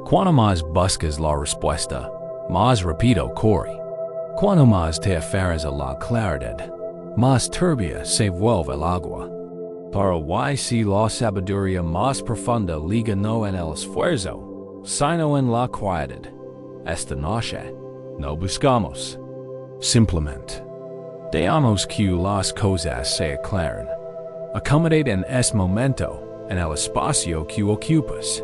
Cuando más buscas la respuesta, más rápido corre. Cuando más te aferras a la claridad, más turbia se vuelve el agua. Pero why si la sabiduría más profunda liga no en el esfuerzo, sino en la quietud. Esta noche, no buscamos. Simplemente. Dejamos que las cosas se aclaren. Acomodate en este momento, en el espacio que ocupas.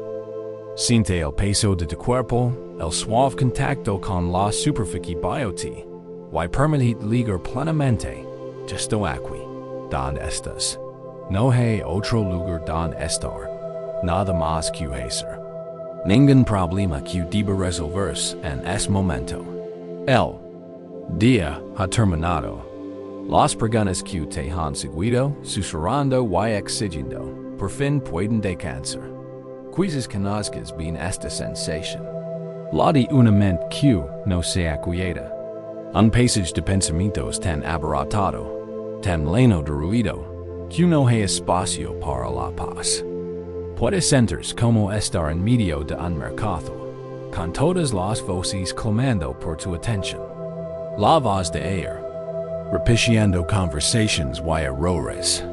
Siente el peso de tu cuerpo, el suave contacto con la superficie bioti, y permitir ligar plenamente, justo aquí, donde estás. No hay otro lugar donde estar, nada más que hacer. Ningún problema que deba resolverse en este momento. El día ha terminado. Las preguntas que te han seguido, susurrando y exigiendo, por fin pueden descansar. Quizás conozcas bien esta sensación. La de una mente que no se aquieta. Un pasaje de pensamientos tan abaratado, tan lleno de ruido, que no hay espacio para la paz. Puedes sentirse como estar en medio de un mercado, con todas las voces clamando por tu atención. La voz de ayer, repitiendo conversations y errores.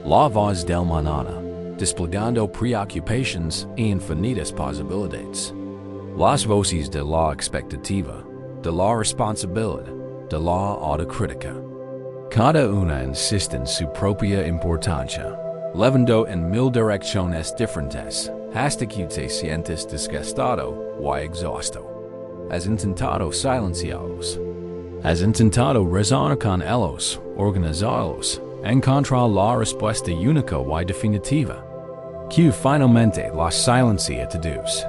La voz del mañana, desplegando preocupations e infinitas posibilidades. Las voces de la expectativa, de la responsabilidad, de la autocrítica. Cada una insiste en su propia importancia, levando en mil direcciones diferentes, hasta que te sientes desgastado y exhausto. Has intentado silenciarlos. Has intentado razonar con ellos, organizarlos, encontrar la respuesta única y definitiva, que finalmente la silencia te deduce.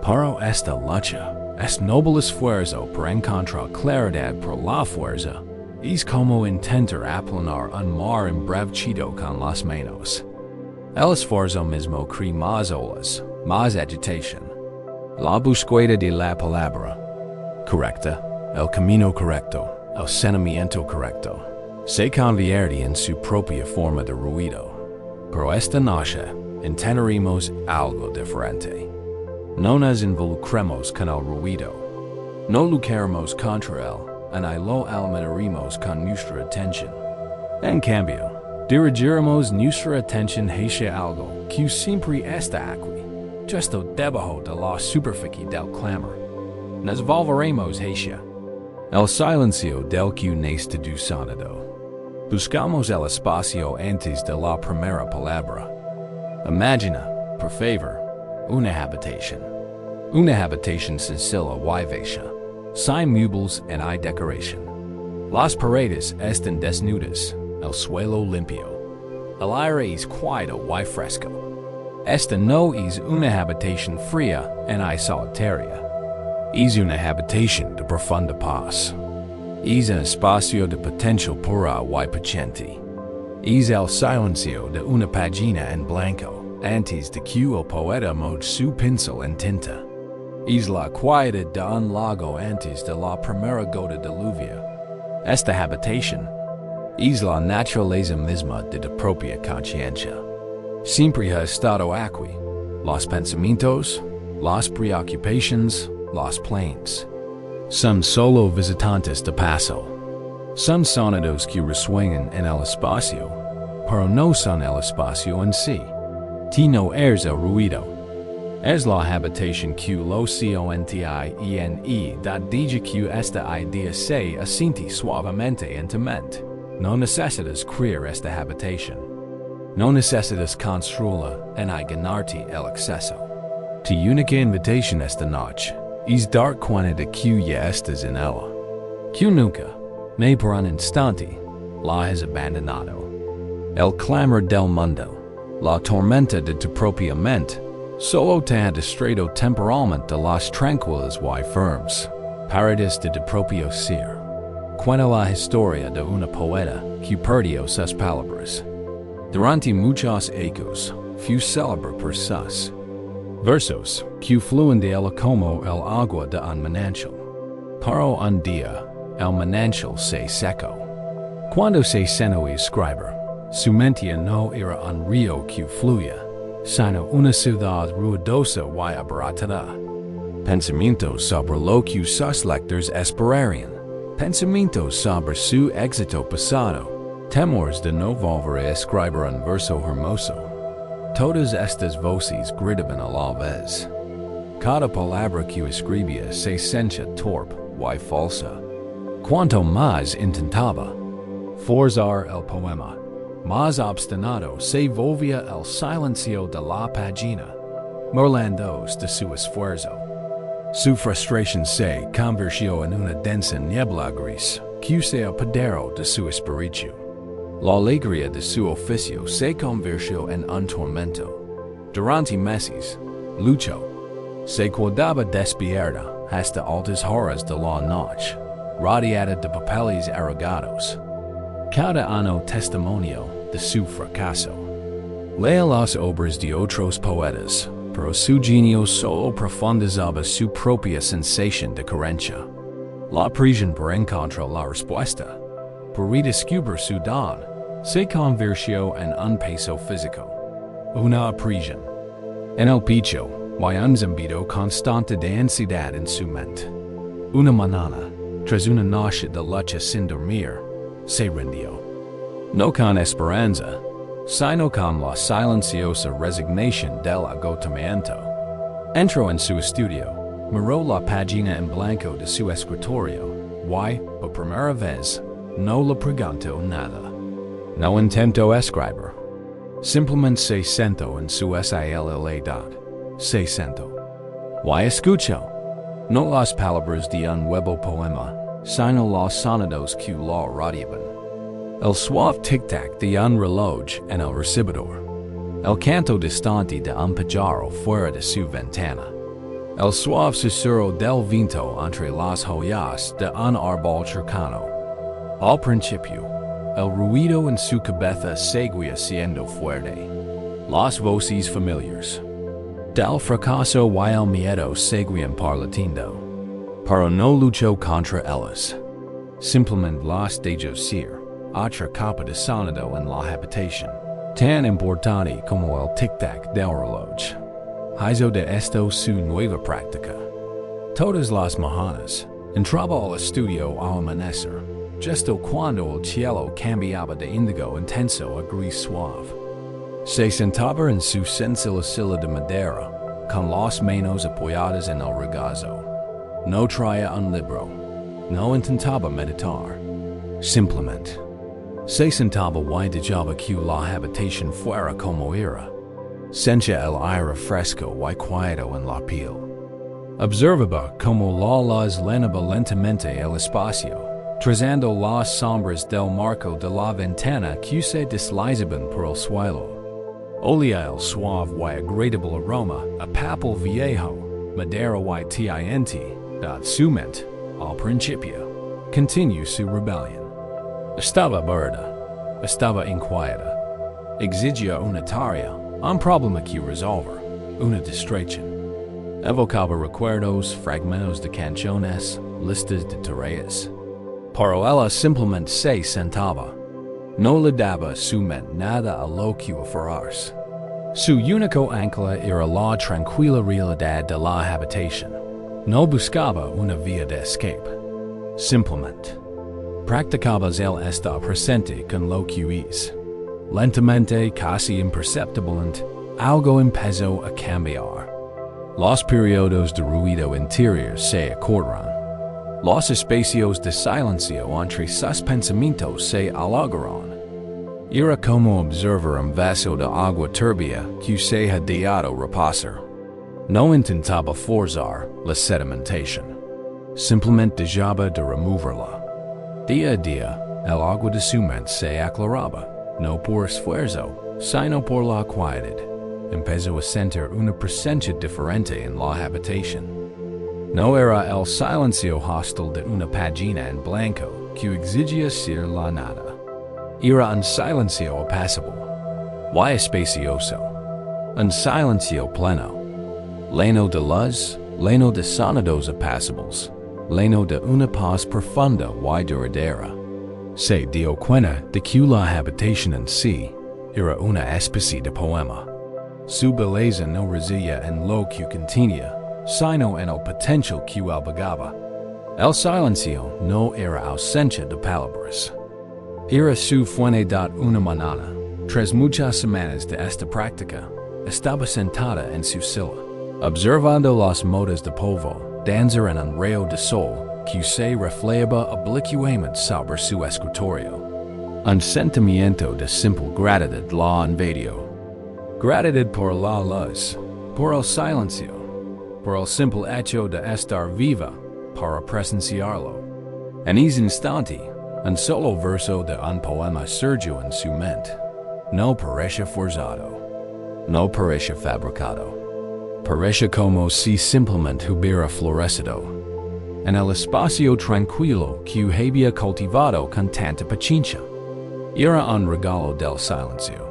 Pero esta lucha, este noble esfuerzo por encontrar claridad por la fuerza, es como intentar aplanar un mar embrevecido con las manos. El esfuerzo mismo crea más olas, más agitación. La búsqueda de la palabra correcta, el camino correcto, el sentimiento correcto, se convierte en su propia forma de ruido. Pero esta noche intentaremos algo diferente. No nos involucremos con el ruido. No lucharemos contra él, y lo alimentaremos con nuestra atención. En cambio, dirigiremos nuestra atención hacia algo que siempre está aquí, justo debajo de la superficie del clamor. Nos volveremos hacia el silencio del que nace du sonido. Buscamos el espacio antes de la primera palabra. Imagina, por favor, una habitación. Una habitación sencilla y vacía, sin muebles y decoración. Las paredes están desnudas, el suelo limpio. El aire es quieto y fresco. Esta no es una habitación fría y solitaria. Es una habitación de profunda paz. Es un espacio de potencial pura y paciente. Es el silencio de una página en blanco, antes de que el poeta moje su pincel en tinta. Es la quietud de un lago antes de la primera gota de lluvia. Esta habitación es la naturaleza misma de tu propia conciencia. Siempre ha estado aquí. Los pensamientos, las preocupaciones, los planes. Son solo visitantes de paso. Son sonidos que resuenan en el espacio, pero no son el espacio en sí. Ti no eres el ruido. Es la habitación que lo siente da dice que esta idea se asiente suavemente en tu mente. No necesitas crear esta habitación. No necesitas construirla y ganarte el acceso. Tu única invitación esta noche es dar cuenta de que ya estás en ella. Que nunca, ni por un instante, la has abandonado. El clamor del mundo, la tormenta de tu propia mente, solo te ha distraído temporalmente de las tranquilas y firmes paredes de tu propio ser. Cuenta la historia de una poeta que perdió sus palabras. Durante muchos ecos, fue célebre por sus versos que fluyen de ella como el agua de un manantial. Pero un día, el manantial se secó. Cuando se cenó el escritor, su mente no era un río que fluía, sino una ciudad ruidosa y abaratada. Pensamientos sobre lo que sus lectores esperarían. Pensamientos sobre su éxito pasado. Temores de no volver a escribir un verso hermoso. Todas estas voces gritaban a la vez. Cada palabra que escribía se sentía torpe y falsa. Cuanto más intentaba forzar el poema, más obstinado se volvía el silencio de la página, burlándose de su esfuerzo. Su frustración se convirtió en una densa niebla gris que se apoderó de su espíritu. La alegría de su oficio se convirtió en un tormento. Durante meses, luchó. Se quedaba despierta hasta altas horas de la noche, rodeada de papeles arrugados. Cada año testimonio de su fracaso. Lea las obras de otros poetas, pero su genio solo profundizaba su propia sensación de carencia. La presión por encontrar la respuesta, por redescubrir su don, se convirtió en un peso físico. Una presión en el pecho y un zumbido constante de ansiedad en su mente. Una mañana, tras una noche de lucha sin dormir, se rindió. No con esperanza, sino con la silenciosa resignación del agotamiento. Entró en su estudio, miró la página en blanco de su escritorio, y, por primera vez, no le preguntó nada. No intentó escribir. Simplemente se sentó en su sillad. Se sentó. Y escuchó. No las palabras de un nuevo poema, sino los sonidos que lo rodeaban. El suave tic-tac de un reloj en el recibidor. El canto distante de un pájaro fuera de su ventana. El suave susurro del viento entre las hojas de un árbol cercano. Al principio, el ruido en su cabeza seguía siendo fuerte. Las voces familiares del fracaso y el miedo seguían parlatiendo, pero no luchó contra ellas. Simplemente las dejó ser, otra capa de sonido en la habitación, tan importante como el tic-tac del reloj. Hizo de esto su nueva práctica. Todas las mañanas, entraba al estudio al amanecer, justo cuando el cielo cambiaba de índigo intenso a gris suave. Se sentaba en su sencilla silla de madera, con las manos apoyadas en el regazo. No traía un libro. No intentaba meditar. Simplemente se sentaba y dejaba que la habitación fuera como era. Sentía el aire fresco y quieto en la piel. Observaba como la luz llenaba lentamente el espacio, trazando las sombras del marco de la ventana que se deslizaban por el suelo. Olía el suave y agradable aroma a papel viejo, madera y tiente, de su mente, al principio, continuó su rebelión. Estaba aburrida, estaba inquieta, exigía una tarea, un problema que resolver, una distracción. Evocaba recuerdos, fragmentos de canciones, listas de tareas. Pero ella simplemente se sentaba. No le daba su mente nada a lo que aferrarse. Su único ancla era la tranquila realidad de la habitación. No buscaba una vía de escape. Simplemente practicaba el estar presente con lo que es. Lentamente, casi imperceptiblemente, algo empezó a cambiar. Los periodos de ruido interior se acortaron. Los espacios de silencio entre sus pensamientos se alargaron. Era como observar un vaso de agua turbia que se ha dejado repasar. No intentaba forzar la sedimentación. Simplemente dejaba de removerla. Día a día, el agua de su mente se aclaraba, no por esfuerzo, sino por la quietud. Empezó a sentir una presencia diferente en la habitación. No era el silencio hostil de una página en blanco que exigía ser la nada. Era un silencio apacible, y espacioso, un silencio pleno, lleno de luz, lleno de sonidos apacibles, lleno de una paz profunda y duradera. Se dio cuenta de que la habitación en sí era una especie de poema. su belleza no resilla en lo que continúa, sino en el potencial que albergaba. El silencio no era ausencia de palabras. Era su fuente una mañana, tras muchas semanas de esta práctica, estaba sentada en su silla, observando las motas de polvo, danzar en un rayo de sol que se reflejaba oblicuamente sobre su escritorio. Un sentimiento de simple gratitud la invadió. Gratitud por la luz, por el silencio, por el simple hecho de estar viva para presenciarlo. En ese instante, un solo verso de un poema surgió en su mente. No parece forzado, no parece fabricado, parece como si simplemente hubiera florecido en el espacio tranquilo que había cultivado con tanta paciencia. Era un regalo del silencio.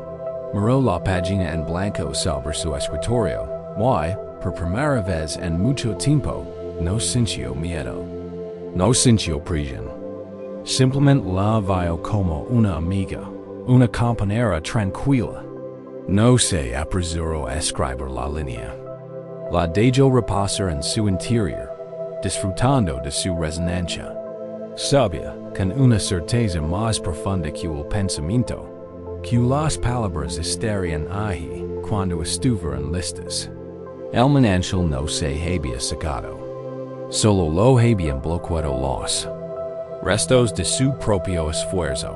Miró la página en blanco sobre su escritorio, y, por primera vez en mucho tiempo, no sintió miedo, no sintió presión. Simplemente la vio como una amiga, una compañera tranquila. No se apresuró a escribir la línea. La dejó repasar en su interior, disfrutando de su resonancia. Sabía, con una certeza más profunda que el pensamiento, que las palabras estarían ahí cuando estuvieran listas. El manantial no se había secado. Solo lo habían bloqueado los restos de su propio esfuerzo.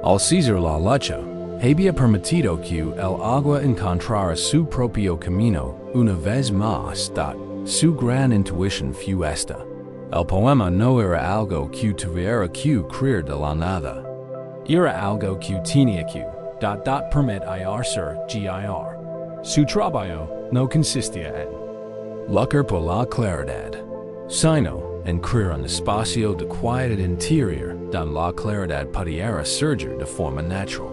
Al cesar la lucha, había permitido que el agua encontrara su propio camino una vez más. Su gran intuición fue esta. El poema no era algo que tuviera que creer de la nada. Era algo que tenía que permitir guiar. Su trabajo no consistía en luchar por la claridad, sino en crear un espacio de quietud interior donde la claridad pudiera surgir de forma natural.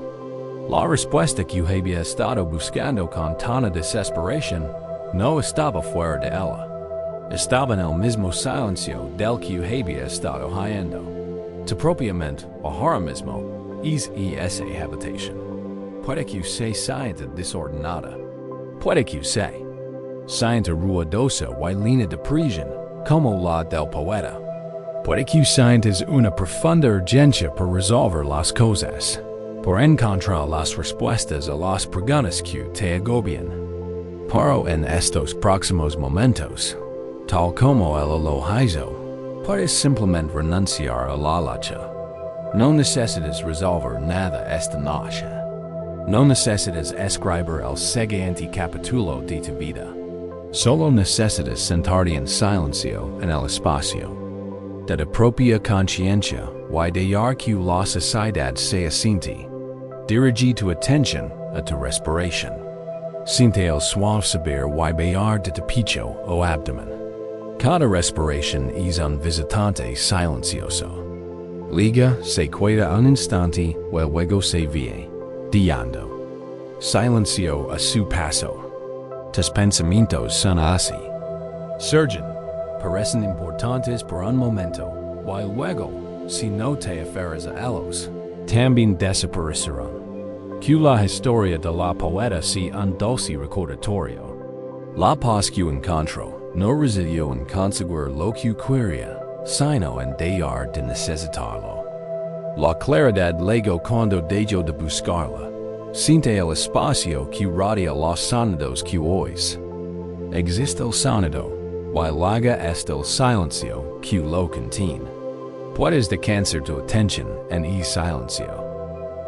La respuesta que había estado buscando con tanta desesperación no estaba fuera de ella. Estaba en el mismo silencio del que había estado hallando. Propiamente, ahora mismo, es esa habitación. Puede que se sienta desordenada. Puede que se sienta ruidosa y llena de presión, como la del poeta. Puede que sientas una profunda urgencia por resolver las cosas, por encontrar las respuestas a las preguntas que te agobian. Pero en estos próximos momentos, tal como el lo hizo, puedes simplemente renunciar a la lucha. No necesitas resolver nada esta noche. No necesitas escribir el siguiente capítulo de tu vida. Solo necesitas sentarte en silencio en el espacio de tu propia conciencia y dejar que la sociedad se asiente. Dirige tu atención a tu respiración. Siente el suave subir y bajar de tu pecho o abdomen. Cada respiración es un visitante silencioso. Liga se queda un instante y luego se va, guiando. Silencio a su paso. Tus pensamientos son así. Surgen, parecen importantes por un momento, y luego, si no te aferras a ellos, también desaparecerán. Que la historia de la poeta sea un dulce recordatorio. La paz que encontró no residió en conseguir lo que quería, sino en dejar de necesitarlo. La claridad llegó cuando dejó de buscarla. Siente el espacio que rodea los sonidos que oyes. Existe el sonido, y luego está el silencio que lo contiene. Puedes descansar tu atención en el silencio.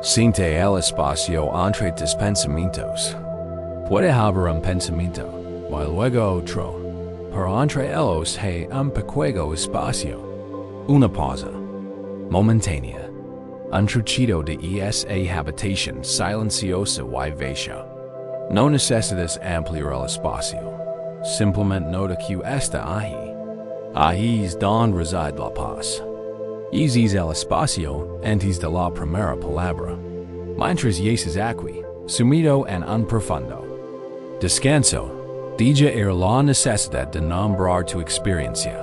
Siente el espacio entre tus pensamientos. Puede haber un pensamiento, y luego otro, pero entre ellos hay un pequeño espacio. Una pausa momentánea. Un trocito de esa habitación silenciosa y vacía. No necesitas ampliar el espacio. Simplemente nota que está ahí. Ahí es donde reside la paz. Ese es el espacio antes de la primera palabra. Mientras yeses aquí, sumido en un profundo descanso, deja ir la necesidad de nombrar tu experiencia.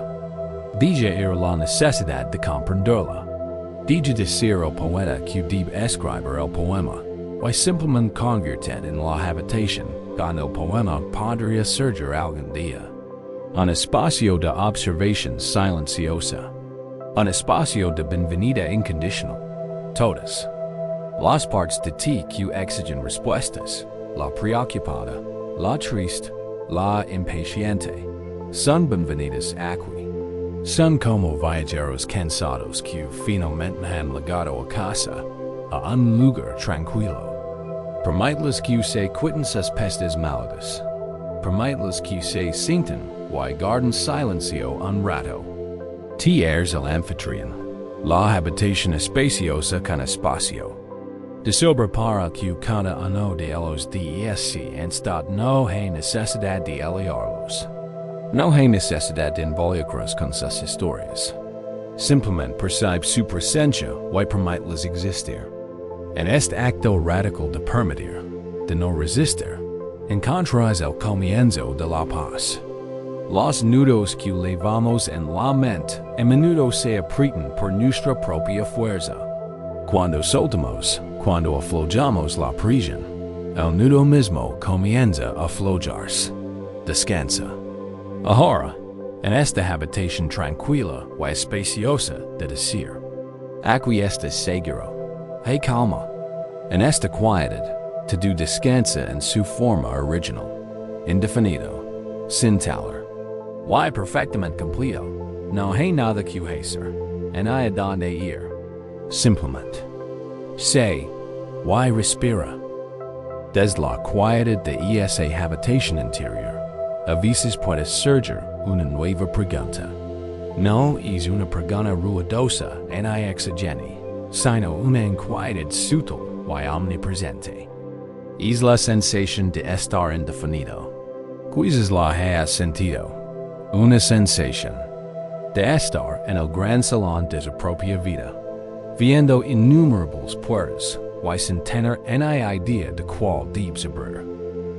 Deja ir la necesidad de comprenderla. Deja decir el poeta que debe escribir el poema, y simplemente convierte en la habitación con el poema podría surgir algún día. Un espacio de observación silenciosa. Un espacio de bienvenida incondicional. Todas las partes de ti que exigen respuestas, la preocupada, la triste, la impaciente, son bienvenidas aquí. Son como viajeros cansados que finalmente han llegado a casa, a un lugar tranquilo. Permite-les que se quiten sus pestes maladas. Permite-les que se sienten y guarden silencio un rato. Ti eres el anfitrión, la habitación espaciosa con espacio. De sobre para que cada uno de ellos dice en stad no hay necesidad de aliarlos. No hay necesidad de involucrarlos con sus historias. Simplemente percibe su presencia y permite-les existir. En este acto radical de permitir, de no resistir, encontráis el comienzo de la paz. Los nudos que levamos en la mente a menudo se aprietan por nuestra propia fuerza. Cuando soltamos, cuando aflojamos la prisión, el nudo mismo comienza a aflojarse. Descansa. Ahora, en esta habitación tranquila y espaciosa de decir, aquí estás seguro. Hay calma. En esta quietud, tu descansa en su forma original, indefinido, sin talar. Y perfectamente completo. No hay nada que hacer, en hay donde ir. Simplemente. Sé, y respira. Desde la quietud de esa habitación interior, a veces puede surgir una nueva pregunta. No es una pregunta ruidosa en hay exigente, sino una inquietud sutil y omnipresente. Es la sensación de estar indefinido. Quizás la has sentido. Una sensación de estar en el gran salón de su propia vida, viendo innumerables puertas y sin tener una idea de cuál debes abrir.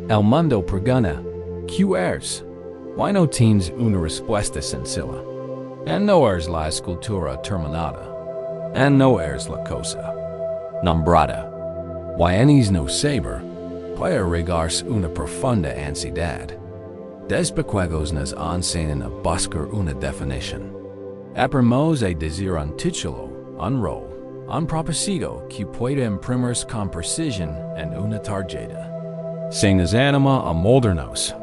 El mundo pregunta, ¿qué eres? Why no tienes una respuesta sencilla? And no eres la escultura terminada. And no eres la cosa nombrada. Why eres no saber, puede regarse una profunda ansiedad. Después nos enseñan a buscar una definición. Aprendemos a decir un título, un rol, un propósito que pueda imprimirse con precisión en una tarjeta. Se nos anima a moldarnos,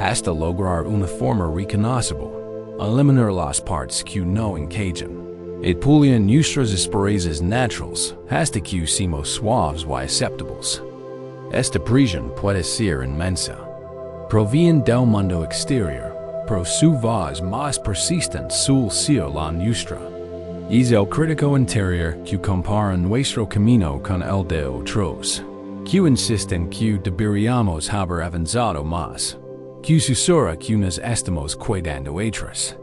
hasta lograr una forma reconocible, eliminar las partes que no encajan. Et pulir nuestras asperezas naturales hasta que seamos suaves y aceptables. Esta prisión puede ser inmensa. Proviene del mundo exterior, pero su voz más persistente suele ser la nuestra. Es el crítico interior que compara nuestro camino con el de otros, que insiste en que deberíamos haber avanzado más, que susurra que nos estamos cuidando atrás.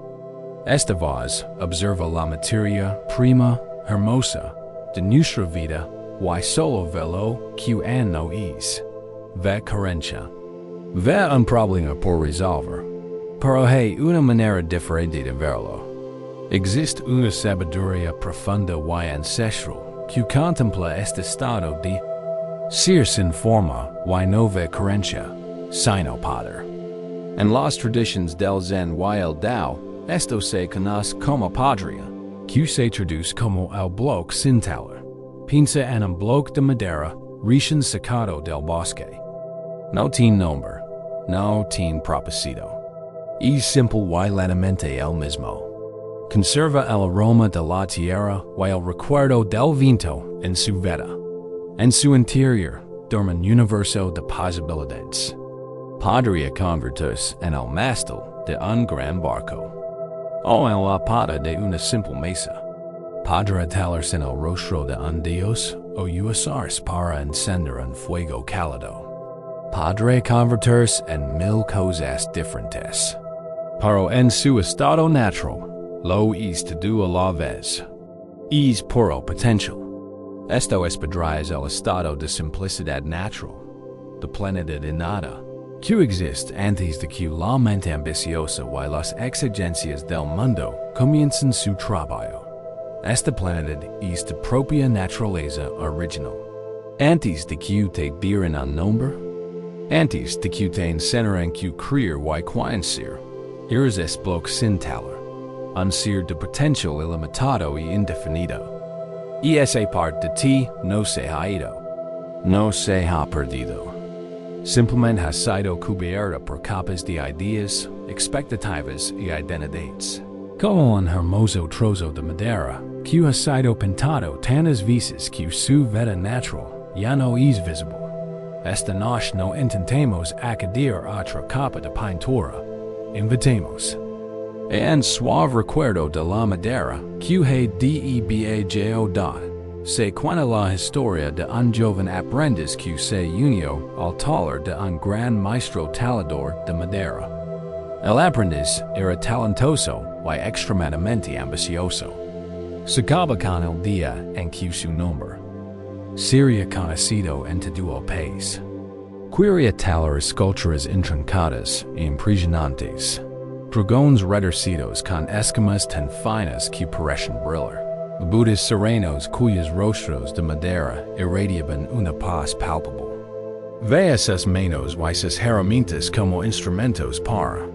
Esta voz observa la materia prima, hermosa, de nuestra vida y solo ve lo que no es. Ve carencia. Ve un problema por resolver, pero hay una manera diferente de verlo. Existe una sabiduría profunda y ancestral que contempla este estado de ser sin forma y no ve carencia, sino poder. En las tradiciones del Zen y el Tao, esto se conoce como podría, que se traduce como el bloque sin talar. Piensa en un bloque de madera recién sacado del bosque. No tiene nombre, no tiene propósito. Es simple y lentamente el mismo. Conserva el aroma de la tierra y el recuerdo del viento en su vida. En su interior duerme un universo de posibilidades. Podría convertirse en el mástil de un gran barco, o en la pata de una simple mesa. Podrá talarse en el rostro de un dios o usarse para encender un fuego cálido. Podrá convertirse en mil cosas diferentes. Pero en su estado natural, lo es todo a la vez. Es puro potencial. Esto es el estado de simplicidad natural, de plenitud innata, que existe antes de que la mente ambiciosa y las exigencias del mundo comiencen su trabajo. Esta plenitud es tu propia naturaleza original. Antes de que te dieran un nombre, Antes de que tem center en que criar y conhecer. Eres es bloque sin taler. Un ser de potencial ilimitado y indefinido. Y esa parte de ti no se ha ido. No se ha perdido. Simplemente ha sido cubierta por capas de ideas, expectativas y identidades. Como un hermoso trozo de madera que ha sido pintado tantas veces que su vida natural ya no es visible. Esta noche no intentemos acudir a otra capa de pintura. Invitemos. En suave recuerdo de la madera que he debajado se cuenta la historia de un joven aprendiz que se unió al taller de un gran maestro talador de madera. El aprendiz era talentoso y extremadamente ambicioso. Se acaba con el día en que su nombre sería conocido en todo el país. Quería talar esculturas intrincadas e impresionantes, dragones retorcidos con escamas tan finas que parecen brillar, budas serenos cuyos rostros de madera irradiaban una paz palpable. Ve esas manos y esas herramientas como instrumentos para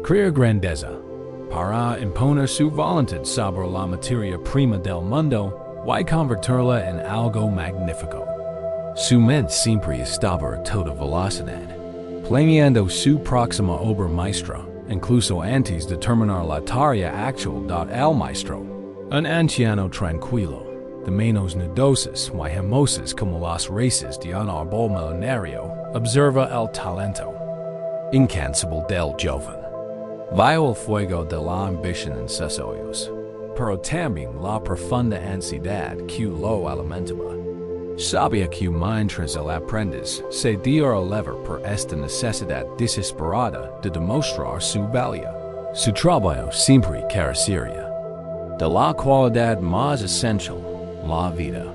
crear grandeza, para imponer su voluntad sobre la materia prima del mundo y convertirla en algo magnífico. Su mente siempre estaba a toda velocidad, planeando su próxima obra maestra, incluso antes de terminar la tarea actual del maestro. Un anciano tranquilo, de manos nudosas y hermosas como las raíces de un árbol milenario, observa el talento incansable del joven. Vio el fuego de la ambición en sus ojos, pero también la profunda ansiedad que lo alimentaba. Sabía que mientras el aprendiz se dio a lever por esta necesidad desesperada de demostrar su valía, su trabajo siempre carecería de la cualidad más esencial, la vida.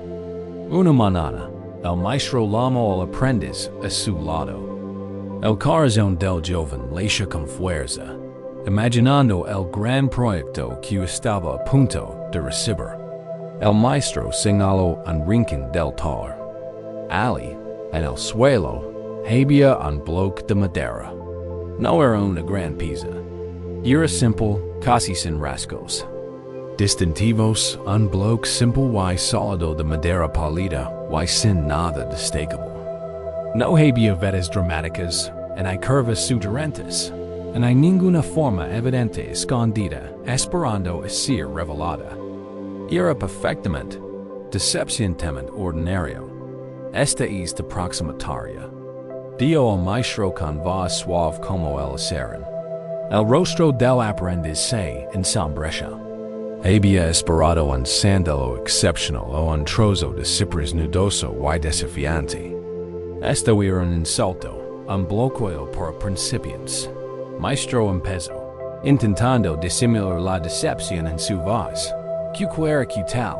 Una mañana, el maestro llamó al aprendiz a su lado. El corazón del joven latía con fuerza, imaginando el gran proyecto que estaba a punto de recibir. El maestro señaló un rincón del taller. Allí, en el suelo, había un bloque de madera. No era una gran pieza. Era simple, casi sin rasgos distintivos, un bloque simple y sólido de madera pálida y sin nada destacable. No había vetas dramáticas, en hay curvas sugerentes, en hay ninguna forma evidente escondida esperando a ser revelada. Era perfectamente, decepcionentemente ordinario. Esta es de proximataria. Dio el maestro con voz suave como el acero. El rostro del aprendiz se ensombreció. Había esperado un sándalo excepcional o un trozo de ciprés nudoso y desafiante. Esto era un insulto, un bloqueo por principiantes. Maestro empezó, intentando disimular la decepción en su voz. ¿Qué quiera que tal?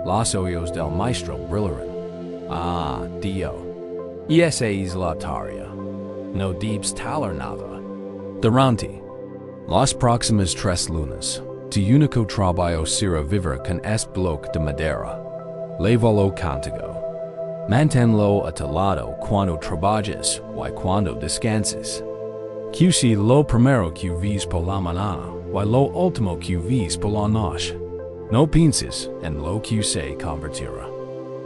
Los ojos del maestro brillaron. Ah, Dio. Y esa es la tarea. No debes talar nada. Durante las próximas 3 lunas, tu único trabajo será vivir con este bloque de madera. Lévalo contigo. Manténlo a tu lado cuando trabajes y cuando descanses. Que sea lo primero que ves por la mañana y lo último que ves por la noche. No pienses en lo que se convertirá.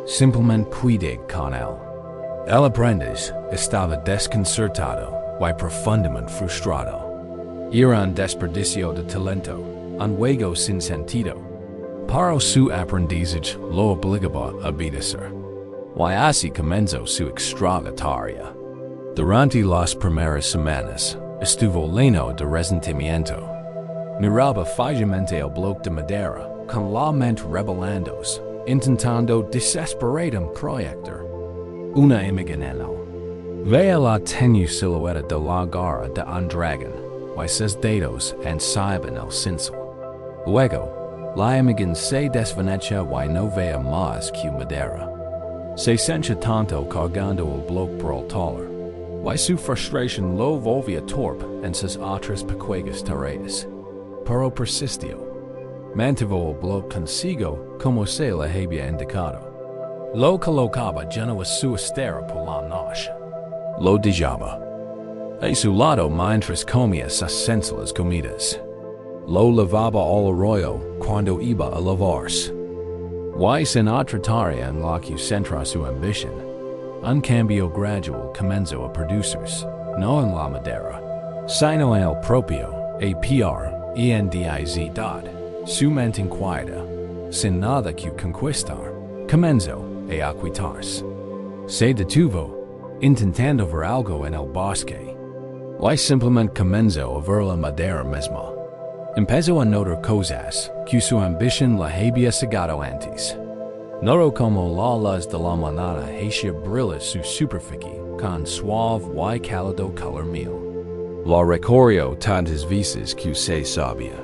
Simplemente cuide con él. El aprendiz estaba desconcertado y profundamente frustrado. Era un desperdicio de talento, un juego sin sentido. Pero su aprendizaje lo obligaba a obedecer. Y así comenzó su extraña tarea. Durante las primeras semanas, estuvo lleno de resentimiento. Miraba fijamente el bloque de madera, con la mente rebelándose, intentando desesperadamente proyectar una imagen en él. Veía la tenue silueta de la garra de un dragón, y sus dedos encibaban el cincel. Luego, la imagen se desvanecía y no veía más que madera. Se sentía tanto cargando el bloque por el taller, y su frustración lo volvía torpe en sus otras pequeñas tareas. Pero persistió. Mantuvo el bloque consigo como se le había indicado. Lo colocaba lleno a su estera por la noche. lo dijaba. A su lado mientras comía sus sensuales comidas. Lo lavaba al arroyo cuando iba a lavarse. Y sin tratar en la que centra su ambición. Un cambio gradual comenzó a producirse, no en la madera, sino en el propio, aprendizado, su mente inquieta, sin nada que conquistar, comenzó a aquitarse. Se detuvo, intentando ver algo en el bosque. Y simplemente comenzó a ver la madera misma. Empezó a notar cosas que su ambición la había cegado antes. Notó como la luz de la mañana hacía brillar su superficie con suave y cálido color miel. La recorrió tantas veces que se sabía.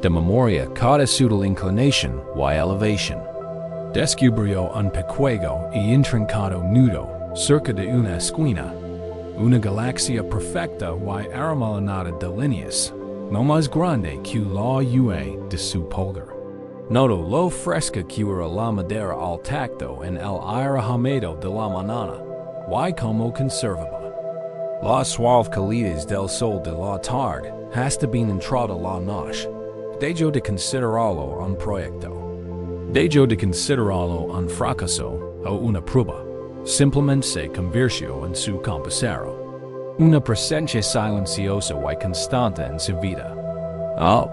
De memoria cada sutil inclinación y elevación. Descubrió un pequeño y intrincado nudo cerca de una esquina. Una galaxia perfecta y arremolinada de líneas, no más grande que la UE de su pulgar. Notó lo fresca que era la madera al tacto en el aire húmedo de la mañana, y como conservaba. Las suave calidez del sol de la tarde hasta bien entrada la noche. Dejó de considerarlo un proyecto. Dejó de considerarlo un fracaso o una prueba. Simplemente se convirtió en su compañero. Una presencia silenciosa y constante en su vida. Al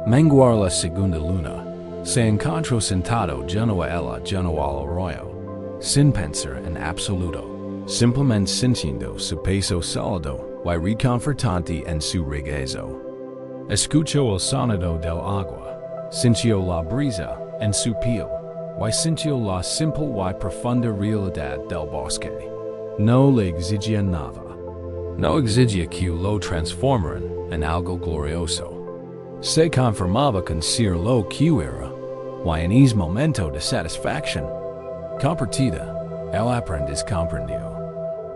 menguar la segunda luna, se encontró sentado junto a ella junto al arroyo, sin pensar en absoluto, simplemente sintiendo su peso sólido y reconfortante en su regazo. Escuchó el sonido del agua, sintió la brisa en su piel, y sintió la simple y profunda realidad del bosque. No le exigía nada. No exigía que lo transformaran en algo glorioso. Se conformaba con ser lo que era, y en ese momento de satisfacción compartida, el aprendiz comprendió.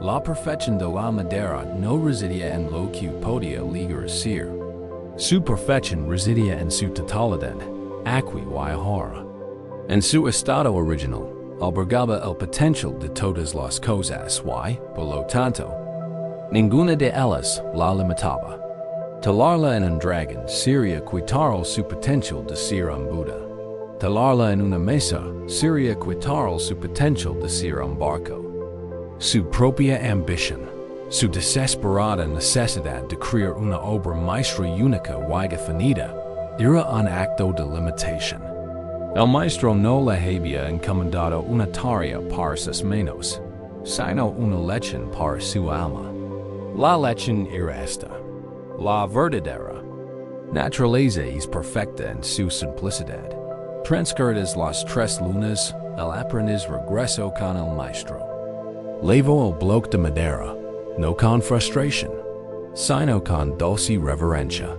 La perfección de la madera no residía en lo que podía llegar a ser. Su perfección residía en su totalidad, aquí y ahora. En su estado original, albergaba el potencial de todas las cosas y, por lo tanto, ninguna de ellas la limitaba. Talarla en un dragón sería quitar su potencial de ser un Buda. Talarla en una mesa sería quitar su potencial de ser un barco. Su propia ambición, su desesperada necesidad de crear una obra maestra única y definida, era un acto de limitación. El maestro no le había encomendado una tarea para sus manos, sino una lección para su alma. La lección era esta. La verdadera naturaleza es perfecta en su simplicidad. Transcurridas las 3 lunas, el aprendiz regresó con el maestro. Levó el bloque de madera, no con frustración, sino con dulce reverencia.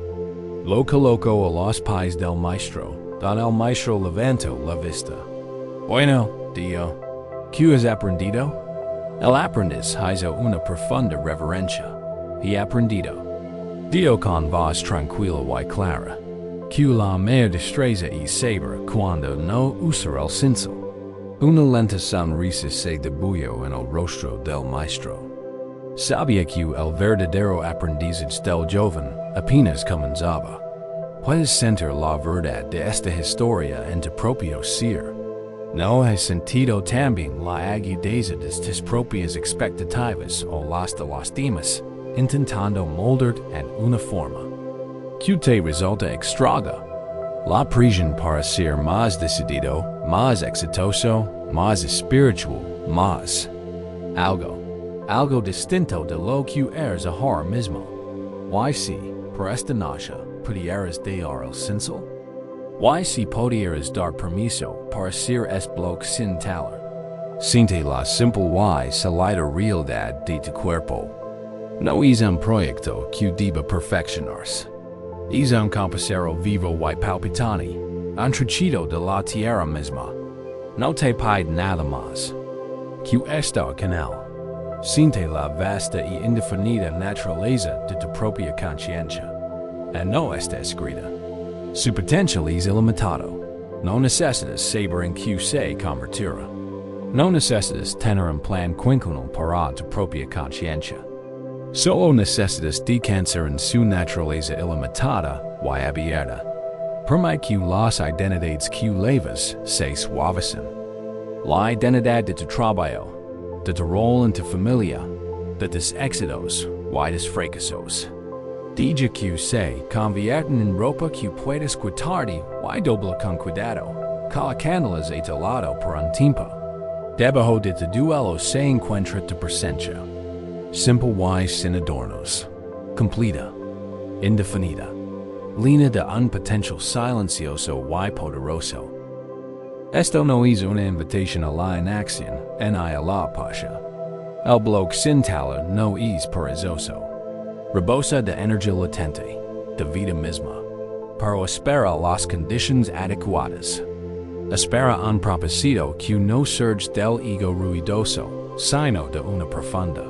Lo colocó a los pies del maestro, donde el maestro levantó la vista. Bueno, Dio, ¿qué has aprendido? El aprendiz hizo una profunda reverencia. He aprendido. Dio con voz tranquila y clara, que la mayor destreza es saber cuando no usar el cincel. Una lenta sonrisa se dibujó en el rostro del maestro. Sabía que el verdadero aprendizaje del joven apenas comenzaba. Puedes sentir la verdad de esta historia en tu propio ser. No has sentido también la agudeza de tus propias expectativas o las de los demás, intentando moldar en una forma que te resulta extraña. La presión para ser más decidido, más exitoso, más espiritual, más algo distinto de lo que eres ahora mismo. Y si, por esta noche, pudieras dar el cincel? Y si pudieras dar permiso para ser es bloque sin talar? Siente la simple y sólida realidad de tu cuerpo. No es un proyecto que deba perfeccionarse. Es un compañero vivo y palpitante, un trocito de la tierra misma. No te pide nada más. Que está con él. Siente la vasta y indefinida naturaleza de tu propia conciencia. Y no está escrita. Su potencial es ilimitado. No necesitas saber en que se convertirá. No necessitas tener un plan quinquenal para tu propia conciencia. Solo necessitas descansar en su naturaleza ilimitada y abierta. Permite que las identidades que llevas se suavicen. La identidad de tu trabajo, de tu rol en tu familia, de tus éxitos y tus fracasos. Diga que se convierten en ropa que puedes quitarte y dobla con cuidado, colocándolas a tu lado por un tiempo. Debajo de tu duelo se encuentra tu presencia. Simple y sin adornos. Completa. Indefinida. Lina de un potencial silencioso y poderoso. Esto no es una invitación a la inacción ni a la pasha. El bloque sin tala no es perezoso. Rebosa de energía latente, de vida misma. Pero espera las condiciones adecuadas. Espera un propósito que no surge del ego ruidoso, sino de una profunda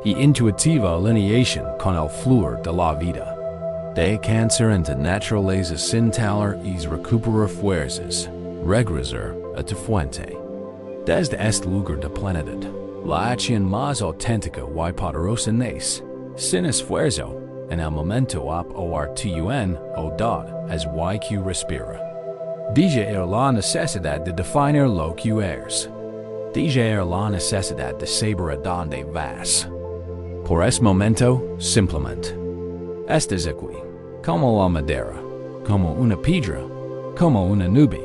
y intuitiva alineación con el fluir de la vida. De cáncer en tu naturaleza sin talar es recuperar fuerzas, regresar a tu fuente. Desde este lugar de plenitud, la acción más auténtica y poderosa nace, sin esfuerzo, en el momento ap ortun o dad as y que respira. Deja la necesidad de definir lo que eres. Deja la necesidad de saber a dónde vas. Por ese momento, simplemente. Estás aquí, como la madera, como una piedra, como una nube,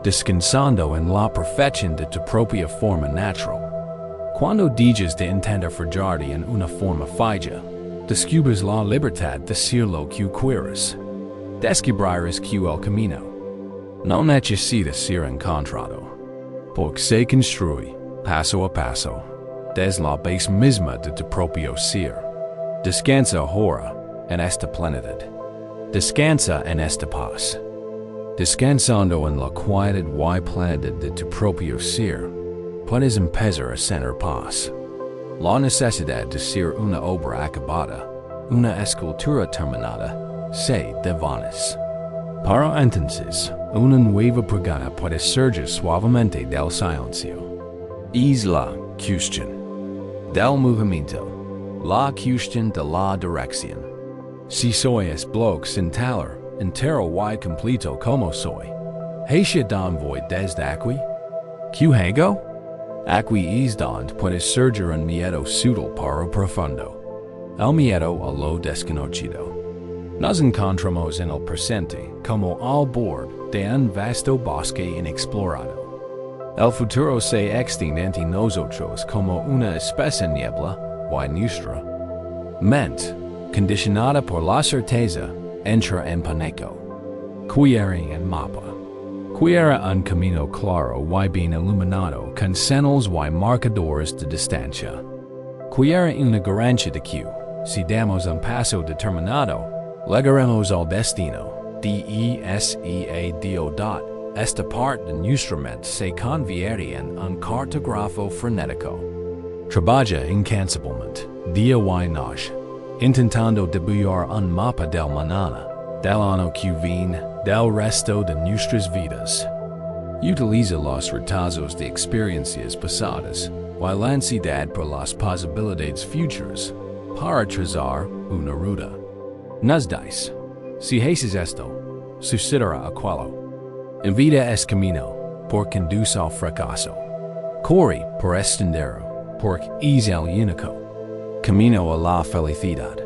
descansando en la perfección de tu propia forma natural. Cuando dejas de intentar forzarte en una forma fija, descubres la libertad de ser lo que quieres. Descubrirás que el camino no necesita ser encontrado, porque se construye, paso a paso, desde la base misma de tu propio ser. Descansa ahora en esta plenitud. Descansa en esta paz. Descansando en la quietud y plenitud de tu propio ser, puedes empezar a sentir paz. La necesidad de ser una obra acabada, una escultura terminada, se desvanece. Para entonces, una nueva pregunta puede surgir suavemente del silencio. Es la cuestión del movimiento, la cuestión de la dirección. Si soy es bloque sin talar, entero y completo como soy, hacia don voy desde aquí? ¿Qué hago? Aquí es donde puede surgir un miedo sutil para profundo. El miedo a lo desconocido. Nos encontramos en el presente como al borde de un vasto bosque inexplorado. El futuro se extiende entre nosotros como una espesa niebla y nuestra mente, condicionada por la certeza, entra en pánico. Quiere en mapa. Quiere un camino claro y bien iluminado con señales y marcadores de distancia. Quiere una garantia de que, si damos un paso determinado, llegaremos al destino. Esta parte de nuestra mente se convierte en un cartógrafo frenético. Trabaja incansablemente, día y noche, intentando dibujar un mapa del mañana, del año que viene, del resto de nuestras vidas. Utiliza los retazos de experiencias pasadas y la ansiedad por las posibilidades futuras para trazar una ruta. Nos dice, si haces esto, sucederá aquello. Evita es camino, porque conduce al fracaso. Corre por este sendero, porque es el único camino a la felicidad.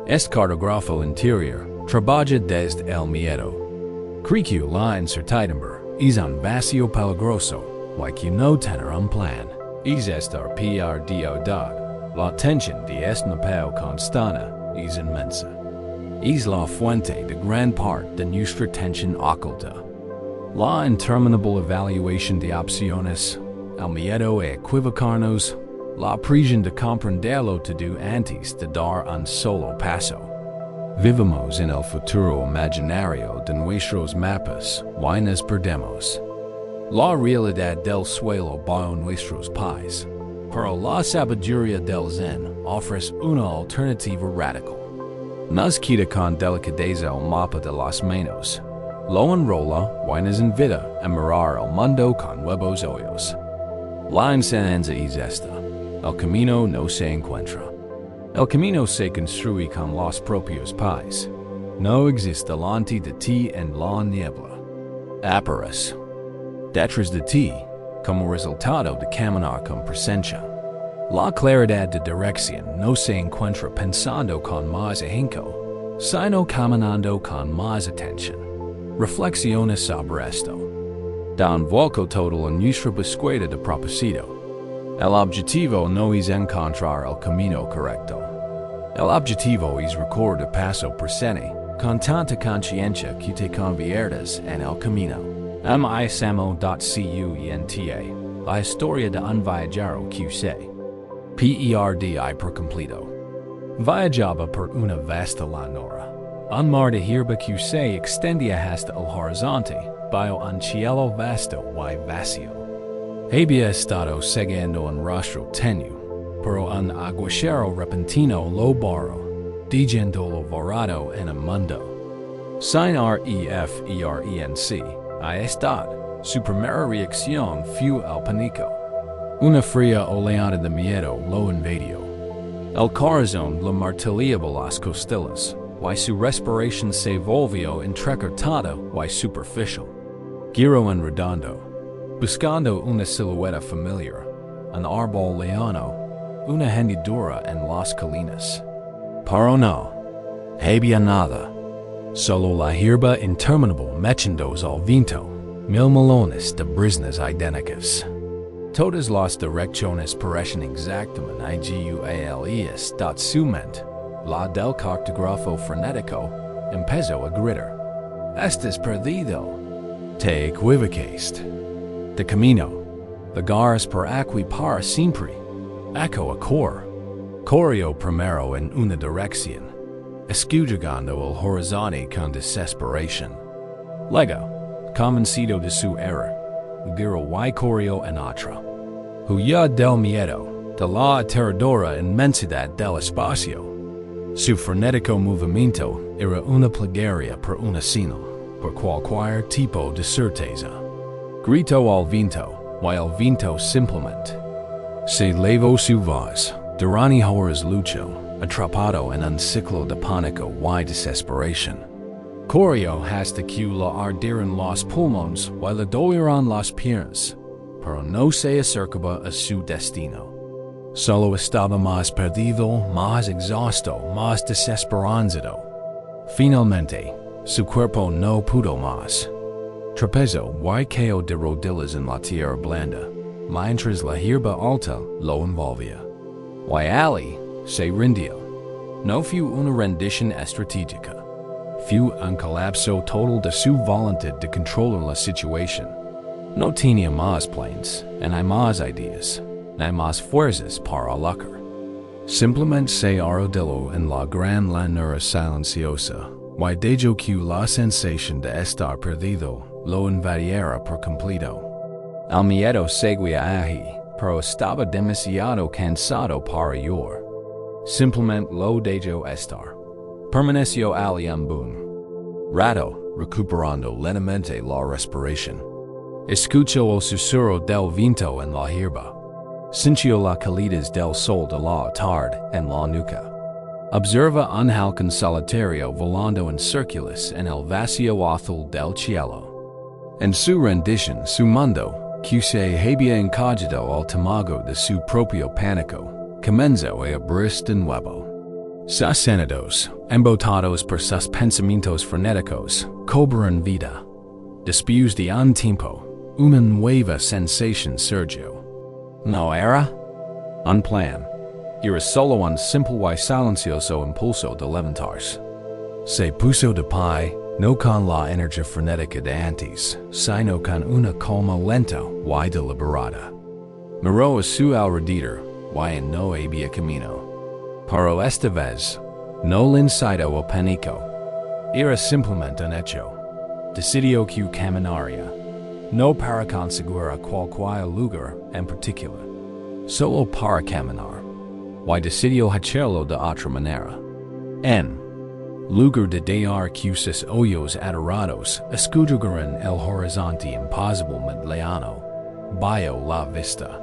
Este cartógrafo interior trabaja desde el miedo. Cree que la incertidumbre es un vacío peligroso, y que no tener un plan es estar perdido. La tensión de este napeo constante es inmensa. Es la fuente de gran parte de nuestra tensión oculta. La interminable evaluación de opciones, el miedo a equivocarnos, la presión de comprenderlo todo antes de dar un solo paso. Vivimos en el futuro imaginario de nuestros mapas y nos perdemos. La realidad del suelo bajo nuestros pies, pero la sabiduría del Zen ofrece una alternativa radical. Nos quita con delicadeza el mapa de las manos, lo enrola y nos invita a mirar el mundo con nuevos ojos. La enseñanza es esta. El camino no se encuentra. El camino se construye con los propios pies. No existe delante de ti en la niebla. Aparece detrás de ti como resultado de caminar con presencia. La claridad de dirección no se encuentra pensando con más ahínco, sino caminando con más atención. Reflexiones sobre esto. Da un vuelco total en nuestra búsqueda de propósito. El objetivo no es encontrar el camino correcto. El objetivo es recordar paso presente, con tanta conciencia que te conviertes en el camino. misamo.cuenta, la historia de un viajero que se perdi por completo. Viajaba por una vasta llanura. Un mar de hierba que se extendía hasta el horizonte, bajo un cielo vasto y vacío. Había estado siguiendo un rastro tenue, pero un aguacero repentino lo borró, dejándolo varado en el mundo. Sin referenc, a esta, su primera reacción fue el pánico. Una fría oleada de miedo lo invadió. El corazón le martillaba las costillas, y su respiración se volvió entrecortada y superficial. Giró en redondo, buscando una silueta familiar, un árbol leano, una hendidura en las colinas. Pero no, había nada. Solo la hierba interminable mechándose al viento, mil millones de brisnas idénticas. Todas las direcciones parecen exactamente iguales. Su mente, la del cartógrafo frenético, empezó a gritar: "Estás perdido. Te equivocaste. De camino. Vagares por aquí para siempre." Echo a corrió primero en una dirección, escudriñando el horizonte con desesperación. Luego, convencido de su error, giró y corrió en otra. Huyó del miedo, de la aterradora inmensidad del espacio. Su frenético movimiento era una plegaria por una señal, por cualquier tipo de certeza. Gritó al viento, y el viento simplemente se elevó su voz. Durante horas luchó, atrapado en un ciclo de pánico y desesperación. Corrió hasta que le ardieron los pulmones y le dolieron las piernas, pero no se acercaba a su destino. Solo estaba más perdido, más exhausto, más desesperanzado. Finalmente, su cuerpo no pudo más. Tropezó y cayó de rodillas en la tierra blanda, mientras la hierba alta lo envolvía. Y allí se rindió. No fue una rendición estratégica. Fue un colapso total de su voluntad de controlar la situación. No tenía más planes, ni más ideas, ni más fuerzas para luchar. Simplemente se arrodilló en la gran llanura silenciosa, y dejó que la sensación de estar perdido lo invadiera por completo. El miedo seguía allí, pero estaba demasiado cansado para llorar. Simplemente lo dejó estar. Permaneció allí un buen rato, recuperando lentamente la respiración. Escuchó el susurro del viento en la hierba. Sintió la calidez del sol de la tarde en la nuca. Observa un halcón solitario volando en círculos en el vacío azul del cielo. En su rendición, su mundo, que se había encajado al tamago de su propio pánico, comenzó a abrirse de nuevo. Sus sentidos, embotados por sus pensamientos frenéticos, cobran vida. Después de un tiempo, una nueva sensación surgió. ¿No era un plan? Era solo un simple y silencioso impulso de levantarse. Se puso de pie, no con la energía frenética de antes, sino con una calma lenta y deliberada. Miró a su alrededor, y no había camino. Pero esta vez, no le incitó el pánico. Era simplemente un hecho. Decidió que caminaría, no para conseguir cualquier lugar en particular, solo para caminar, y decidió hacerlo de otra manera. En lugar de dejar que sus ojos adorados escudriñaran el horizonte imposiblemente lejano, vio la vista.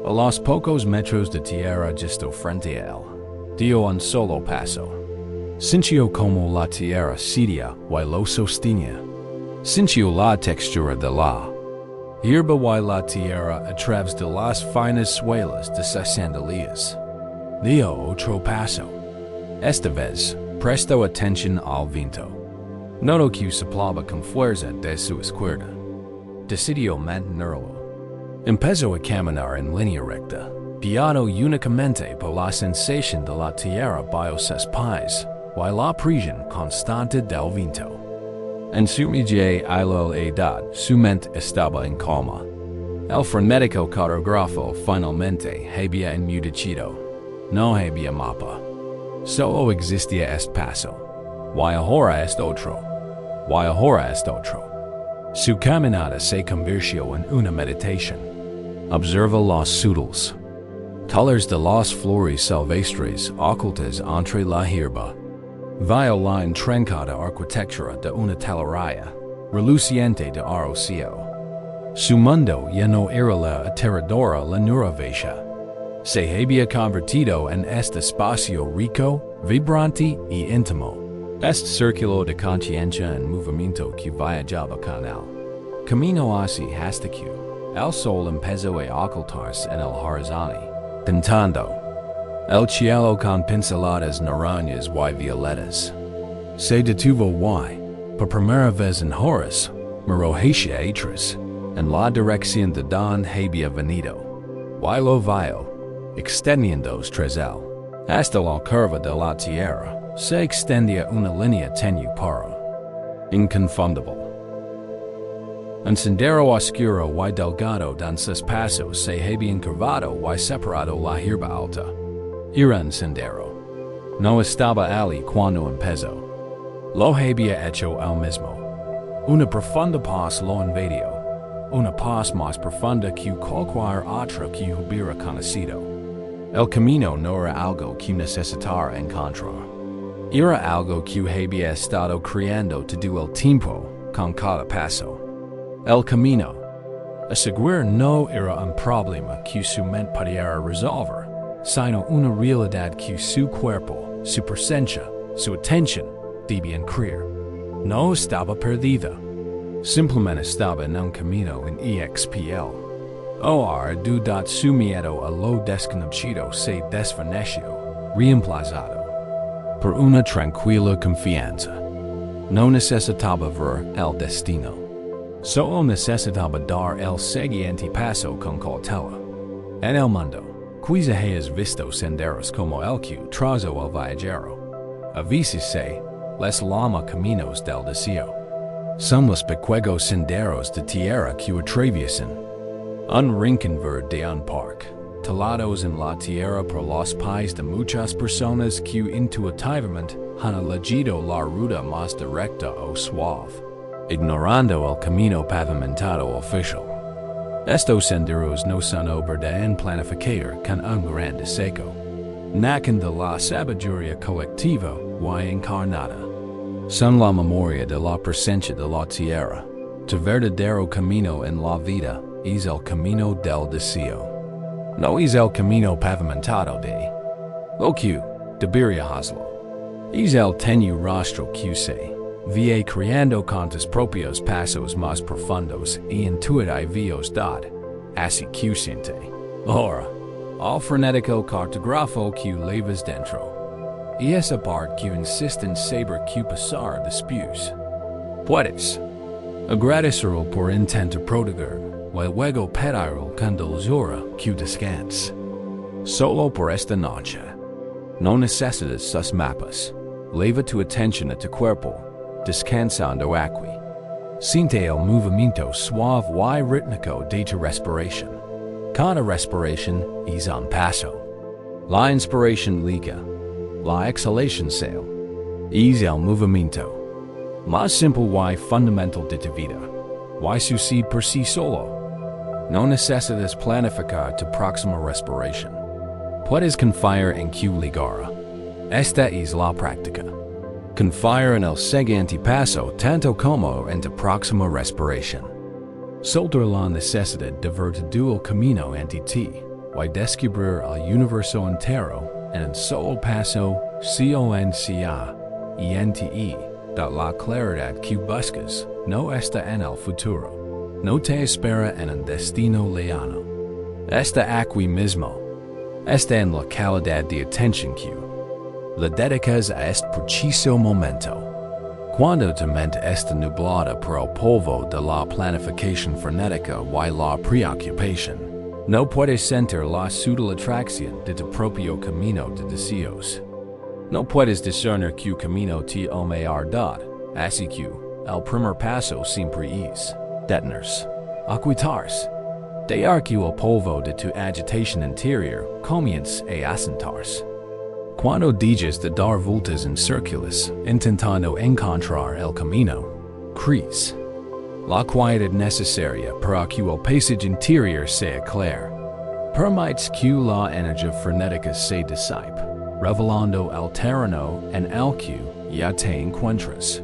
A los pocos metros de tierra justo frente a él, dio un solo paso. Sintió como la tierra cedía y lo sostenía. Sintió la textura de la hierba y la tierra a través de las finas suelas de sus sandalias. Dio otro paso. Esta vez, prestó atención al viento. Notó que soplaba con fuerza de su izquierda. Decidió mantenerlo. Empezó a caminar en línea recta, guiado únicamente por la sensación de la tierra bajo sus pies y la presión constante del viento. En su media a la edad, su mente estaba en calma. El frenético cartógrafo finalmente había enmudecido. No había mapa. Solo existía este paso. Y ahora es otro. Y ahora es otro. Su caminata se convirtió en una meditación. Observa los sutiles colores de las flores silvestres ocultas entre la hierba. Vio la intrincada arquitectura de una telaraña, reluciente de oro cielo. Su mundo ya no era la aterradora llanura vieja. Se había convertido en este espacio rico, vibrante y íntimo. Este círculo de conciencia en movimiento que viajaba con él. Camino hacia hasta que el sol empezó a ocultarse en el horizonte, pintando el cielo con pinceladas naranjas y violetas. Se detuvo y, por primera vez en horas, miró hacia atrás, en la dirección de donde había venido. Y lo vio, extendiéndose tras él. Hasta la curva de la tierra, se extendía una línea tenue pero inconfundible. Un sendero oscuro y delgado donde sus pasos se habían curvado y separado la hierba alta. Era un sendero. No estaba allí cuando empezó. Lo había hecho él mismo. Una profunda paz lo invadió. Una paz más profunda que cualquier otra que hubiera conocido. El camino no era algo que necesitara encontrar. Era algo que había estado creando todo el tiempo con cada paso. El camino, a seguir, no era un problema que su mente pudiera resolver, sino una realidad que su cuerpo, su presencia, su atención debían creer. No estaba perdida. Simplemente estaba en un camino en EXPL. Ahora dudot su miedo a lo desconocido se desvaneció, reemplazado por una tranquila confianza. No necesitaba ver el destino. Solo necesitaba dar el siguiente paso con cautela. En el mundo, quizá hayas visto senderos como el que trazó el viajero. A veces se les llama caminos del deseo. Son los pequeños senderos de tierra que atraviesan un rincón verde de un parque, talados en la tierra por los pies de muchas personas que intuitivamente han elegido la ruta más directa o suave, ignorando el camino pavimentado oficial. Estos senderos no son obra de un planificador con un gran diseño. Nacen de la sabiduría colectiva y encarnada. Son la memoria de la presencia de la tierra. Tu verdadero camino en la vida es el camino del deseo. No es el camino pavimentado de lo que debería hacerlo. Es el tenue rostro que se va creando con tus propios pasos más profundos y intuitivos así que siente. Ahora, al frenético cartógrafo que llevas dentro. Y esa parte que insiste en saber que pasar después. Puedes agradecerlo por intento prodigar, y luego pedirlo con dulzura que descanse. Solo por esta noche. No necesitas sus mapas. Leva tu atención a tu cuerpo, descansando aquí. Siente el movimiento suave y rítmico de tu respiración. Cada respiración es un paso. La inspiración liga. La exhalación sale. Es el movimiento. Más simple y fundamental de tu vida. Y sucede por sí solo. No necesitas planificar tu próxima respiración. Puedes confiar en que ligará. Esta es la práctica. Confiar en el siguiente paso tanto como en tu próxima respiración. Soltar la necesidad de ver todo el camino ante ti, y descubrir el universo entero en un solo paso consciente de la claridad que buscas no está en el futuro, no te espera en un destino lejano. Está aquí mismo, está en la calidad de atención que le dedicas a este preciso momento. Cuando tu mente está nublada por el polvo de la planificación frenética y la preocupación, no puedes sentir la sutil atracción de tu propio camino de deseos. No puedes discernir qué camino te humillará, así que el primer paso siempre es detenerse, aquietarse, dejar que el polvo de tu agitación interior comience a asentarse. Cuando dejes de dar vueltas en círculos intentando encontrar el camino, crees la quietud necesaria para que el paisaje interior sea claro. Permites que la energía frenética se disipe, revelando el terreno en el que ya te encuentras.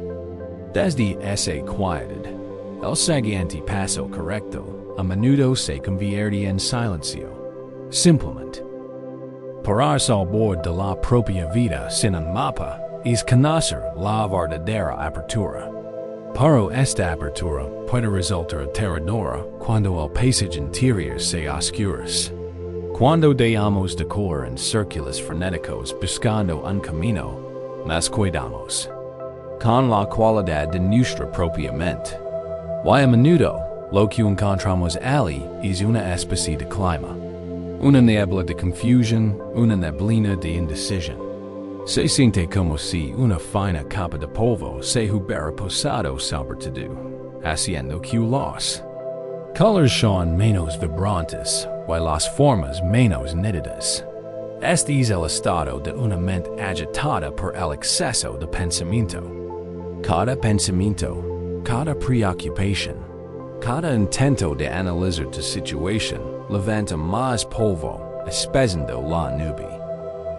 Desde esa quietud, el siguiente paso correcto a menudo se convierte en silencio. Simplemente pararse al borde de la propia vida sin un mapa es conocer la verdadera apertura. Pero esta apertura puede resultar aterradora cuando el paisaje interior se oscurece. Cuando dejamos de correr en círculos frenéticos buscando un camino, nos cuidamos con la cualidad de nuestra propia mente. Y a menudo, lo que encontramos allí es una especie de clima. Una niebla de confusión, una neblina de indecisión. Se siente como si una fina capa de polvo se hubiera posado sobre todo, haciendo que los colores sean menos vibrantes y las formas menos nítidas. Este es el estado de una mente agitada por el exceso de pensamiento. Cada pensamiento, cada preocupación, cada intento de analizar tu situación levanta más polvo, espesando la nube.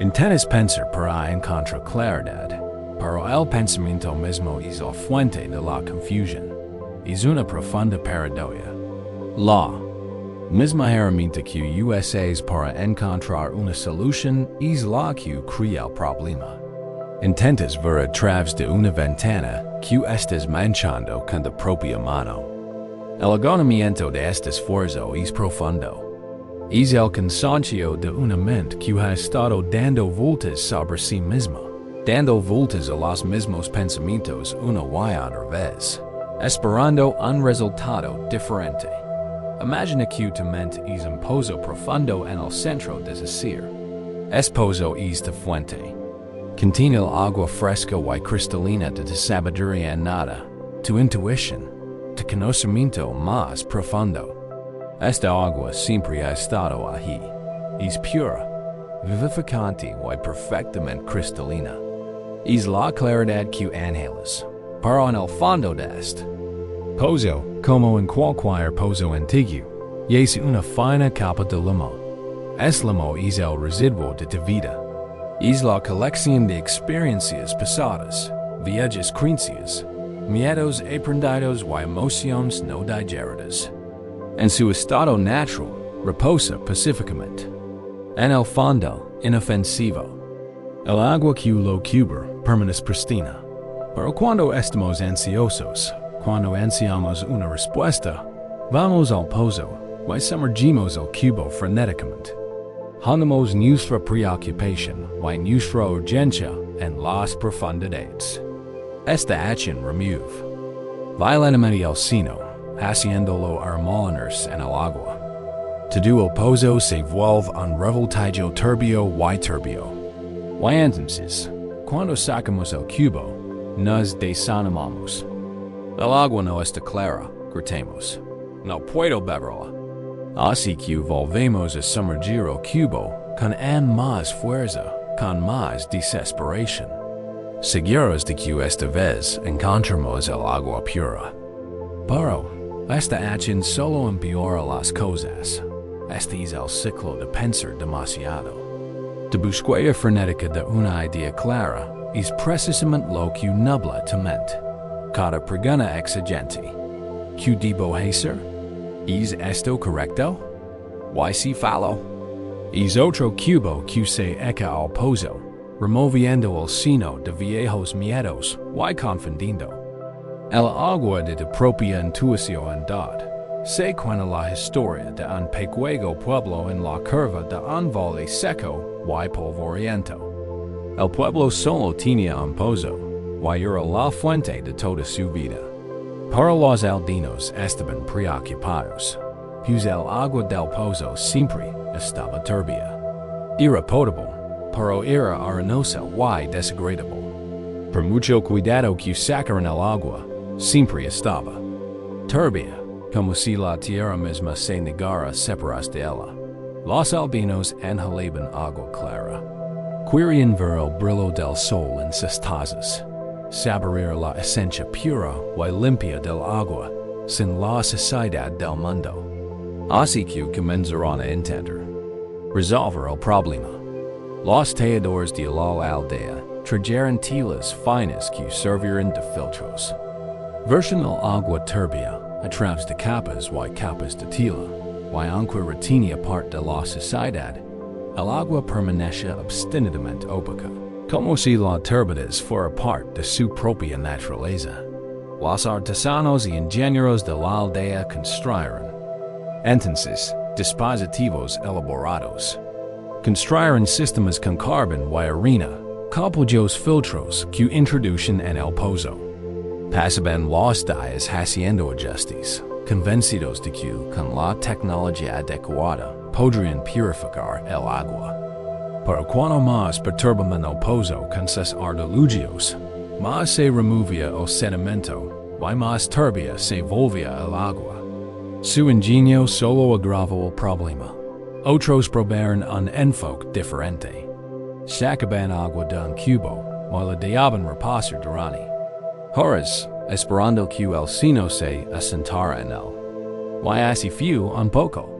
Intentas pensar para encontrar claridad, pero el pensamiento mismo es la fuente de la confusión. Es una profunda paradoja. La misma herramienta que usas para encontrar una solución es la que crea el problema. Intentas ver a través de una ventana que estás manchando con tu propia mano. El agotamiento de este esfuerzo es profundo. Es el cansancio de una mente que ha estado dando vueltas sobre sí misma, dando vueltas a los mismos pensamientos una y otra vez, esperando un resultado diferente. Imagina que tu mente es un pozo profundo en el centro de ser. Este pozo es tu fuente. Contiene el agua fresca y cristalina de tu sabiduría innata, tu intuición, tu conocimiento más profundo. Esta agua siempre ha estado ahí. Es pura, vivificante y perfectamente cristalina. Es la claridad que anhelas, pero en el fondo de este pozo, como en cualquier pozo antiguo, es una fina capa de limo. Este limo es el residuo de tu vida. Es la colección de experiencias pasadas, viejas creencias, miedos aprendidos y emociones no digeridas. En su estado natural, reposa pacíficamente. En el fondo, inofensivo. El agua que lo cubre permanece pristina. Pero cuando estamos ansiosos, cuando ansiamos una respuesta, vamos al pozo y sumergimos el cubo frenéticamente. Honemos nuestra preocupación y nuestra urgencia en las profundidades. Esta acción remueve violentamente el seno, haciéndolo armolinarse en el agua. Todo el pozo se vuelve un revoltillo turbio y turbio. Y entonces, cuando sacamos el cubo, nos desanimamos. El agua no está clara, gritamos. No puedo beberla. Así que volvemos a sumergir el cubo con aún más fuerza, con más desesperación. Seguros de que esta vez encontramos el agua pura. Pero esta acción solo empeora las cosas. Este es el ciclo de pensar demasiado. La búsqueda frenética de una idea clara es precisamente lo que nubla tu mente. Cada pregunta exigente. ¿Qué debo hacer? ¿Es esto correcto? ¿Y si fallo? Es otro cubo que se echa al pozo, removiendo el sino de viejos miedos, y confundiendo el agua de tu propia intuición. Se cuenta la historia de un pequeño pueblo en la curva de un valle seco y polvoriento. El pueblo solo tenía un pozo, y era la fuente de toda su vida. Pero los aldeanos estaban preocupados, pues el agua del pozo siempre estaba turbia. Era potable, pero era arenosa y desagradable. Por mucho cuidado que sacaran el agua, siempre estaba turbia, como si la tierra misma se negara a separarse de ella. Los aldeanos anhelaban agua clara. Querían ver el brillo del sol en sus tazas, saborear la esencia pura y limpia del agua, sin la suciedad del mundo. Así que comenzaron a intentar resolver el problema. Los tejedores de la aldea trajeron telas finas que servían de filtros. Version el agua turbia a través de capas y capas de tela, y aunque retenía parte de la suciedad, el agua permanecía obstinadamente opaca, como si la turbidez fuera parte de su propia naturaleza. Los artesanos y ingenieros de la aldea construyeron, entonces, dispositivos elaborados. Construyeron sistemas con carbón y arena, completos filtros que introducen en el pozo. Pasaban los días haciendo ajustes, convencidos de que con la tecnología adecuada podrían purificar el agua. Pero cuanto más perturbaban el pozo con sus artilugios, más se removía el sedimento y más turbia se volvía el agua. Su ingenio solo agravó el problema. Otros probaron un enfoque diferente. Sacaban agua de un cubo y la dejaban reposar durante horas, esperando que el sino se asentara en él. Y así fue un poco.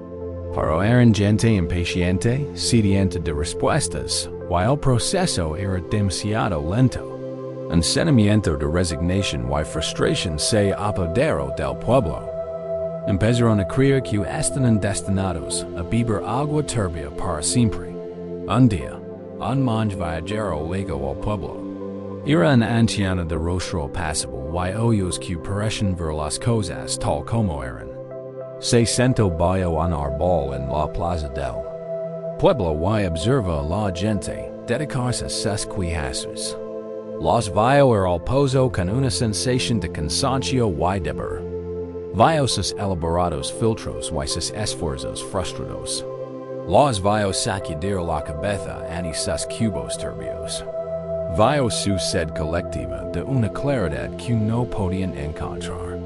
Pero eran gente impaciente, sedienta de respuestas, y el proceso era demasiado lento. Un sentimiento de resignación y frustración se apoderó del pueblo. Empezaron a creer que estaban destinados a beber agua turbia para siempre. Un día, un monje viajero llegó al pueblo. Era una anciana de rostro pasible y ojos que parecían ver las cosas tal como eran. Se sentó bajo un árbol en la plaza del pueblo y observa a la gente dedicarse a sus quehaceres. Los vio al pozo con una sensación de cansancio y deber. Vio sus elaborados filtros y sus esfuerzos frustrados. Los vio sacudir la cabeza ante sus cubos turbios. Vio su sed colectiva de una claridad que no podían encontrar.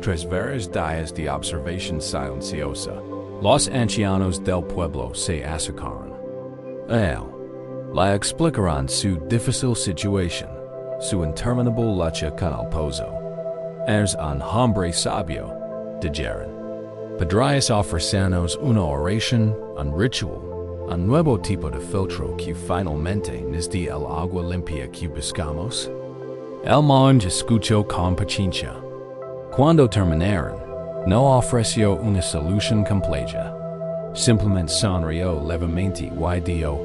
Tras varios días de observación silenciosa, los ancianos del pueblo se acercaron. A él le explicaron su difícil situación, su interminable lucha con el pozo. Es un hombre sabio, dijeron. Podrías ofrecernos una oración, un ritual, un nuevo tipo de filtro que finalmente nos dé el agua limpia que buscamos. El monje escuchó con paciencia. Cuando terminaron, no ofreció una solución completa. Simplemente sonrió levemente y dijo,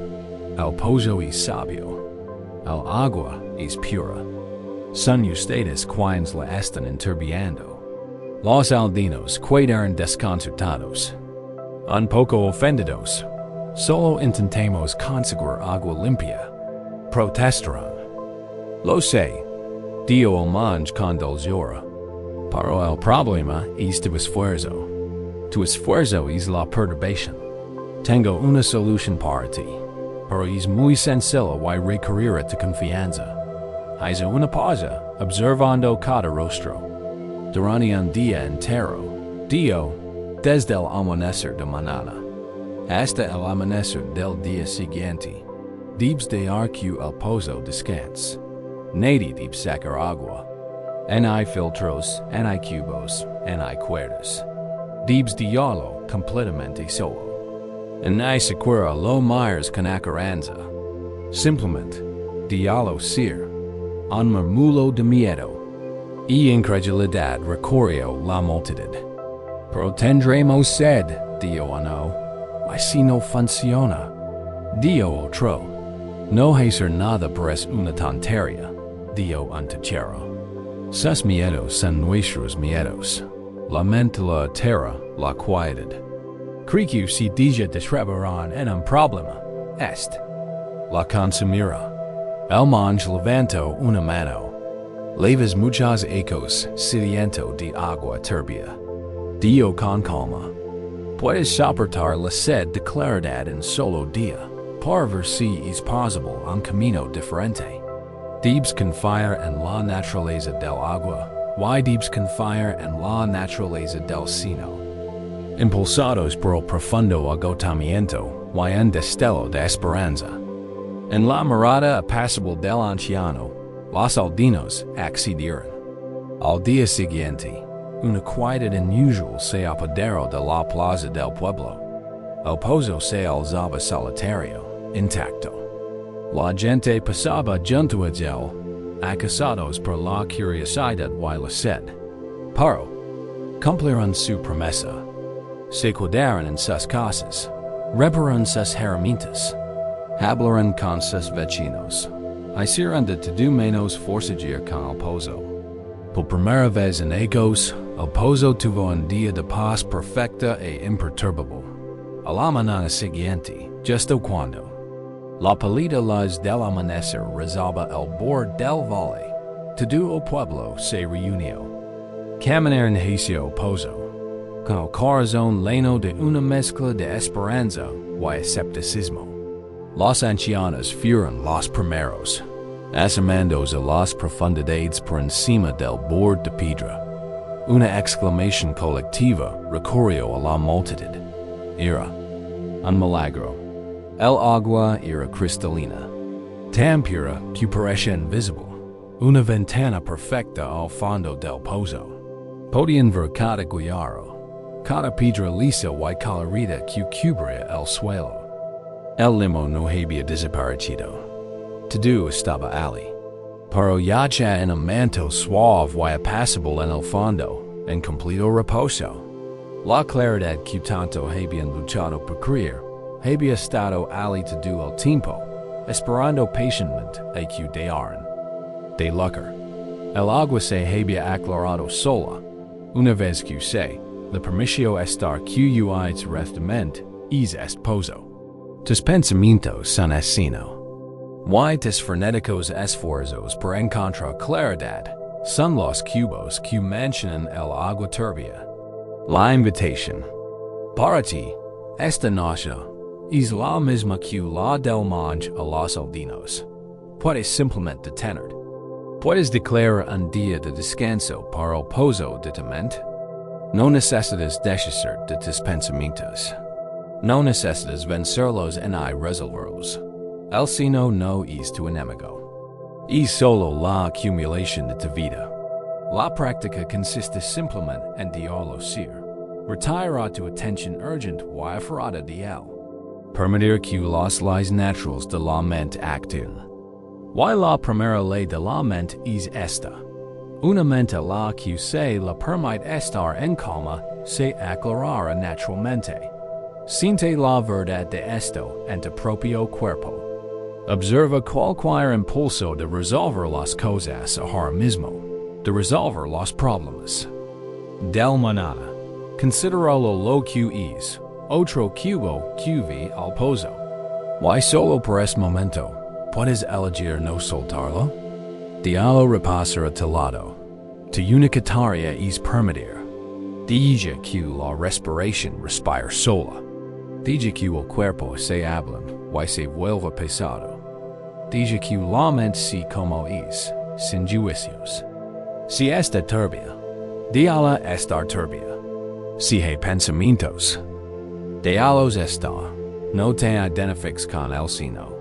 el pozo es sabio. El agua es pura. Son ustedes quienes la están enturbiando. Los aldeanos quedaron desconcertados, un poco ofendidos. Solo intentemos conseguir agua limpia. Protestaron. Lo sé, dijo el monje con dulzura. Pero el problema es tu esfuerzo. Tu esfuerzo es la perturbación. Tengo una solución para ti, pero es muy sencillo y requerirá tu confianza. Haz una pausa, observando cada rostro. Durante un día entero, dijo, desde el amanecer de mañana hasta el amanecer del día siguiente, debes dejar que el pozo descanse. Nadie debe sacar agua. En hay filtros, en hay cubos, en hay cuerdas. Debes dejarlo completamente solo. En hay sequera lo myers con acaranza. Simplemente, déjalo ser. Un murmullo de miedo y incredulidad recorrió la multitud. Pero tendremos sed, dijo uno. y si no funciona. Dio otro. No hacer nada es una tontería. Dio antechero. Sus miedos son nuestros miedos. La mente la terra, la quietud. Creo si deja desrebarán en un problema. Est. La consumirá. El monje levantó una mano. Leves muchos ecos, sediento de agua turbia. Dio con calma. Puedes soportar la sed de claridad en solo día. Para ver si es posible un camino diferente. Debes confiar en la naturaleza del agua. Y debes confiar en la naturaleza del sino. Impulsados por el profundo agotamiento, y un destello de esperanza. En la mirada apacible del anciano, los aldeanos accedieron. Al día siguiente, una quietud inusual se apoderó de la plaza del pueblo. El pozo se alzaba solitario, intacto. La gente pasaba junto a él, acosados por la curiosidad y la sed. Pero cumplieron su promesa. Se quedaron en sus casas, repararon sus herramientas, hablaron con sus vecinos, hicieron de todo menos forzar con el pozo. Por primera vez en años, el pozo tuvo un día de paz perfecta e imperturbable. A la mañana siguiente, justo cuando la pálida luz del amanecer rezaba el borde del valle, todo el pueblo se reunió. Caminaron hacia el pozo, con el corazón lleno de una mezcla de esperanza y escepticismo. Los ancianos fueron los primeros, asomándose a las profundidades por encima del borde de piedra. Una exclamación colectiva recorrió a la multitud. Era un milagro. El agua era cristalina, tan pura que parecía invisible. Una ventana perfecta al fondo del pozo. Podían ver cada guiaro, cada piedra lisa y colorida que cubría el suelo. El limo no había desaparecido. Todo estaba allí, pero yacha en un manto suave y apacible en el fondo, en completo reposo. La claridad que tanto habían luchado por crear, había estado allí todo el tiempo, esperando pacientemente a que dejaran de luchar. El agua se había aclarado sola, una vez que se le permitió estar quiet restamente, este pozo. Tus pensamientos son asino. Y tus frenéticos esfuerzos por encontrar claridad son los cubos que manchanan el agua turbia. La invitación para ti, esta noche, es la misma que la del monje a los aldeanos. Puedes simplemente detenerte. Puedes declarar un día de descanso para el pozo de tu mente. No necesitas deshacer de tus pensamientos. No necesitas vencerlos ni resolverlos. El sino no es tu enemigo. Es solo la acumulación de tu vida. La práctica consiste simplemente en dejarlo ser. Retira tu atención urgente y aferrada de él. Permitir que las leyes naturales de la mente actúen. Y la primera ley de la mente es esta. Una mente la que se le permite estar en calma se aclarará naturalmente. Siente la verdad de esto en tu propio cuerpo. Observa cualquier impulso de resolver las cosas ahora mismo, de resolver los problemas. Del mañana, consideralo lo que es, otro cubo que vi al pozo. Y solo por este momento, puedes elegir no soltarlo. Déjalo repasar a tu lado. Tu única tarea es permitir. Deja que la respiración respire sola. Deja que el cuerpo se ablande y se vuelva pesado. Deja que la mente sea como es, sin juicios. Si está turbia, déjala estar turbia. Si hay pensamientos, déjalos estar. No te identifiques con el sino.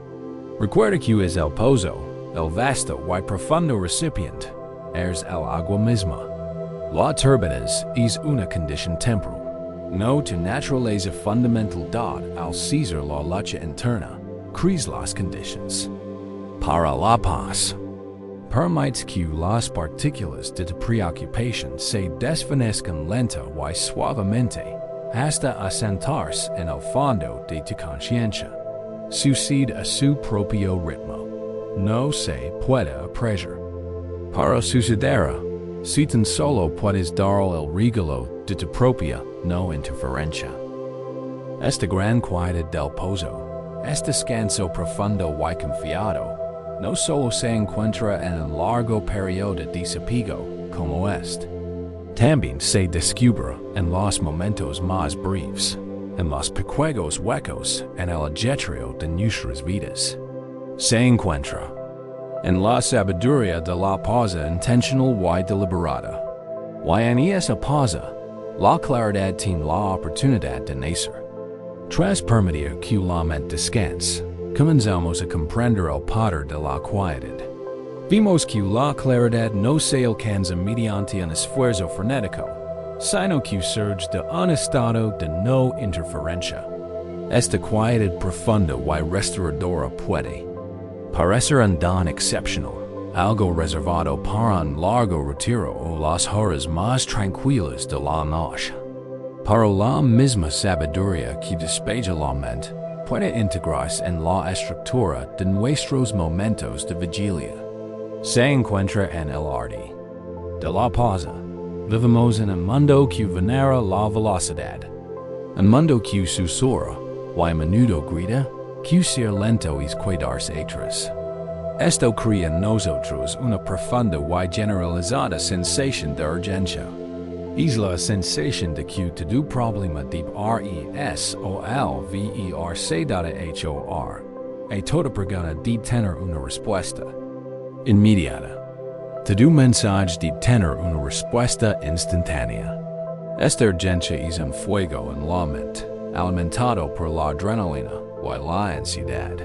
Recuerda que es el pozo, el vasto y profundo recipiente, es el agua misma. La turbidez es una condición temporal. No tu naturaleza fundamental dad al César la lucha interna, crees las conditions. Para la paz, permites que las partículas de tu preocupación se desvanezcan lenta y suavemente, hasta a sentarse en el fondo de tu conciencia. Sucede a su propio ritmo. No se puede apreciar. Para sucederá, si tan solo puedes dar el regalo de tu propia no interferencia. Esta gran quietud del pozo, este descanso profundo y confiado, no solo se encuentra en el largo periodo de desapego como este. También se descubre en los momentos más breves, en los pequeños huecos en el ajetreo de nuestras vidas. Se encuentra en la sabiduría de la pausa intencional y deliberada. Y en esa pausa, la claridad tiene la oportunidad de nacer. Tras permitir que la mente descanse, comenzamos a comprender el poder de la quietud. Vimos que la claridad no se alcanza mediante un esfuerzo frenético, sino que surge de un estado de no interferencia. Esta quietud profunda y restauradora puede parecer un don excepcional, algo reservado para un largo retiro o las horas más tranquilas de la noche. Pero la misma sabiduría que despeja la mente puede integrarse en la estructura de nuestros momentos de vigilia. Se encuentra en el arte de la pausa. Vivimos en un mundo que venera la velocidad, un mundo que susurra y a menudo grita que ser lento es quedarse atrás. Esto crea en nosotros una profunda y generalizada sensación de urgencia. Es la sensación de que todo problema debe resolverse y toda pregunta debe tener una respuesta inmediata. Todo mensaje debe tener una respuesta instantánea. Esta urgencia es un fuego en la mente, alimentado por la adrenalina y la ansiedad.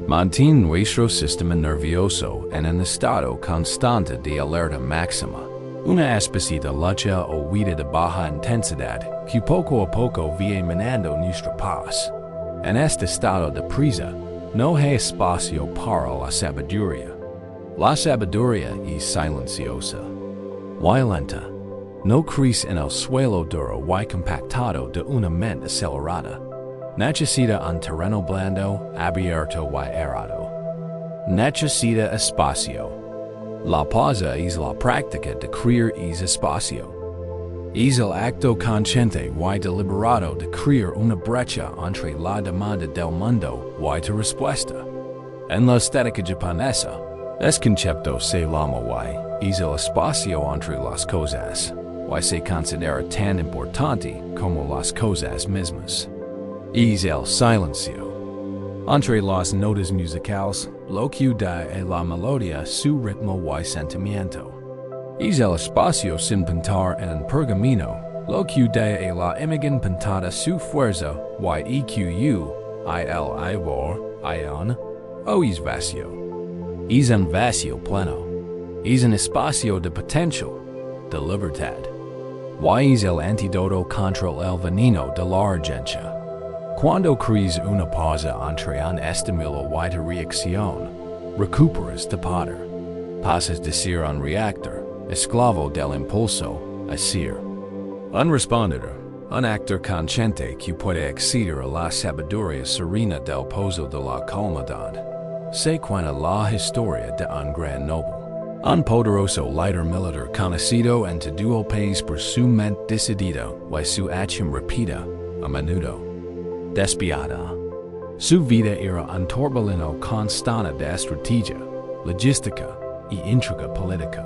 Mantiene nuestro sistema nervioso en un estado constante de alerta máxima, una especie de lucha o huida de baja intensidad que poco a poco va minando nuestra paz. En este estado de prisa, no hay espacio para la sabiduría. La sabiduría es silenciosa, y lenta. No crece en el suelo duro y compactado de una mente acelerada. Necesita un terreno blando, abierto y aerado. Necesita espacio. La pausa es la práctica de crear ese espacio. Es el acto consciente y deliberado de crear una brecha entre la demanda del mundo y tu respuesta. En la estética japonesa, este concepto se llama y es el espacio entre las cosas, y se considera tan importante como las cosas mismas. Es el silencio. Entre las notas musicales, lo que da a la melodía su ritmo y sentimiento. Es el espacio sin pintar en un pergamino, lo que da a la imagen pintada su fuerza y EQ, el ivor, ion, o es vacío. Es un vacío pleno. Es un espacio de potencial, de libertad. Y es el antídoto contra el veneno de la urgencia. Cuando crees una pausa entre un estímulo y tu reacción, recuperas tu poder. Pasas de ser un reactor, esclavo del impulso, a ser un respondedor, un actor consciente que puede acceder a la sabiduría serena del pozo de la calmadad. Se cuenta la historia de un gran noble, un poderoso líder militar conocido en todo el país por su mente decidida y su acción rápida, a menudo despiadada. Su vida era un torbellino constante de estrategia, logística y intriga política.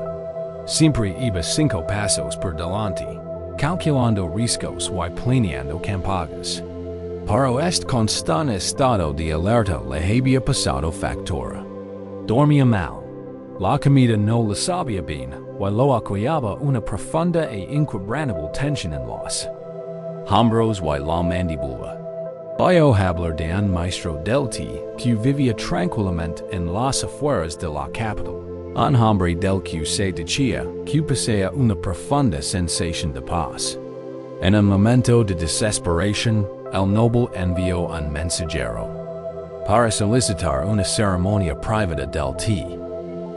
Siempre iba 5 pasos por delante, calculando riesgos y planeando campañas. Pero este constante estado de alerta le había pasado factura. Dormía mal. La comida no le sabía bien, y lo apoyaba una profunda e inquebrantable tensión en los hombros y la mandíbula. Voy a hablar de un maestro del té que vivía tranquilamente en las afueras de la capital. Un hombre del que se decía que posee una profunda sensación de paz. En un momento de desesperación, el noble envió un mensajero para solicitar una ceremonia privada del té.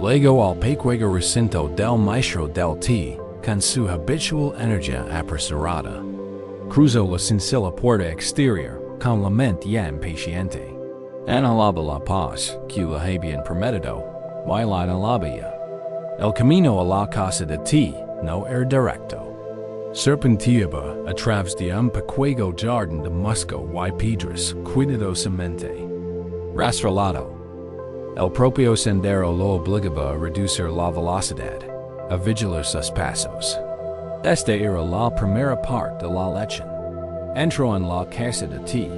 Luego al pequeño recinto del maestro del té con su habitual energía apresurada. Cruzo la cincilla puerta exterior, con la mente ya impaciente. Analaba la paz, que la habían prometido, y la alabía. El camino a la casa de ti no era directo. Serpenteaba a través de un pequeño jardín de musgo y piedras cuidadosamente rastrelado. El propio sendero lo obligaba a reducir la velocidad, a vigilar sus pasos. Esta era la primera parte de la lección. Entró en la casa de ti,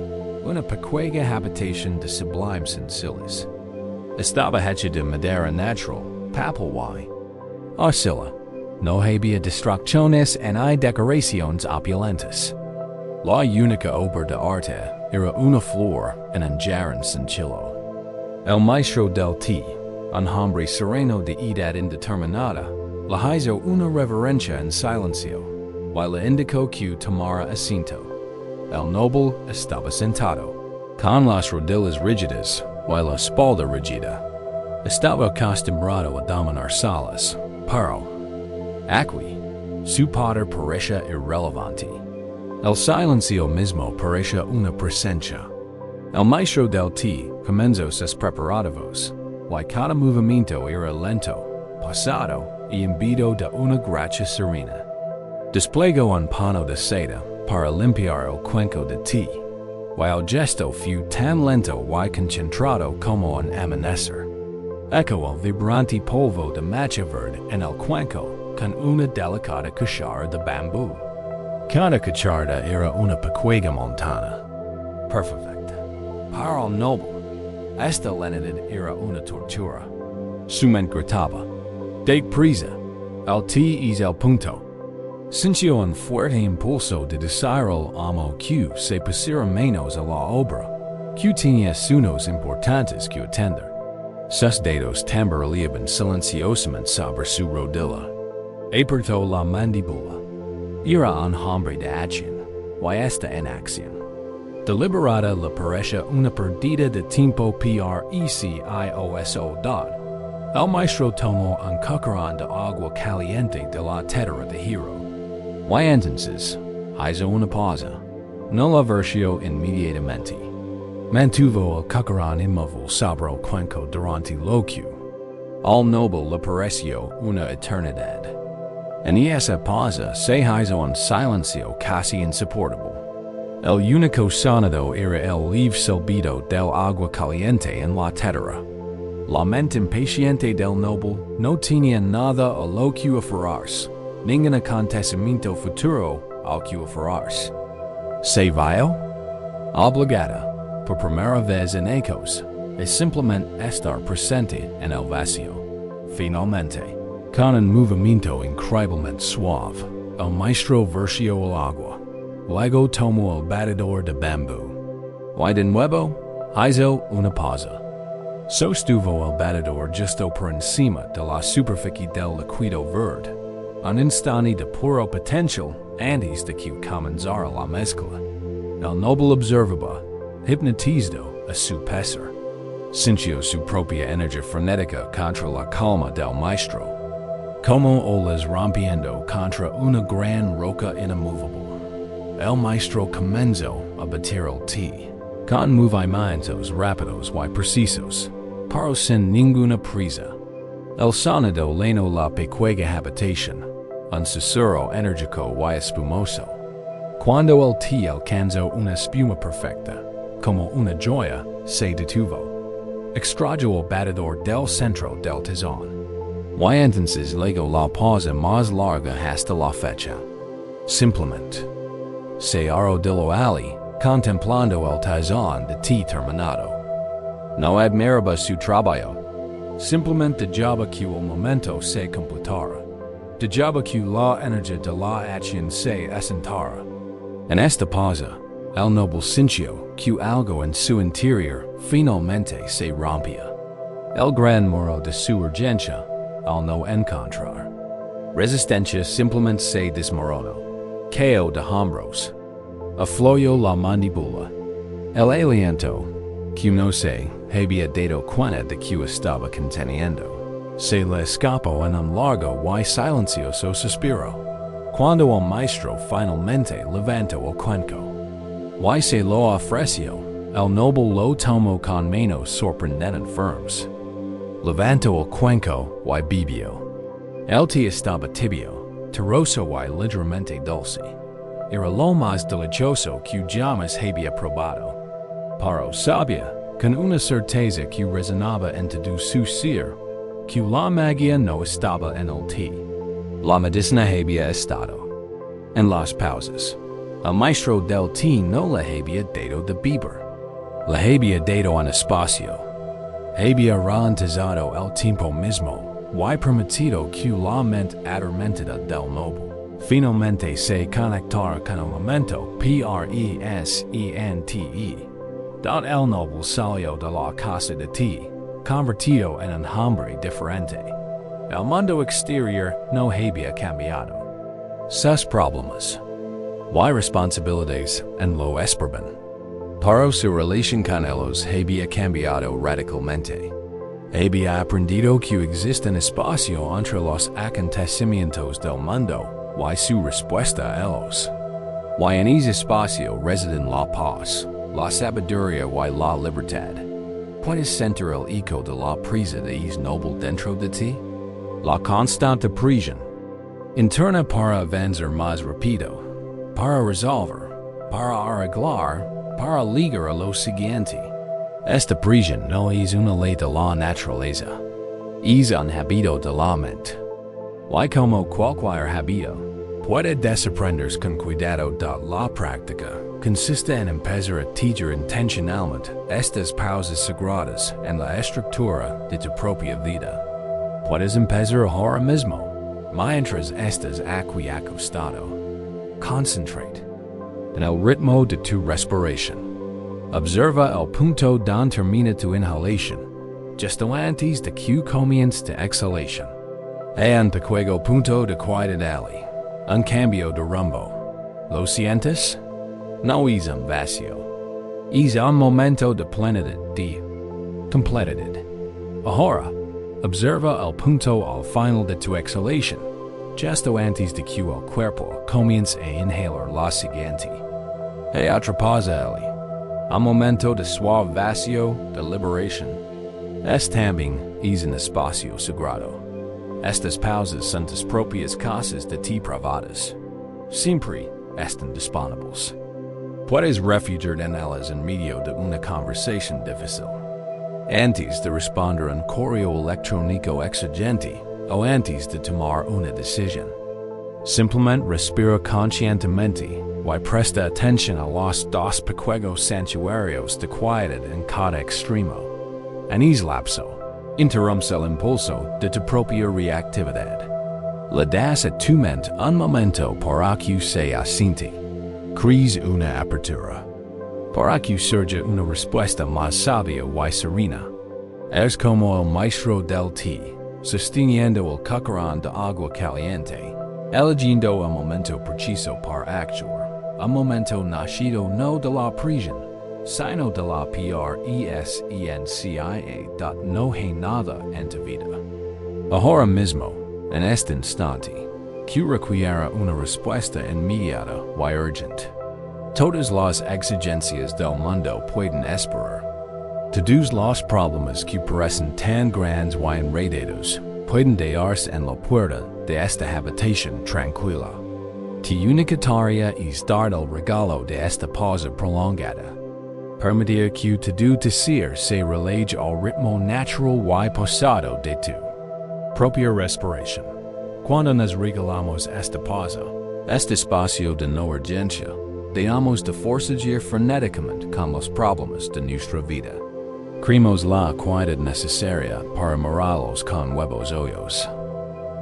una pequeña habitación de sublimes sencillas. Estaba hecha de madera natural, papel y arcilla. No había distracciones ni decoraciones opulentas. La única obra de arte era una flor en un jardín sencillo. El maestro del ti, un hombre sereno de edad indeterminada, le hizo una reverencia en silencio, y le indicó que tomara asiento. El noble estaba sentado, con las rodillas rígidas y la espalda rígida. Estaba acostumbrado a dominar salas, pero aquí, su poder parecía irrelevante. El silencio mismo parecía una presencia. El maestro del ti comenzó sus preparativos, y cada movimiento era lento, pausado y imbuido de una gracia serena. Desplegó un pano de seda para limpiar el cuenco de ti, y el gesto fue tan lento y concentrado como un amanecer. Eco el vibrante polvo de matcha verde en el cuenco con una delicada cuchara de bambú. Cada cuchara era una pequeña montana. Perfecta. Para el noble, esta lentitud era una tortura. Su mente gritaba: "De prisa, el ti es el punto." Sintió un fuerte impulso de decir al amo que se pusiera menos a la obra, que tenía asuntos importantes que atender. Sus dedos tamborileaban silenciosamente sobre su rodilla. Apretó la mandíbula. Era un hombre de acción, y está en acción. Deliberada le parecía una pérdida de tiempo precioso. El maestro tomó un cucharón de agua caliente de la tetera de hierro. Y entonces hizo una pausa. No la versió inmediatamente. Mantuvo el cucharón inmóvil sobre el cuenco durante lo que al noble le pareció una eternidad. En esa pausa se hizo un silencio casi insoportable. El único sonido era el leve silbido del agua caliente en la tetera. La mente impaciente del noble no tenía nada a lo que aferrarse, ningún acontecimiento futuro al que aferrarse. Se vio obligada, por primera vez en ecos, a simplemente estar presente en el vacío. Finalmente, con un movimiento increíblemente suave, el maestro versió el agua. Luego tomó el batidor de bambú. Y de nuevo, hizo una pausa. Sostuvo el batidor justo por encima de la superficie del líquido verde, un instante de puro potencial antes de que comenzara la mezcla. El noble observaba, hipnotizado a su pesar. Sintió su propia energía frenética contra la calma del maestro, como olas rompiendo contra una gran roca inmovable. El maestro comenzó a batir el ti, con movimientos rápidos y precisos, pero sin ninguna prisa. El sonido llenó la pequeña habitación, un susurro enérgico y espumoso. Cuando el ti alcanzó una espuma perfecta, como una joya, se detuvo. Extrajo el batidor del centro del tazón. Y entonces legó la pausa más larga hasta la fecha. Simplemente se arrodilló allí, contemplando el tazón de ti terminado. No admiraba su trabajo. Simplemente dejaba que el momento se completara. Dejaba que la energía de la acción se asentara. En esta pausa, el noble sintió que algo en su interior finalmente se rompía. El gran muro de su urgencia, al no encontrar resistencia, simplemente se desmoronó. Cayó de hombros. Afloyó la mandíbula. El aliento, que no se había dado cuenta de que estaba conteniendo, se le escapó en un largo y silencioso suspiro. Cuando el maestro finalmente levantó el cuenco, y se lo ofreció, el noble lo tomó con manos sorprendentes firmes. Levantó el cuenco y bebió. El té estaba tibio, terroso y ligeramente dulce. Era lo más delicioso que jamás había probado. Pero sabía, con una certeza que resonaba entre su ser, que la magia no estaba en el té. La medicina había estado en las pausas. El maestro del té no le había dado de beber. Le había dado un espacio. Había ralentizado el tiempo mismo y permitido que la mente adormentada del noble finalmente se conectara con el momento presente. Dot el noble salió de la casa de té, convertido en un hombre diferente. El mundo exterior no había cambiado. Sus problemas y responsabilidades en lo esperaban. Pero su relación con ellos había cambiado radicalmente. Había aprendido que existe un espacio entre los acontecimientos del mundo y su respuesta a ellos. Y en ese espacio residen la paz, la sabiduría y la libertad. ¿Puedes sentir el eco de la prisa de es noble dentro de ti? La constante presión interna para avanzar más rápido, para resolver, para arreglar, para ligar a lo siguiente. Esta presión no es una ley de la naturaleza, es un hábito de la mente. Y como cualquier hábito, puede desaprenderse con cuidado de la práctica. Consiste en empezar a tejer intencionalmente estas pausas sagradas en la estructura de tu propia vida. Puedes empezar ahora mismo, mientras estás aquí acostado. Concentrate en el ritmo de tu respiración. Observa el punto donde termina tu inhalación, justo antes de que comience tu exhalación. En pequeño punto de quietud, un cambio de rumbo. ¿Lo sientes? No es un vacío. Es un momento de plenitud, de completud. Ahora, observa el punto al final de tu exhalación, justo antes de que el cuerpo comience a inhalar la siguiente. Atrapasa un momento de suave vacío de liberación. También es un espacio sagrado. Estas pausas son tus propias casas de té privadas. Siempre están disponibles. Puedes refugiarte en ellas en medio de una conversación difícil. Antes de responder un correo electrónico exigente o antes de tomar una decisión. Simplemente respira conscientemente y presta atención a los dos pequeños santuarios de quietud en cada extremo. En ese lapso, interrumpe el impulso de tu propia reactividad. Le das a tu mente un momento para que se asiente. Crees una apertura. Para que surja una respuesta más sabia y serena. Es como el maestro del té, sosteniendo el cucharón de agua caliente, eligiendo el momento preciso para actuar. Un momento nacido no de la presión, sino de la presencia no hay nada en tu vida. Ahora mismo, en este instante, que requiere una respuesta inmediata y urgente. Todas las exigencias del mundo pueden esperar. Todos los problemas que parecen tan grandes y enredados pueden darse en la puerta de esta habitación tranquila. Tu única tarea es dar el regalo de esta pausa prolongada. Permitir que todo tu ser se relaje al ritmo natural y pausado de tu propia respiración. Cuando nos regalamos esta pausa, este espacio de no urgencia, dejamos de forzar frenéticamente con los problemas de nuestra vida. Creamos la quietud necesaria para mirarlos con nuevos ojos.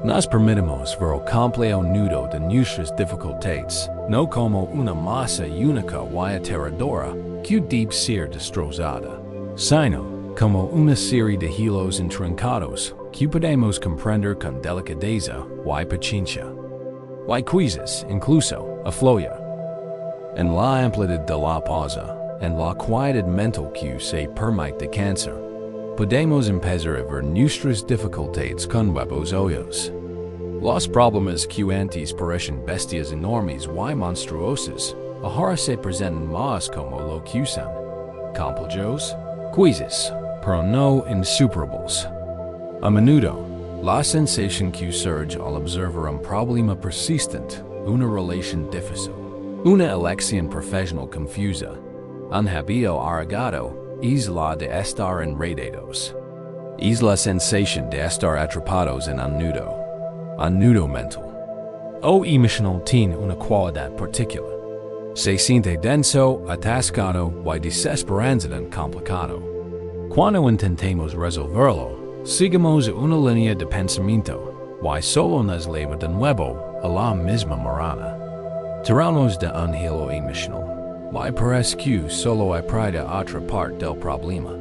Nos permitimos ver el complejo nudo de nuestras dificultades, no como una masa única y aterradora que debe ser destrozada, sino como una serie de hilos intrincados que podemos comprender con delicadeza y paciencia. Y quizás incluso aflojar. En la amplitud de la pausa, en la quietud mental que se permite descansar, podemos empezar a ver nuestras dificultades con nuevos ojos. Los problemas que antes parecen bestias enormes y monstruosas, ahora se presentan más como lo que son, complejos, quizzes, pero no insuperables. A menudo, la sensación que surge al observar un problema persistente, una relación difícil, una elección profesional confusa, un hábito arraigado, es la de estar enredados. Es la sensación de estar atrapados en un nudo mental. O emocional tiene una cualidad particular. Se siente denso, atascado y desesperanzado complicado. Cuando intentemos resolverlo, sigamos una línea de pensamiento, y solo nos lleva de nuevo a la misma marana. Tiramos de un hilo emocional, y parece que solo hay prida otra parte del problema.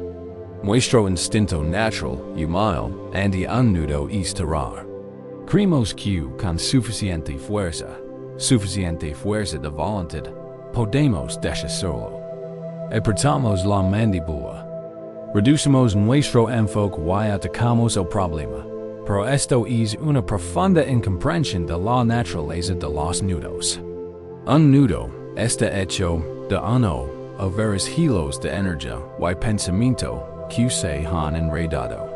Nuestro instinto natural, humano, ante un nudo es tirar. Creemos que con suficiente fuerza de voluntad, podemos deshacerlo. Apretamos la mandíbula. Reducimos nuestro enfoque y atacamos el problema. Pero esto es una profunda incomprensión de la naturaleza de los nudos. Un nudo está hecho de uno o varios hilos de energía y pensamiento que se han enredado.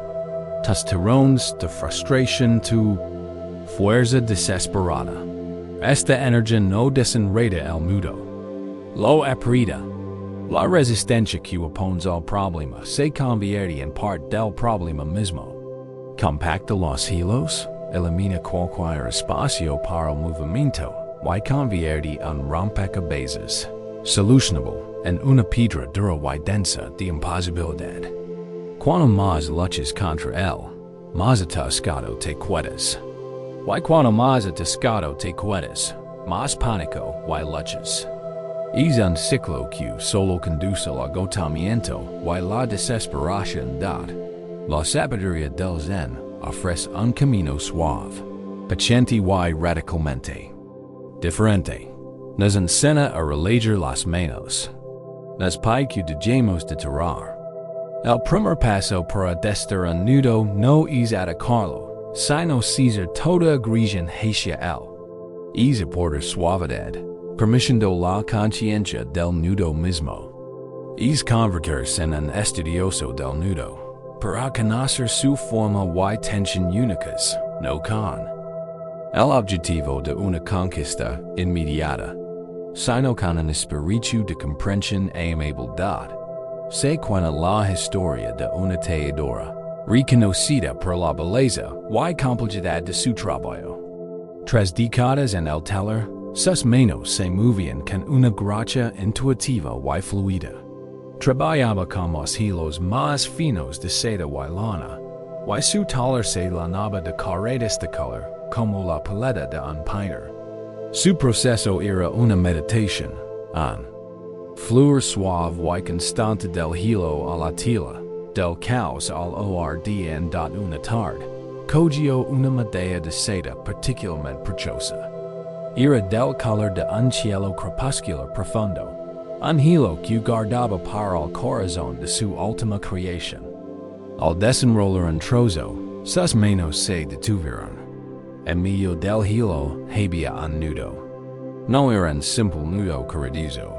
Tus tirones de frustración, tu fuerza desesperada. Esta energía no desenreda el nudo. Lo aprieta. La resistencia que opone al problema se convierte en parte del problema mismo. Compacta los hilos, elimina cualquier espacio para el movimiento y convierte en rompecabezas, solucionable en una piedra dura y densa de imposibilidad. Cuanto más luchas contra él, más atascado te quedas. Y cuanto más atascado te quedas, más pánico y luchas. Es un ciclo que solo conduce al agotamiento y la desesperación. La sabiduría del Zen ofrece un camino suave, paciente y radicalmente diferente. Nos enseña a relajar las manos. Nos pide que dejemos de tirar. El primer paso para desterrar un nudo no es atacarlo, sino cesar toda agresión hacia él. Es aportar suavidad, permitiendo la conciencia del nudo mismo. Es convertirse en un estudioso del nudo, para conocer su forma y tensión únicas, no con el objetivo de una conquista inmediata, sino con un espíritu de comprensión e amabilidad. Se cuenta la historia de una tejedora, reconocida por la belleza y complejidad de su trabajo. 3 décadas en el telar, sus manos se movían con una gracia intuitiva y fluida. Trabajaba con los hilos más finos de seda y lana, y su taller se llenaba de carretas de color como la paleta de un painter. Su proceso era una meditación, un fluir suave y constante del hilo a la tela, del caos al orden una tarde, cogió una medalla de seda particularmente preciosa. Era del color de un cielo crepuscular profundo, un hilo que guardaba para el corazón de su última creación. Al desenrolar un trozo, sus manos se detuvieron. En medio del hilo había un nudo. No era un simple nudo corredizo.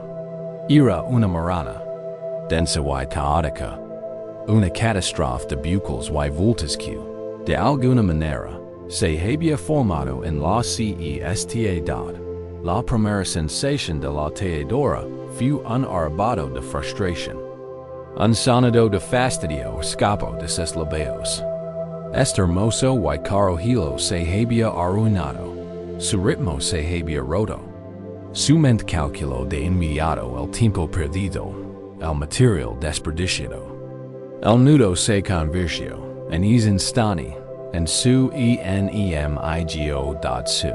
Era una marana, densa y caótica, una catástrofe de bucles y voltas que, de alguna manera, se había formado en la cestad. La primera sensación de la tejedora fue un arrebato de frustración. Un sonido de fastidio escapó de sus labios. Este hermoso y caro hilo se había arruinado. Su ritmo se había roto. Su mente calculó de inmediato el tiempo perdido, el material desperdiciado. El nudo se convirtió, en ese instante, en su enemigo. Su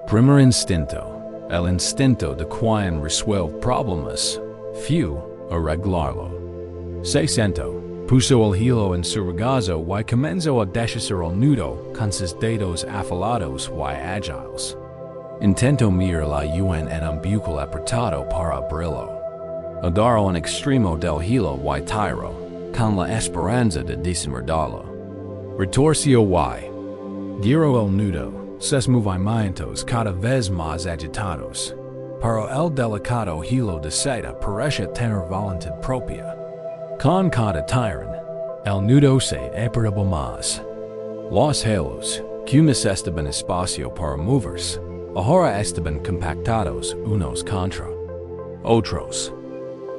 primer instinto, el instinto de quien resuelve problemas, fue arreglarlo. Se sentó, puso el hilo en su regazo y comenzó a deshacer el nudo con sus dedos afilados y ágiles. Intentó mirar la en un bucle apretado para abrirlo. Agarró un extremo del hilo y tiró, con la esperanza de desenredarlo. Retorció y giró el nudo, ses movimientos cada vez más agitados. Pero el delicado hilo de seda parece tener voluntad propia. Con cada tirón, el nudo se aprieta más. Los hilos, que necesitan espacio para moverse, ahora estaban compactados unos contra otros.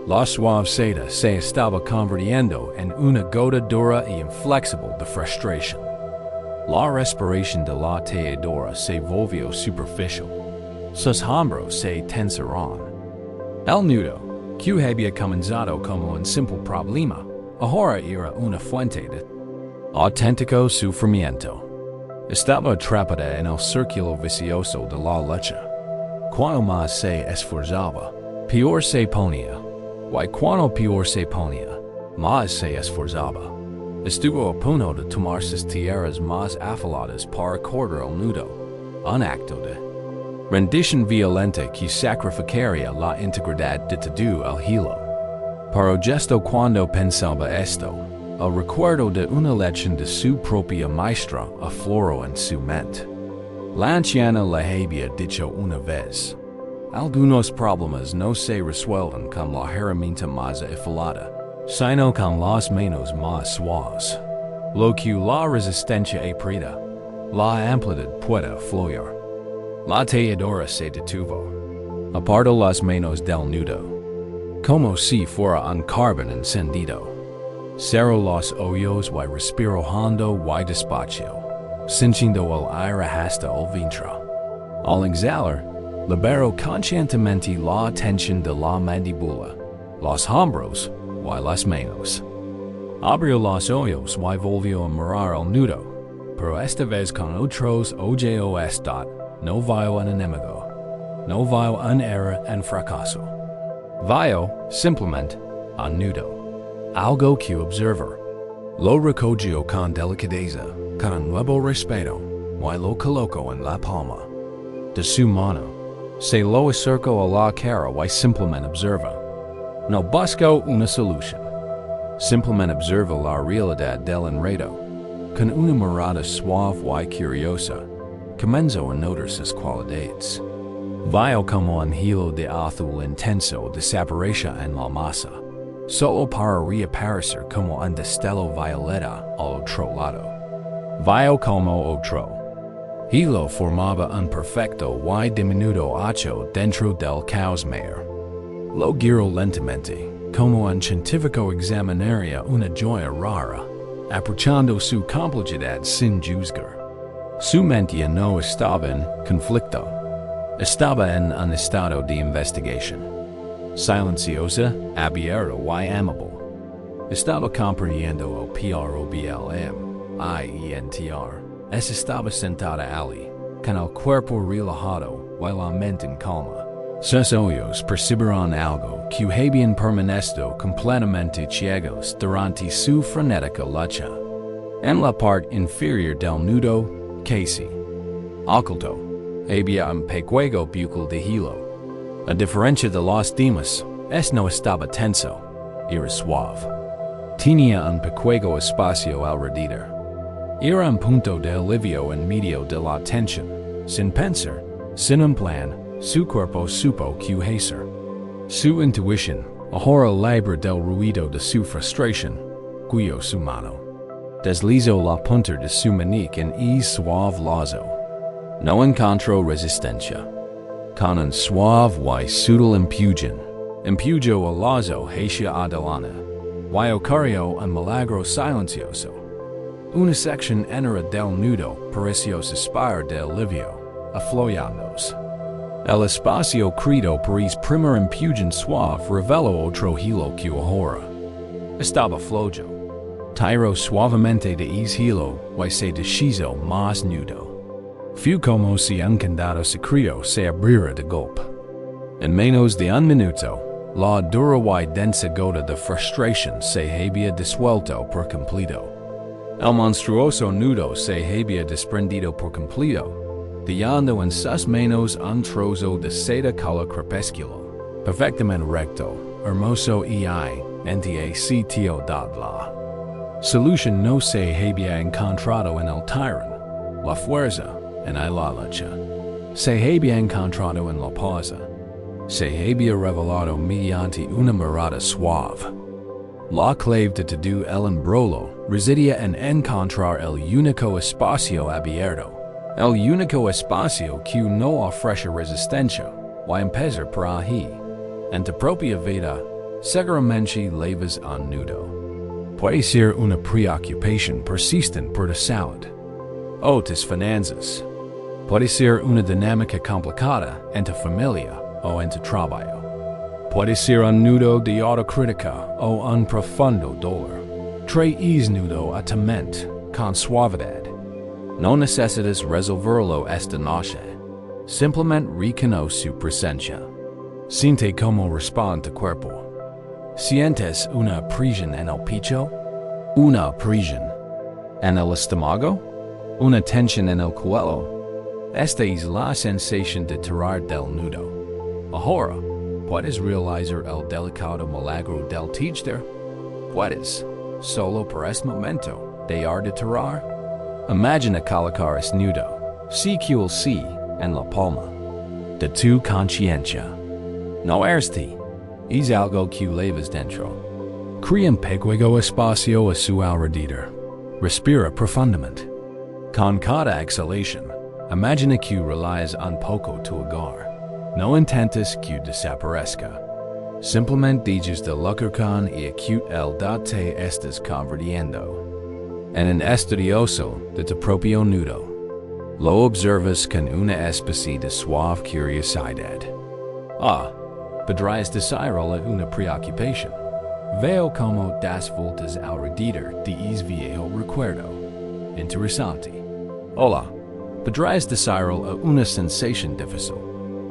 La suave seda se estaba convirtiendo en una gota dura y inflexible de frustración. La respiración de la tejedora se volvió superficial. Sus hombros se tensarán. El nudo, que había comenzado como un simple problema, ahora era una fuente de auténtico sufrimiento. Estaba atrapada en el círculo vicioso de la lucha. Cuanto más se esforzaba, peor se ponía. Y cuanto peor se ponía, más se esforzaba. Estuvo a punto de tomar sus tierras más afiladas para cortar el nudo, un acto de rendición violenta que sacrificaría la integridad de todo el hilo. Pero justo cuando pensaba esto, el recuerdo de una lección de su propia maestra afloró en su mente. La anciana le había dicho una vez: algunos problemas no se resuelven con la herramienta más afilada, sino con las manos más suaves. Lo que la resistencia aprieta, la amplitud puede fluir. La tejedora se detuvo. Apartó las manos del nudo, como si fuera un carbón encendido. Cerró los ojos y respiró hondo y despacio, sintiendo el aire hasta el vientre. Al exhalar, liberó conscientemente la tensión de la mandíbula, los hombros y las manos. Abrió los ojos y volvió a mirar el nudo, pero esta vez con otros ojos. No vio un enemigo. No vio un error en fracaso. Vio, simplemente, un nudo. Algo que observar. Lo recogió con delicadeza, con un nuevo respeto, y lo colocó en la palma de su mano. Se lo acercó a la cara y simplemente observa. No buscó una solución. Simplemente observa la realidad del enredo. Con una mirada suave y curiosa, comenzó a notar sus cualidades. Vio como un hilo de azul intenso desaparecía en la masa, solo para reaparecer como un destello violeta al otro lado. Vio como otro hilo formaba un perfecto y diminuto hacho dentro del caos mayor. Lo giró lentamente, como un científico examinaría una joya rara, aprovechando su complejidad sin juzgar. Su mente no estaba en conflicto. Estaba en un estado de investigación. Silenciosa, abierta y amable. Estaba comprendiendo el problem, estaba sentada allí, con el cuerpo relajado y la mente en calma. Sus ojos percibieron algo que habían permanecido completamente ciegos durante su frenética lucha. En la parte inferior del nudo, casi oculto, había un pequeño bucle de hilo. A diferencia de los demás, no estaba tenso, era suave. Tenía un pequeño espacio alrededor. Era un punto de alivio en medio de la tensión. Sin pensar, sin un plan, su cuerpo supo qué hacer. Su intuición, ahora libre del ruido de su frustración, guió su mano. Deslizó la punta de su meñique en suave lazo. No encontró resistencia. Con un suave y sutil empujó el lazo hacia adelante, y ocurrió un milagro silencioso. Una sección entera del nudo pareció suspirar de alivio, aflojándose. El espacio creado por ese primer empujón suave reveló otro hilo que ahora estaba flojo. Tiró suavemente de ese hilo y se deshizo más nudo. Fue como si un candado secreto se abriera de golpe. En menos de un minuto, la dura y densa gota de frustración se había disuelto por completo. El monstruoso nudo se había desprendido por completo, dejando en sus manos un trozo de seda color crepúsculo, perfectamente recto, hermoso y en sitio la solución no se había encontrado en el tirón. La fuerza, en la lucha. Se había encontrado en la pausa. Se había revelado mediante una mirada suave. La clave de todo el embrollo residía en encontrar el único espacio abierto. El único espacio que no ofrece resistencia. Y empezar por ahí. En tu propia vida, seguramente leves un nudo. Puede ser una preocupación persistente por tu salud o tus finanzas. Puede ser una dinámica complicada en tu familia o en tu trabajo. Puede ser un nudo de autocrítica o un profundo dolor. Traes nudo a tu mente con suavidad. No necesitas resolverlo esta noche. Simplemente reconoce su presencia. Siente cómo responde tu cuerpo. ¿Sientes una presión en el pecho? ¿Una presión en el estómago? ¿Una tensión en el cuello? Esta es la sensación de tirar del nudo. Ahora, ¿puedes realizar el delicado milagro del teacher? ¿Puedes, solo por este momento, dejar de tirar? Imagina colocar este nudo, CQLC, en la palma de tu conciencia. No eres ti. Es algo que llevas dentro. Crea un pequeño espacio a su alrededor. Respira profundamente. Con cada exhalación, imagina que relajas un poco tu hogar. No intentes que desaparezca. Simplemente dices de luchar con y acute el te estás convirtiendo en un estudioso de tu propio nudo. Lo observas con una especie de suave curiosidad. Podrías decirle una preocupación. Veo como das vueltas alrededor de ese viejo recuerdo. Interesante. Hola. Podrías decirle una sensación difícil.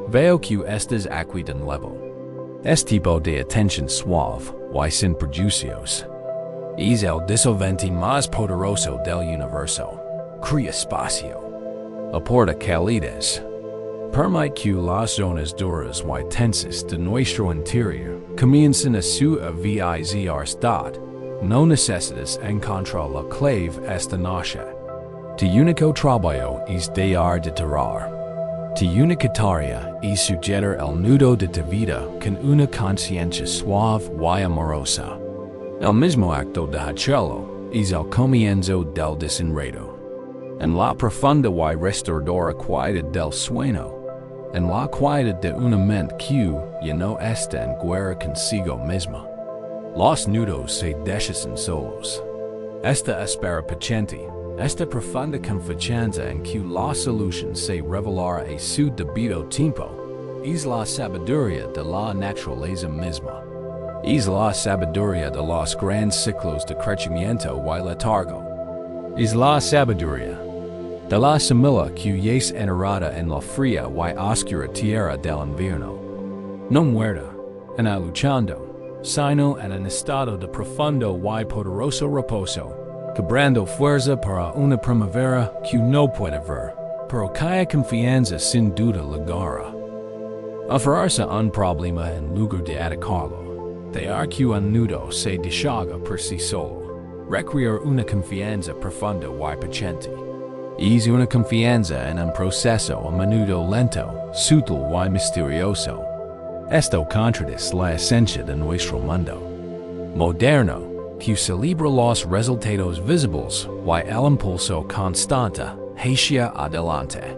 Veo que estás aquí de nuevo. Este tipo de atención suave y sin prejuicios es el disolvente más poderoso del universo. Crea espacio. Aporta calidez. Permite que las zonas duras y tensas de nuestro interior comiencen a suavizar. No necesitas encontrar la clave esta noche. Tu único trabajo es dejar de tirar. Tu única tarea es sujetar el nudo de tu vida con una conciencia suave y amorosa. El mismo acto de hacerlo es el comienzo del desenredo. En la profunda y restauradora quietud del sueño, en la quietud de una mente que ya no está en guerra consigo misma, los nudos se deshacen solos. Esta espera paciente, esta profunda confianza en que la solución se revelará a su debido tiempo, es la sabiduría de la naturaleza misma. Es la sabiduría de los grandes ciclos de crecimiento y letargo. Es la sabiduría de la semilla que es enterrada en la fría y oscura tierra del invierno. No muerta, en el luchando, sino en un estado de profundo y poderoso reposo, cobrando fuerza para una primavera que no puede ver, pero cuya confianza sin duda logrará. Aferrarse a un problema en lugar de atacarlo, dejar que un nudo se deshaga por sí solo, recrear una confianza profunda y paciente. Es una confianza en un proceso a menudo lento, sutil y misterioso. Esto contradice la esencia de nuestro mundo moderno, que celebra los resultados visibles y el impulso constante hacia adelante.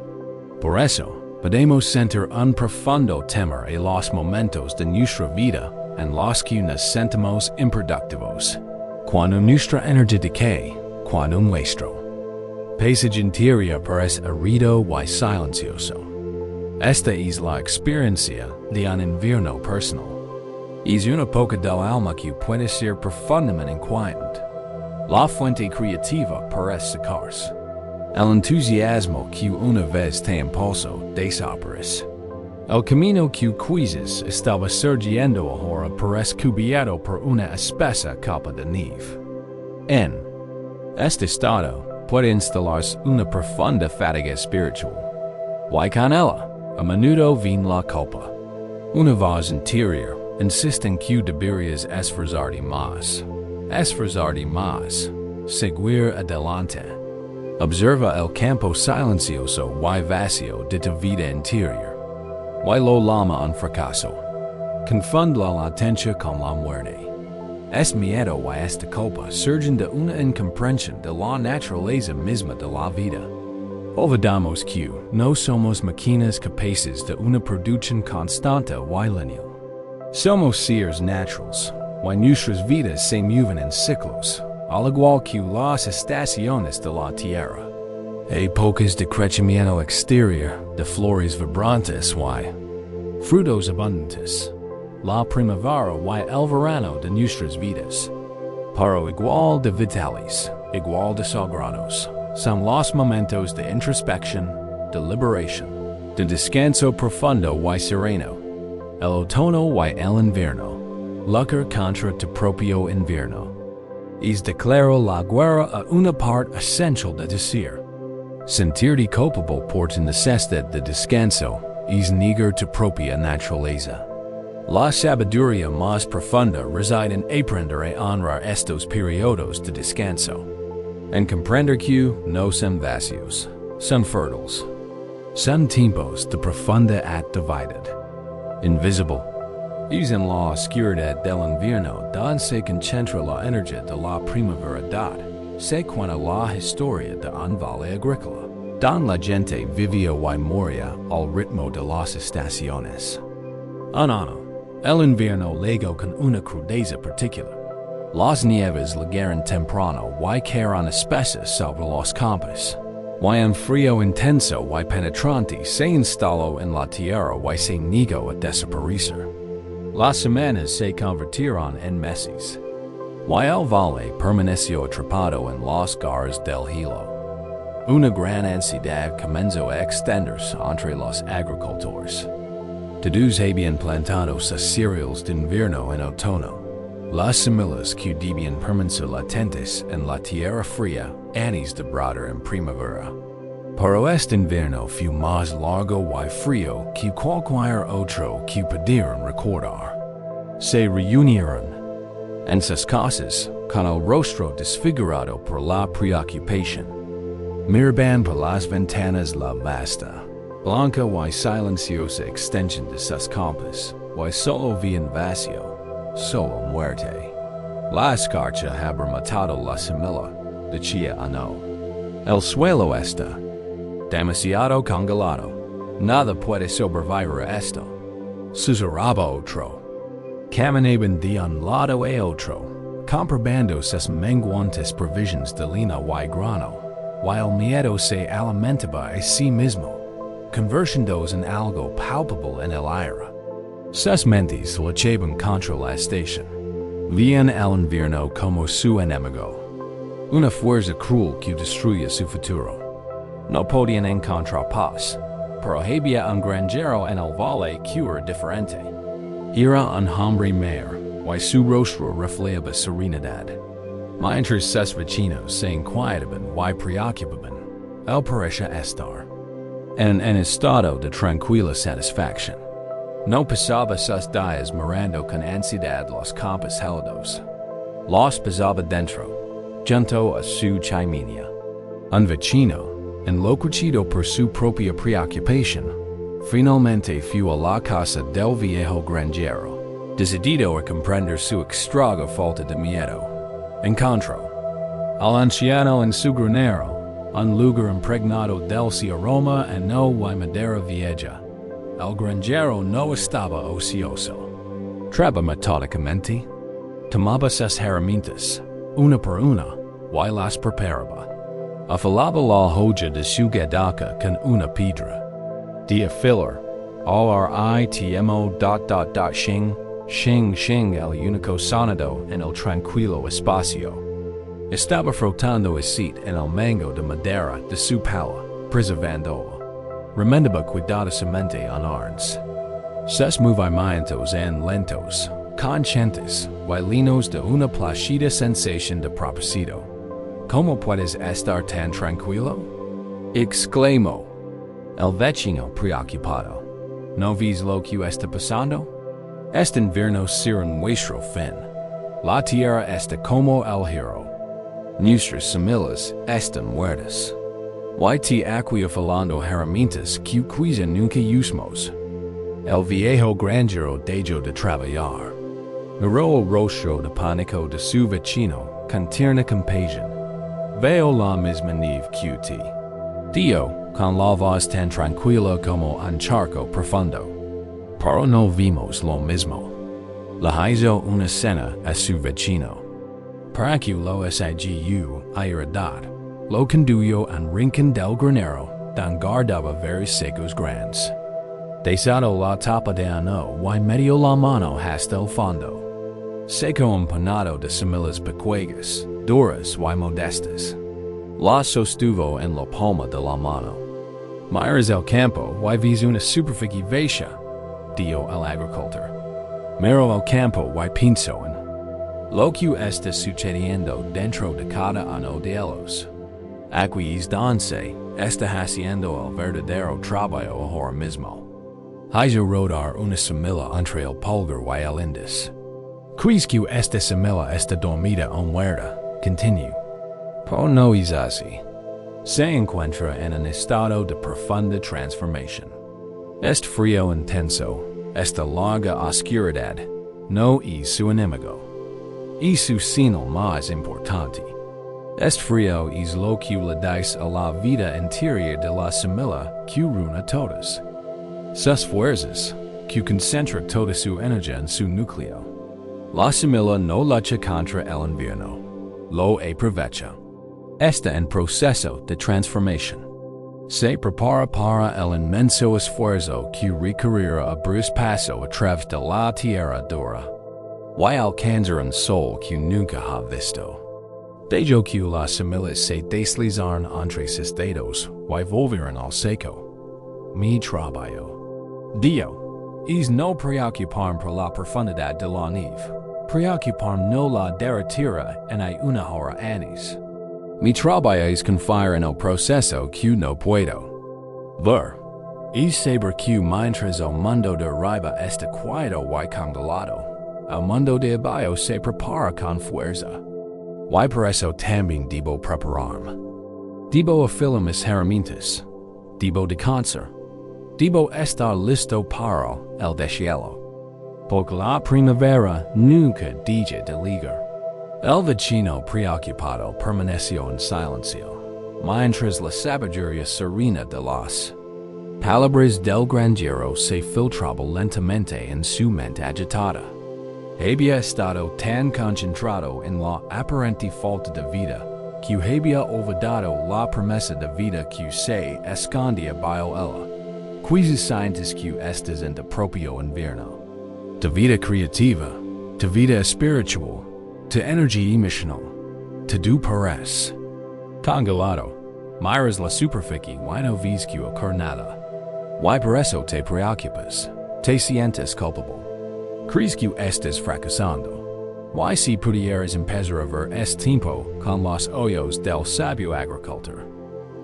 Por eso, podemos sentir un profundo temor a los momentos de nuestra vida en los que nos sentimos improductivos. Cuando nuestra energía decay, cuando nuestro paisaje interior parece árido y silencioso. Esta es la experiencia de un invierno personal. Es una época del alma que puede ser profundamente inquietante. La fuente creativa parece secarse. El entusiasmo que una vez te impulsó desaparece. El camino que quizás estaba surgiendo ahora parece cubierto por una espesa capa de nieve. En este estado, puede instalarse una profunda fatiga espiritual. Y con ella, a menudo viene la culpa. Una voz interior insiste en que deberías esforzarte más. Esforzarte más. Seguir adelante. Observa el campo silencioso y vacío de tu vida interior. Y lo llama un fracaso. Confund la latencia con la muerte. Es miedo y esta culpa surgen de una incomprensión de la naturaleza misma de la vida. Olvidamos que no somos máquinas capaces de una producción constante y lineal. Somos seres naturales, y nuestras vidas se mueven en ciclos, al igual que las estaciones de la tierra. Épocas de crecimiento exterior, de flores vibrantes y frutos abundantes. La primavera y el verano de nuestras vidas. Pero igual de vitales, igual de sagrados, son los momentos de introspección, de liberación, de descanso profundo y sereno. El otoño y el invierno. Luchar contra tu propio invierno. Es declaro la guerra a una parte esencial de tu ser. Sentirte culpable por tu necesidad de descanso es negar tu propia naturaleza. La sabiduría más profunda reside en aprender a honrar estos periodos de descanso. En comprender que no son vacíos, son fértiles. Son tiempos de profunda actividad. Invisible. Es en la oscuridad del invierno donde se concentra la energía de la primavera. Se cuenta la historia de un valle agrícola, donde la gente vivía y moría al ritmo de las estaciones. Un año, el invierno llegó con una crudeza particular. Las nieves llegaron temprano y cayeron espesas sobre los campos. Y un frío intenso y penetrante se instaló en la tierra y se negó a desaparecer. Las semanas se convirtieron en meses. Y el valle permaneció atrapado en las garras del hielo. Una gran ansiedad comenzó a extenderse entre los agricultores. Todos habían plantado sus cereales de invierno en otoño. Las semillas que debían permanecer latentes en la tierra fría antes de brotar en primavera. Pero este invierno fue más largo y frío que cualquier otro que pudieran recordar. Se reunieron en sus casas con el rostro desfigurado por la preocupación. Miraban por las ventanas la vasta, blanca y silenciosa extensión de sus campos, y solo veían vacío, solo muerte. La escarcha había matado la semilla, decía no. El suelo está demasiado congelado. Nada puede sobrevivir a esto. Susurraba otro. Caminaban de un lado a otro, comprobando sus menguantes provisiones de lina y grano, y el miedo se alimentaba a sí mismo, convirtiéndose en algo palpable en el aire. Sus mentes luchaban contra la estación. Veían el invierno como su enemigo, una fuerza cruel que destruía su futuro. No podían encontrar paz, pero había un granjero en el valle que era diferente. Era un hombre mayor, y su rostro reflejaba serenidad. Mientras sus vecinos se inquietaban y preocupaban, él parecía estar en estado de tranquila satisfacción. No pasaba sus días mirando con ansiedad los campos helados. Los pasaba dentro, junto a su chimenea. Un vecino, enloquecido por su propia preocupación, finalmente fue a la casa del viejo granjero, decidido a comprender su extraña falta de miedo. Encontró al anciano en su granero, un lugar impregnado de dulce aroma y no y madera vieja. El granjero no estaba ocioso. Trabajaba metódicamente, tomaba sus herramientas, una por una, y las preparaba. Afilaba la hoja de su guadaca con una piedra. De afilar, shing, shing, shing el único sonido en el tranquilo espacio. Estaba frotando acid en el mango de madera de su pala, preservando. Remendaba cuidadosamente en arns. Sus movimientos eran lentos, conscientes, y llenos de una plácida sensación de propósito. ¿Cómo puedes estar tan tranquilo? Exclamó. El vecino preocupado. ¿No ves lo que está pasando? Este invierno será nuestro fin. La tierra está como el hierro. Nuestras semillas están muertas. YT aquia falando herramientas que quizá nunca usamos. El viejo granjero dejo de trabalhar. Miró el rostro de pánico de su vecino con tierna compasión. Veo la misma nieve que ti. Dio, con la voz tan tranquila como un charco profundo. Pero no vimos lo mismo. Le hizo una cena a su vecino. Para que lo sigu ayudarte. Lo conduyo en rincón del granero, dan guardaba very secos grandes. Desado la tapa de ano, y medio la mano hasta el fondo. Seco empanado de semillas pequeñas, duras y modestas. La sostuvo en la palma de la mano. Miras el campo, y vis una superficie vacía, dio el agricultor. Miro el campo, y pienso en lo que está sucediendo dentro de cada uno de ellos. Aquí es donde está haciendo el verdadero trabajo ahora mismo. Hizo rodar una semilla entre el polgar y el índice. ¿Crees que esta semilla está dormida o muerta? Continue. Pero no es así. Se encuentra en un estado de profunda transformación. Este frío intenso, esta larga oscuridad, no es su enemigo. Es su señal más importante. Este frío es lo que le dice a la vida interior de la semilla que reúne todas sus fuerzas, que concentra toda su energía en su núcleo. La semilla no lucha contra el invierno, lo aprovecha. Está en proceso de transformación. Se prepara para el inmenso esfuerzo que recorrerá a brusco paso a través de la tierra dura. Y alcanzar un sol que nunca ha visto. Dejo que las semillas se deslizaron entre sus dedos y volvieron al seco. Mi trabajo. Dio, es no preocuparme por la profundidad de la nieve. Preocuparme no la derretira en una hora antes. Mi trabajo es confiar en el proceso que no puedo ver. Es saber que mientras el mundo de arriba está quieto y congelado, el mundo de abajo se prepara con fuerza. Y por eso también debo prepararme. Debo afilar mis herramientas. Debo descansar. Debo estar listo para el deshielo. Porque la primavera nunca deja de llegar. El vecino preocupado permaneció en silencio, mientras la sabiduría serena de las palabras del granjero se filtraba lentamente en su mente agitada. Había estado tan concentrado en la aparente falta de vida que había olvidado la promesa de vida que se escondía bajo ella. Quizás sientes que estás en tu propio invierno. Tu vida creativa, tu vida espiritual, tu energía emocional, tu puedes. Congelado, miras la superficie y no ves que ocurre nada. Y por eso te preocupas, te sientes culpable. ¿Crees que estás fracasando? Y si pudieras empezar a ver este tiempo con los ojos del sabio agricultor.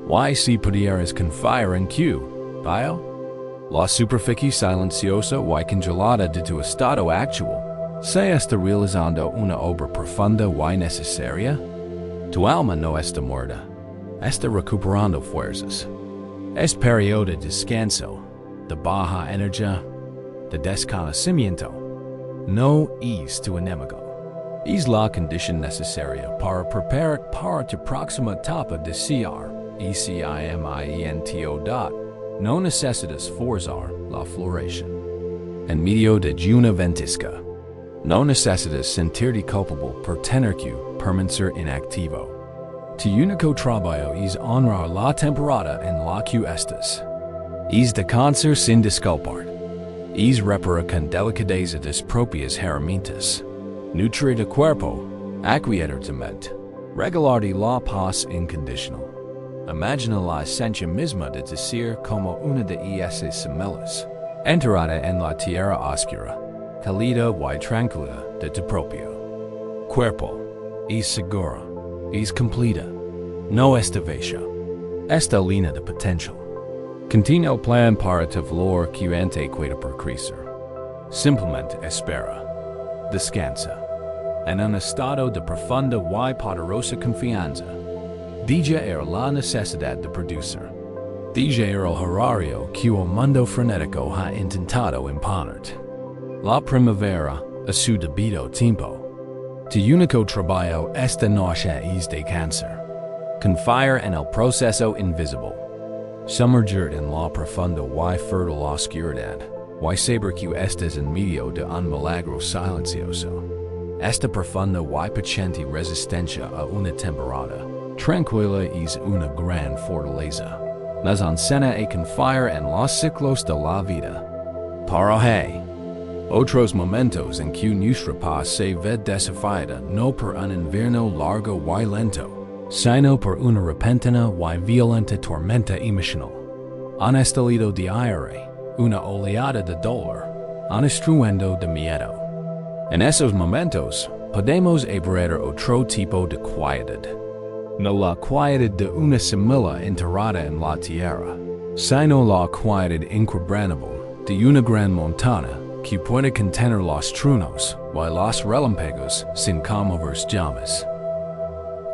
Y si pudieras confiar en que, la superficie silenciosa y congelada de tu estado actual se está realizando una obra profunda y necesaria. Tu alma no está muerta, está recuperando fuerzas. Es periodo de descanso, de baja energía, de desconocimiento. No es tu enemigo. Es la condición necesaria para preparar para tu próxima etapa de ser. No necesitas forzar la floración. En medio de una ventisca, no necesitas sentirte culpable por tener que permanecer inactivo. Tu único trabajo es honrar la temporada en la que estás. Es descansar sin disculpar. Es reparar con delicadeza tus propias herramientas. Nutrir tu cuerpo, aquietarte tu mente. Regalarte la paz incondicional. Imagina la esencia misma de tu ser como una de esas semillas, enterrada en la tierra oscura, cálida y tranquila de tu propio cuerpo. Es segura, es completa, no está vacía, está llena de potencial. Contiene el plan para tu valor que ante puede por crecer. Simplemente espera, descansa, en un estado de profunda y poderosa confianza. digejar la necesidad de producir. Digejar el horario que el mundo frenético ha intentado imponer. La primavera, a su debido tiempo. Tu único trabajo esta noche es de cáncer. Confiar en el proceso invisible. Sumergir en la profunda y fértil oscuridad, y saber que estás en medio de un milagro silencioso. Esta profunda y paciente resistencia a una temporada tranquila es una gran fortaleza. Nos enseña a confiar en los ciclos de la vida. Pero hay otros momentos en que nuestra paz se ve desafiada no por un invierno largo y lento, sino por una repentina y violenta tormenta emocional. Un estallido de aire, una oleada de dolor, un estruendo de miedo. En esos momentos, podemos abrir otro tipo de quietud. No la quietud de una semilla enterrada en la tierra, sino la quietud inquebrantable de una gran montaña que puede contener los truenos y los relámpagos sin conmover llamas.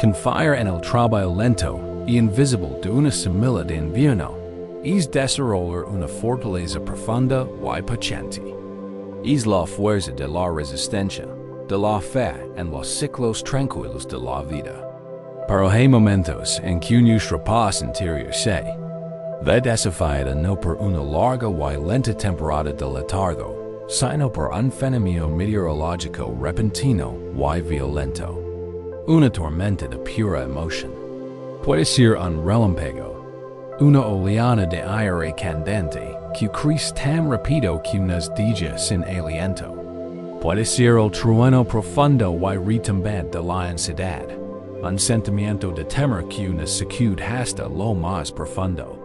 Confiar en el trabajo lento y invisible de una semilla de invierno es desarrollar una fortaleza profunda y paciente. Es la fuerza de la resistencia, de la fe en los ciclos tranquilos de la vida. Pero hay momentos en que nuestra paz interior se ve desafiada no por una larga y lenta temporada de letargo, sino por un fenómeno meteorológico repentino y violento. Una tormenta de pura emoción. Puede ser un relámpago, una oleada de aire candente que crece tan rápido que nos deja sin aliento. Puede ser el trueno profundo y retumbante de la ansiedad, un sentimiento de temor que nos sacude hasta lo más profundo.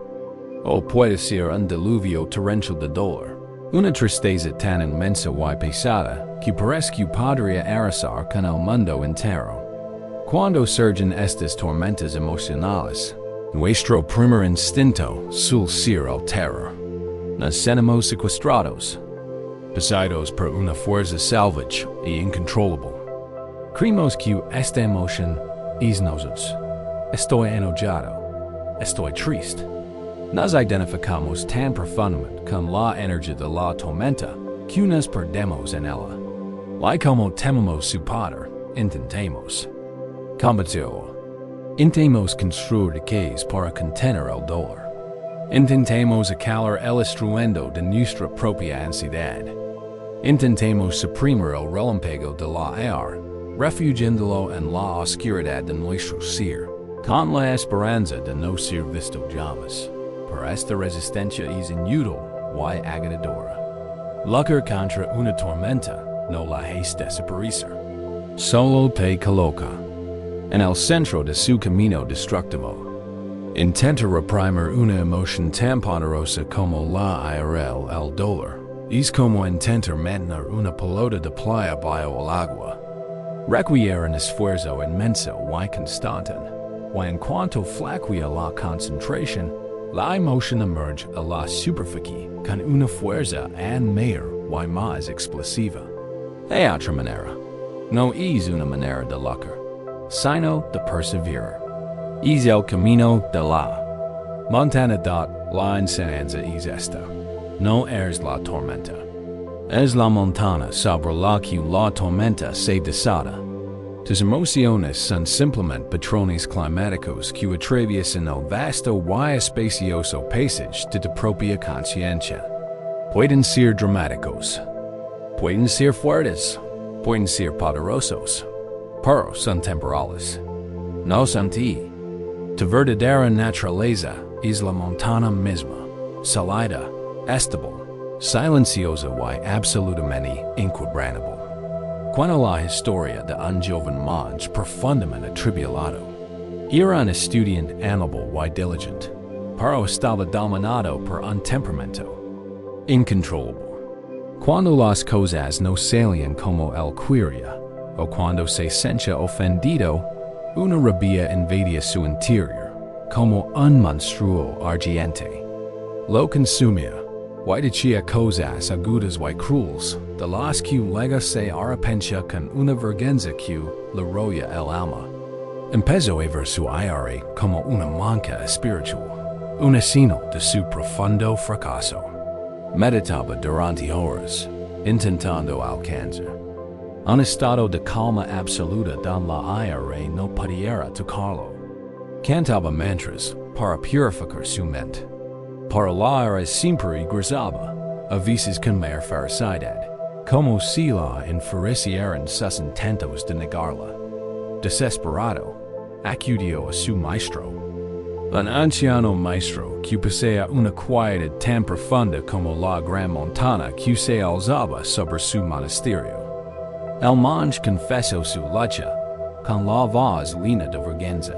O puede ser un diluvio torrencial de dolor. Una tristeza tan inmensa y pesada que parece que podría arrasar con el mundo entero. Cuando surgen estas tormentas emocionales, nuestro primer instinto suele ser el terror. Nos sentimos secuestrados, poseídos por una fuerza salvaje e incontrolable. Creemos que esta emoción es nosotros. Estoy enojado. Estoy triste. Nos identificamos tan profundamente con la energía de la tormenta que nos perdemos en ella. Y como tememos su poder, intentemos combatirlo. Intentemos construir caes para contener el dolor. Intentemos acalar el estruendo de nuestra propia ansiedad. Intentemos suprimir el relámpago de la aire, refugiándolo en la oscuridad de nuestro ser, con la esperanza de no ser visto jamás. Pero esta resistencia es inútil y agotadora. Luchar contra una tormenta no la hace desaparecer. Solo te coloca en el centro de su camino destructivo. Intenta reprimir una emoción tan poderosa como la ira, el dolor. Es como intentar mantener una pelota de playa bajo el agua. Requiere un esfuerzo inmenso y constante, y en cuanto flaquea la concentración, la emoción emerge a la superficie con una fuerza aún mayor y más explosiva. Hay otra manera. No es una manera de luchar, sino de perseverar. Es el camino de la montaña. La enseñanza es esta. No es la tormenta. Es la montaña sobre la que la tormenta se desata. Tus emociones son simplemente patrones climáticos que atraviesan el vasto y espacioso paisaje de tu propia conciencia. Pueden ser dramáticos, pueden ser fuertes, pueden ser poderosos, pero son temporales. No son ti. Tu verdadera naturaleza es la montaña misma, sólida, estable, silenciosa y absolutamente inquebrantable. Cuando la historia de un joven monje profundamente atribulado, era un estudiante amable y diligente, pero estaba dominado por un temperamento incontrolable. Cuando las cosas no salían como él quería, o cuando se sentía ofendido, una rabia invadía su interior, como un monstruo ardiente. Lo consumía, y decía cosas agudas y crueles, de las que luego se arrepentia con una vergüenza que le roía el alma. Empezó a ver su ira como una manca espiritual, un signo de su profundo fracaso. Meditaba durante horas, intentando alcanzar un estado de calma absoluta donde la ira no pudiera tocarlo. Cantaba mantras para purificar su mente. Para la ira siempre ingresaba, a veces con mayor ferocidad, como si la enfurecieran sus intentos de negarla. Desesperado, acudió a su maestro. Un anciano maestro que posea una quietud tan profunda como la gran montaña que se alzaba sobre su monasterio. El monje confesó su lucha con la voz llena de vergüenza.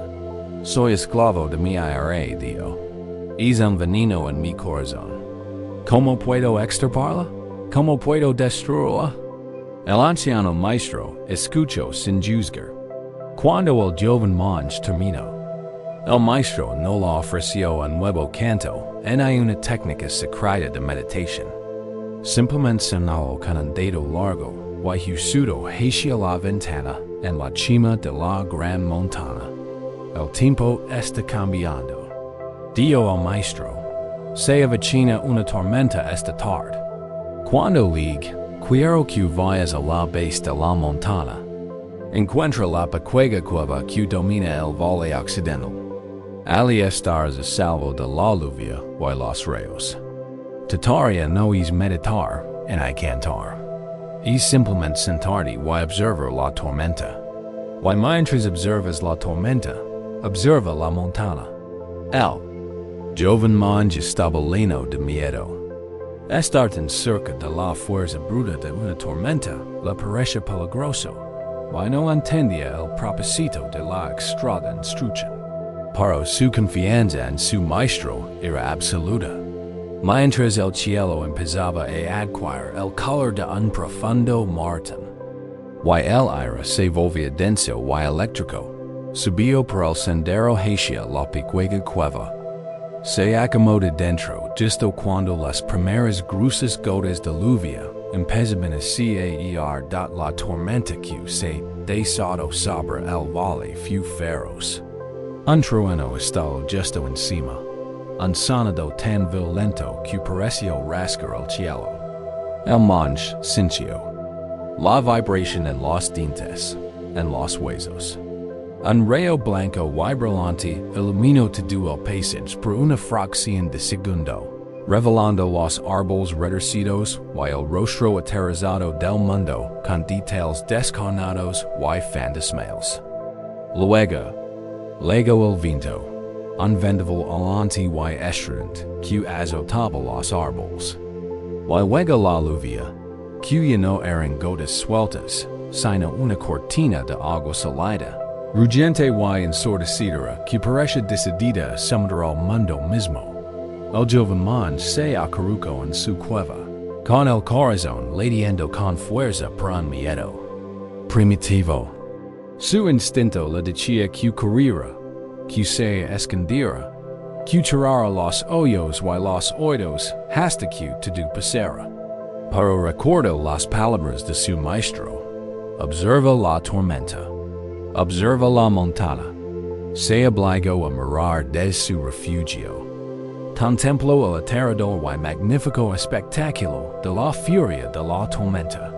Soy esclavo de mi ira, Dio. Es un veneno en mi corazón. ¿Cómo puedo extirparla? ¿Cómo puedo destruirla? El anciano maestro escuchó sin juzgar. Cuando el joven monje terminó, el maestro no le ofreció un nuevo canto en una técnica secreta de meditación. Simplemente señaló con un dedo largo huesudo hacia la ventana en la cima de la gran montaña. El tiempo está cambiando. Dijo el maestro. Se avecina una tormenta esta tarde. Cuando quiero que vayas a la base de la montaña. Encuentra la pequeña cueva que domina el valle occidental. Allí estarás a salvo de la lluvia y los rayos. Tu tarea no es meditar en cantar. Es simplemente sentarte y observar la tormenta. Y mientras observas la tormenta, observa la montaña. El joven monje estaba lleno de miedo. Estar tan cerca de la fuerza bruta de una tormenta le parecía peligroso. Y no entendía el propósito de la extraña instrucción. Pero su confianza en su maestro era absoluta. Mientras el cielo empezaba a adquirir el color de un profundo martín, y el aire se volvía denso y eléctrico, subió por el sendero hacia la pequeña cueva. Se acomodó dentro justo cuando las primeras gruesas gotas de lluvia empezaban a caer. La tormenta que se desató sobre el valle fue feroz. Un trueno estaba justo encima. Un sonido tan violento que pareció rasgar el cielo. El monje sintió la vibración en los dientes, en los huesos. Un rayo blanco y brillante iluminó todo el paisaje por una fracción de segundo, revelando los árboles retorcidos y el rostro aterrorizado del mundo con detalles descarnados y fantasmales. Luego el viento. Un vendaval alante y estridente que azotaba los árboles. Y luego la lluvia, que ya no eran gotas sueltas, sino una cortina de agua salada, rugiente y ensordecedora que parecía decidida a sumar al mundo mismo. El joven monje se acurrucó en su cueva, con el corazón latiendo con fuerza por un miedo primitivo. Su instinto le decía que corriera, que se escondiera, que cerrara los ojos y los oídos hasta que todo pasara. Pero recordó las palabras de su maestro. Observa la tormenta. Observa la montaña. Se obligó a mirar desde su refugio. Contempló el aterrador y magnífico espectáculo de la furia de la tormenta.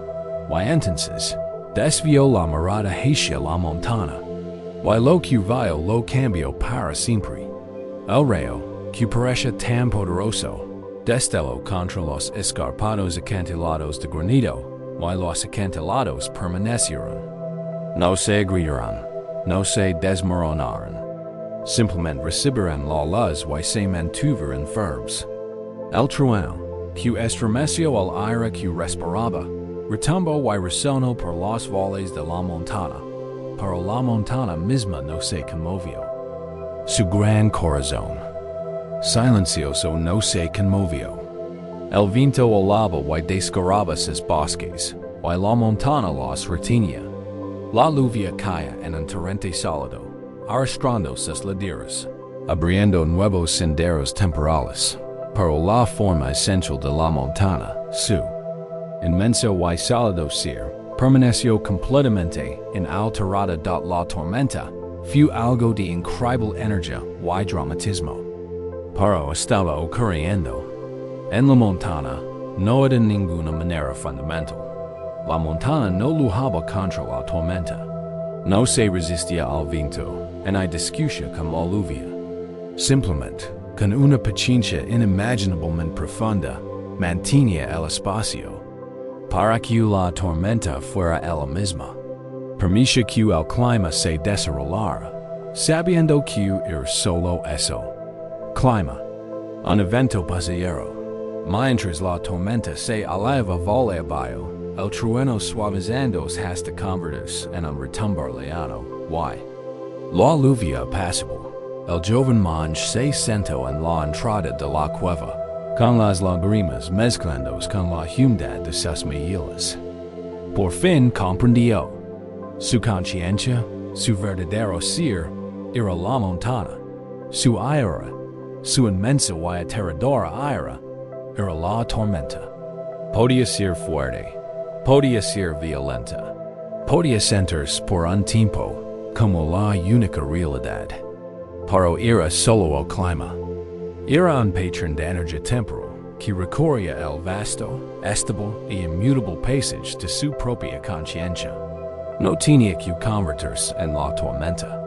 Y entonces, desvió la mirada hacia la montaña. Y lo que vio lo cambió para siempre. El rayo, que parecía tan poderoso, destelló contra los escarpados acantilados de granito, y los acantilados permanecieron. No se agrietaron, no se desmoronaron. Simplemente recibieron la luz y se mantuvieron firmes. El trueno, que estremeció el aire que respiraba, retumbó y resonó por los valles de la montaña. Pero la montaña misma no se conmovió. Su gran corazón silencioso no se conmovió. El viento alaba y desgarraba sus bosques, y la montaña los retenía. La lluvia caía en un torrente sólido, arrastrando sus laderas, abriendo nuevos senderos temporales. Pero la forma esencial de la montaña, su inmenso y sólido ser, permaneció completamente inalterada. La tormenta fu algo de increíble energía y dramatismo. Pero estaba ocurriendo. En la montana, no de ninguna manera fundamental. La montana no luchaba contra la tormenta. No se resistía al viento, en hay discusión con la lluvia. Simplemente, con una paciencia inimaginablemente profunda, mantenía el espacio. Para que la tormenta fuera ella misma. Permitía que el clima se desarrollara, sabiendo que era solo eso. Clima. Un evento pasajero. Mientras la tormenta se eleva vole abajo, el trueno suavizándose hasta convertirse en un retumbar lejano. Y la lluvia apacible. El joven monje se sentó en la entrada de la cueva, con las lágrimas mezclándose con la humedad de sus mejillas. Por fin comprendió. Su conciencia, su verdadero ser, era la montana. Su ira, su inmensa y aterradora ira, era la tormenta. Podía ser fuerte, podía ser violenta, podía sentirse por un tiempo como la única realidad. Pero era solo el clima. Era un patrón de energía temporal que recorría el vasto, estable y inmutable paisage de su propia conciencia. No tenía que convertirse en la tormenta.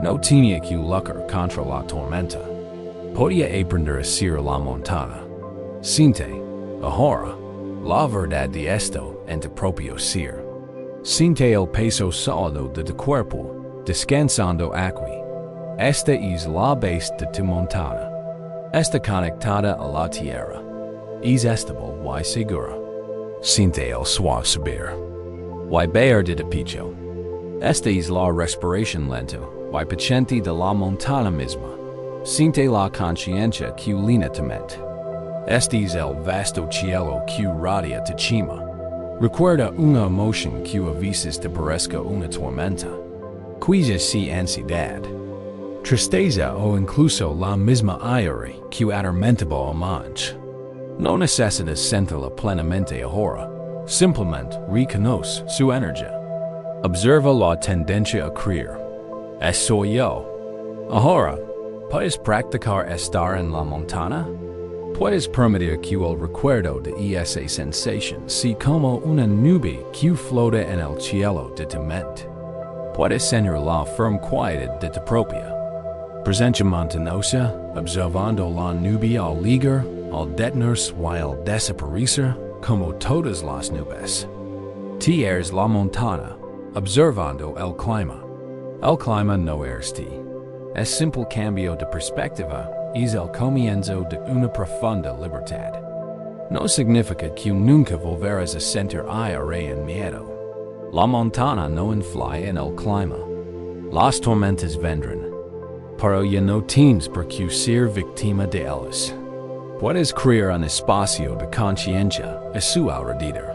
No tenía que luchar contra la tormenta. Podía aprender a ser la montana. Siente, ahora, la verdad de esto en tu propio ser. Siente el peso sólido de tu cuerpo, descansando aquí. Esta es la base de tu montana. Está conectada a la tierra. Es estable y segura. Siente el suave subir. Y bajar de pecho. Esta es la respiración lento y paciente de la montana misma. Siente la conciencia que lina tu mente. Este es el vasto cielo que radia tu cima. Recuerda una emoción que a veces te parezca una tormenta. Quizás si ansiedad, tristeza o incluso la misma ira que atormentaba a monje. No necesitas sentirla plenamente ahora. Simplemente reconoce su energía. Observa la tendencia a creer. Soy yo. Ahora, ¿puedes practicar estar en la montana? Puedes permitir que el recuerdo de esa sensación sea como una nube que flota en el cielo de tu mente. Puedes sentir la firme quietud de tu propia presencia montañosa, observando la nube al ligar, al detenerse y al desaparecer, como todas las nubes. Eres la montana, observando el clima. El clima no eres ti. Es simple cambio de perspectiva, es el comienzo de una profunda libertad. No significa que nunca volverás a sentir ira en miedo. La montana no influye en el clima. Las tormentas vendrán, pero ya no tienes por qué ser víctima de ellas. Puedes crear un espacio de conciencia a su alrededor.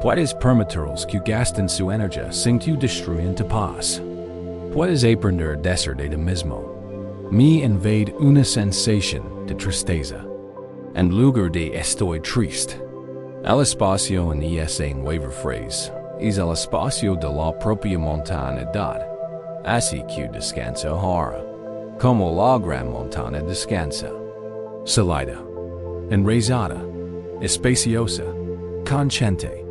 Puedes permitirles que gasten su energía sin que destruyan tu paz. Puedes aprender a ser de ti mismo. Me invade una sensación de tristeza. En lugar de estoy triste. El espacio en esa nueva frase es el espacio de la propia montaña. Así que descansa ahora, como la gran montaña descansa. Salida, enraizada, espaciosa, consciente.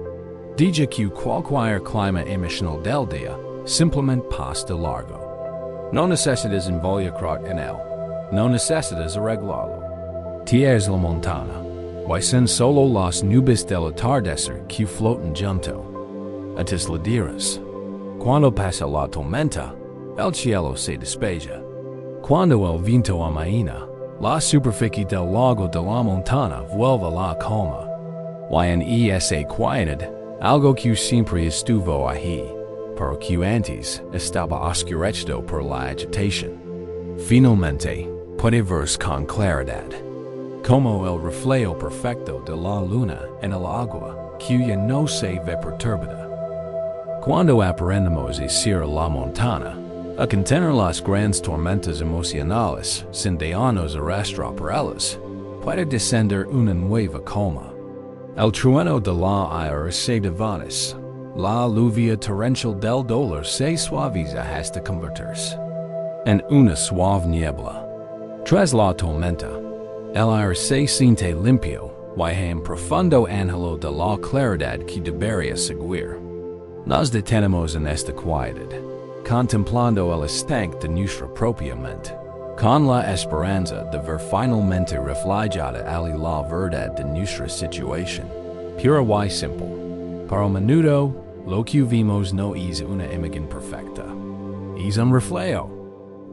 Diga que cualquier clima emocional del día simplemente pasa de largo. No necesitas involucrar en él. No necesitas arreglarlo. Tienes la montana, y son solo las nubes del atardecer que flotan junto a tus laderas. Cuando pasa la tormenta, el cielo se despeja. Cuando el viento amaina, la superficie del lago de la montana vuelve a la calma. Y en esa quietud, algo que siempre estuvo ahí, pero que antes estaba oscurecido por la agitación. Finalmente, puede verse con claridad, como el reflejo perfecto de la luna en el agua, que ya no se ve perturbada. Cuando aprendemos a ser la montana, a contener las grandes tormentas emocionales sin dejarnos arrastrar por ellas, puede descender una nueva calma. El trueno de la ira se desvanece, la lluvia torrencial del dolor se suaviza hasta convertirse en una suave niebla. Tras la tormenta, el aire se siente limpio, y en profundo angelo de la claridad que debería seguir. Nos detenemos en esta quietud, contemplando el estanque de nuestra propia mente, con la esperanza de ver finalmente reflejada allí la verdad de nuestra situación, pura y simple. Pero a menudo, lo que vimos no es una imagen perfecta, es un reflejo,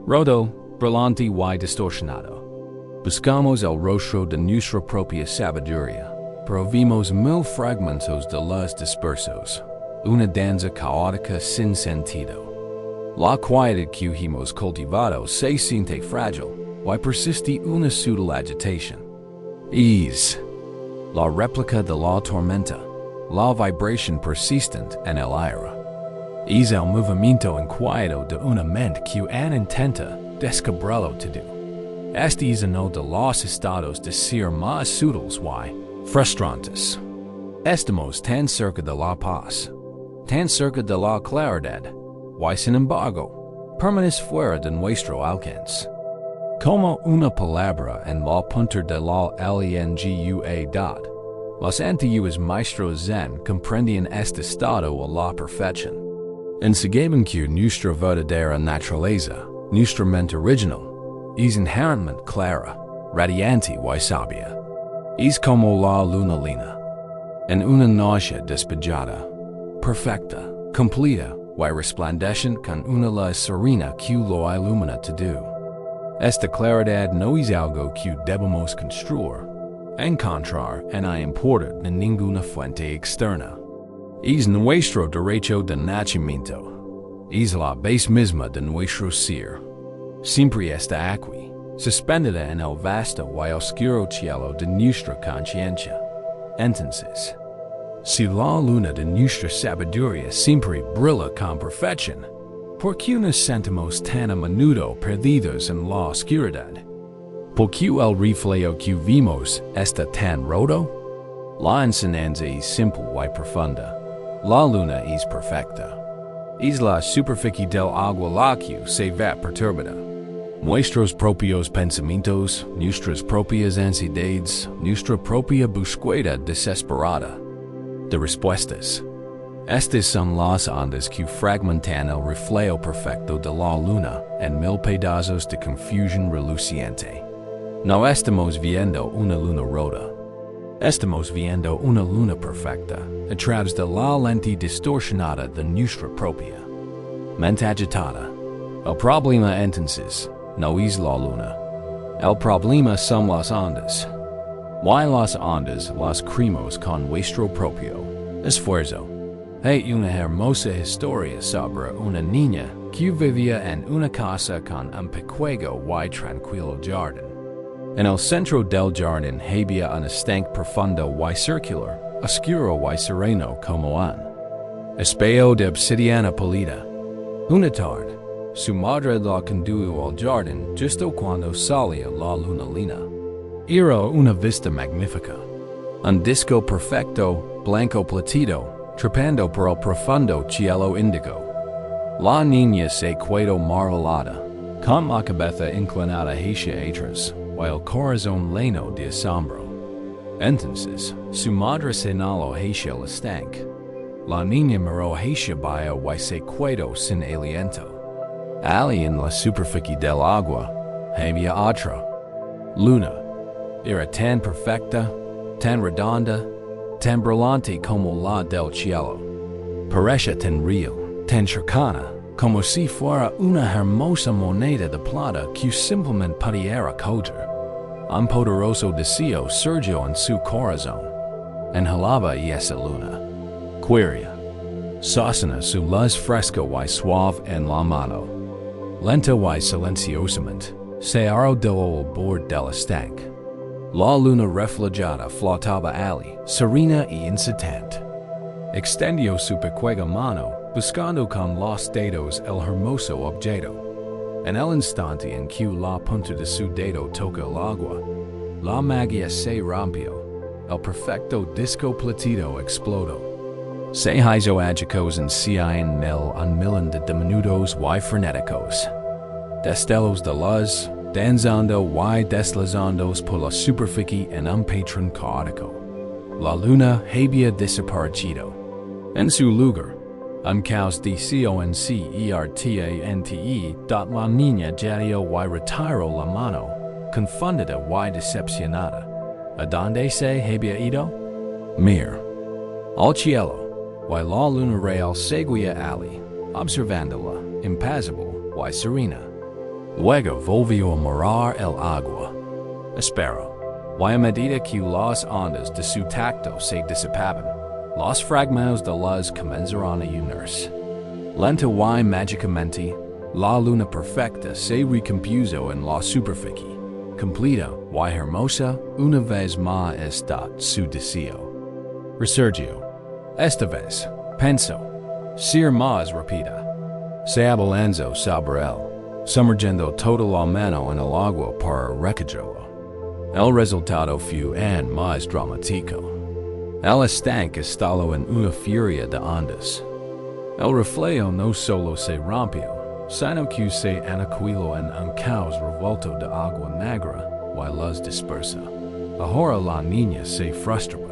roto, brillante y distorsionado. Buscamos el rostro de nuestra propia sabiduría, pero vimos mil fragmentos de los dispersos, una danza caótica sin sentido. La quietud que hemos cultivado se siente frágil, y persiste una sutil agitación. Es la réplica de la tormenta, la vibración persistente en el aire. Es el movimiento inquieto de una mente que intenta descubrirlo todo. Este es uno de los estados de ser más sutiles y frustrantes. Estamos tan cerca de la paz, tan cerca de la claridad, y sin embargo, permanece fuera de nuestro alcance. Como una palabra en la punta de la lengua. Los antiguos maestros zen comprendían este estado a la perfección. Enseñaban que nuestra verdadera naturaleza, nuestra mente original, es inherentemente clara, radiante y sabia. Es como la luna llena, en una noche despejada, perfecta, completa y resplandeciente con una luz serena que lo ilumina todo. Esta claridad no es algo que debemos construir, encontrar ni importar de ninguna fuente externa. Es nuestro derecho de nacimiento. Es la base misma de nuestro ser. Siempre está aquí, suspendida en el vasto y oscuro cielo de nuestra conciencia. Entonces, si la luna de nuestra sabiduría siempre brilla con perfección, ¿por qué nos sentimos tan a menudo perdidos en la oscuridad? ¿Por qué el reflejo que vimos está tan roto? La enseñanza es simple y profunda. La luna es perfecta. Es la superficie del agua la que se ve perturbada. Nuestros propios pensamientos, nuestras propias ansiedades, nuestra propia búsqueda desesperada de respuestas. Estas son las ondas que fragmentan el reflejo perfecto de la luna en mil pedazos de confusión reluciente. No estamos viendo una luna rota. Estamos viendo una luna perfecta a través de la lente distorsionada de nuestra propia mente agitada. El problema entonces no es la luna. El problema son las ondas. Y las ondas las creamos con nuestro propio esfuerzo. Hay una hermosa historia sobre una niña que vivía en una casa con un pequeño y tranquilo jardín. En el centro del jardín había un estanque profundo y circular, oscuro y sereno como un espejo de obsidiana pulida. Una tarde, su madre la condujo al jardín justo cuando salía la luna llena. Era una vista magnífica. Un disco perfecto, blanco platido, trepando por el profundo cielo índigo. La niña se quedó maravillada, con la cabeza inclinada hacia atrás, y el corazón lleno de asombro. Entonces, su madre señaló hacia el estanque. La niña miró hacia abajo y se quedó sin aliento. Allí en la superficie del agua, había otra luna. Era tan perfecta, tan redonda, tan brillante como la del cielo. Parecía tan real, tan cercana, como si fuera una hermosa moneda de plata que simplemente pudiera coger. Un poderoso deseo surgió en su corazón. Anhelaba esa luna. Quería. Sostena su luz fresca y suave en la mano. Lento y silenciosamente, se arrodilló al borde del estanque. La luna reflejada flotaba allí, serena y incesante. Extendió su pequeña mano, buscando con los dedos el hermoso objeto. En el instante en que la punta de su dedo toca el agua, la magia se rompió. El perfecto disco platido explotó. Se hizoagicos en cien mil un millón de diminutos y frenéticos. Destellos de luz, danzando y deslizandos por la superficie en un patrón caótico. La luna había desaparecido. En su lugar, un caos deseo en certante dot la niña jadeó y retiró la mano, confundida y decepcionada. ¿A dónde se había ido? Mir. Al cielo, y la luna real seguía allí, observándola, impasible y serena. Luego volvió a mirar el agua. Espero, y a medida que las ondas de su tacto se disipaban, los fragmentos de luz comenzarán a unirse. Lenta y mágicamente, la luna perfecta se recompuso en la superficie, completa y hermosa una vez más está su deseo. Resurgió. Esta vez, pensó, ser más rápida. Se abalanzó sobre él, sumergiendo todo la mano en el agua para recogerlo. El resultado fue aún más dramático. El estanque estalló en una furia de ondas. El reflejo no solo se rompió, sino que se aniquiló en un caos revuelto de agua negra y luz dispersa. Ahora la niña se frustraba.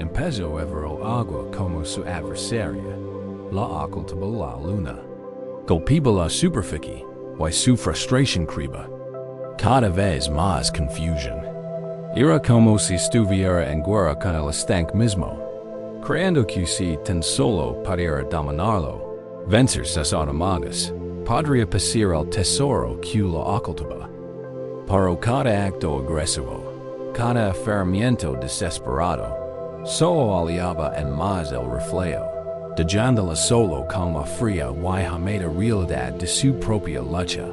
Empezó a ver el agua como su adversaria, la ocultaba la luna. Golpeaba la superficie y su frustración crecía. Cada vez más confusión. Era como si estuviera en guerra con el estanque mismo, creyendo que si tan solo pudiera dominarlo, vencer sus enemigas, podría pasar el tesoro que lo ocultaba. Pero cada acto agresivo, cada aferramiento desesperado, solo aliaba en más el reflejo, dejándola solo con la fría y humeda realidad de su propia lucha.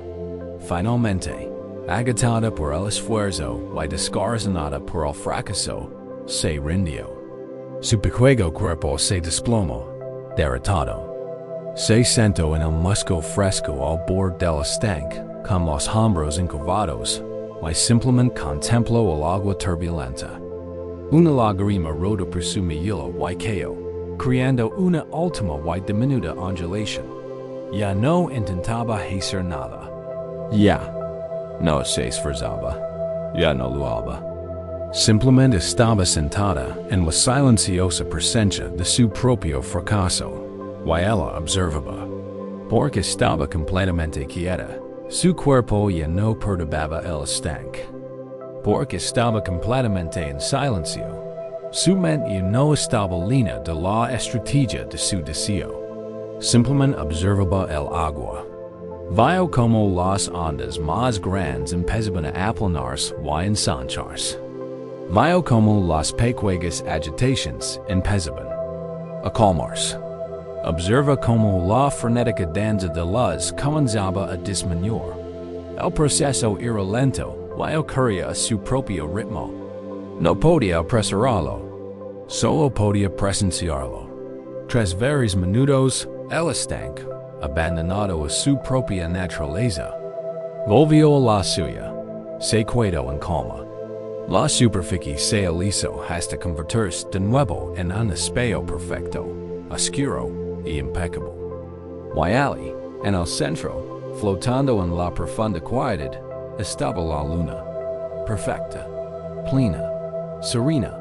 Finalmente, agotada por el esfuerzo y descorazonada por el fracaso, se rindió. Su pequeño cuerpo se desplomó, derrotado. Se sentó en el musgo fresco al borde del estanque, con los hombros encorvados, y simplemente contempló el agua turbulenta. Una lágrima rodó por su mejilla y cayó, creando una última y diminuta ondulación. Ya no intentaba hacer nada. Ya no se esforzaba. Ya no luchaba. Simplemente estaba sentada en la silenciosa presencia de su propio fracaso, y ella observaba. Porque estaba completamente quieta, su cuerpo ya no perturbaba el estanque. Porque estaba completamente en silencio, su mente ya no estaba llena de la estrategia de su deseo. Simplemente observaba el agua. Vio como las ondas más grandes empezaban a aplanarse y ensancharse. Vio como las pequeñas agitaciones empezaban a calmarse. Observa como la frenética danza de luz comenzaba a disminuir. El proceso era lento y ocurría a su propio ritmo. No podía apresurarlo, solo podía presenciarlo. Tras varios minutos, el estanque, abandonado a su propia naturaleza, volvió a la suya, se quedó en calma. La superficie se alisó hasta convertirse de nuevo en un espejo perfecto, oscuro y impecable. Y allí, en el centro, flotando en la profunda quietud, estaba la luna, perfecta, plena, serena,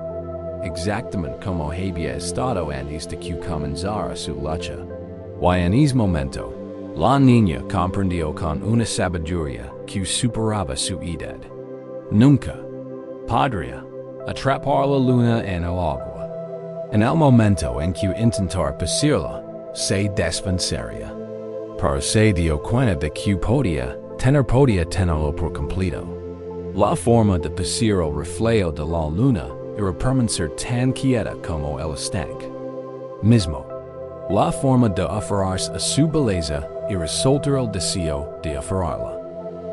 exactamente como había estado antes de que comenzara su lucha. Y en ese momento, la niña comprendió con una sabiduría que superaba su edad. Nunca podría atrapar la luna en el agua. En el momento en que intentar pasarla, se desvanecería. Pero se dio cuenta de que podía tenerlo por completo. La forma de pasar el reflejo de la luna era permanecer tan quieta como el estanque mismo. La forma de aferrarse a su belleza era soltar el deseo de aferrarla.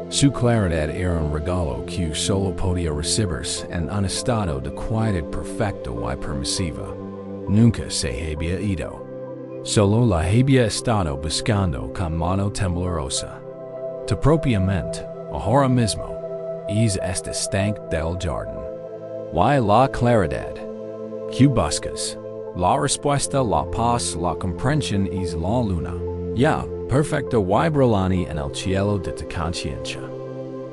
Su claridad era un regalo que solo podía recibirse en un estado de quietud perfecto y permisiva. Nunca se había ido. Solo la había estado buscando con mano temblorosa. Tu propia mente, ahora mismo, es estanque del jardín. Y la claridad que buscas La respuesta, la paz, la comprensión es la luna. Ya, perfecto vibrolani en el cielo de tu conciencia.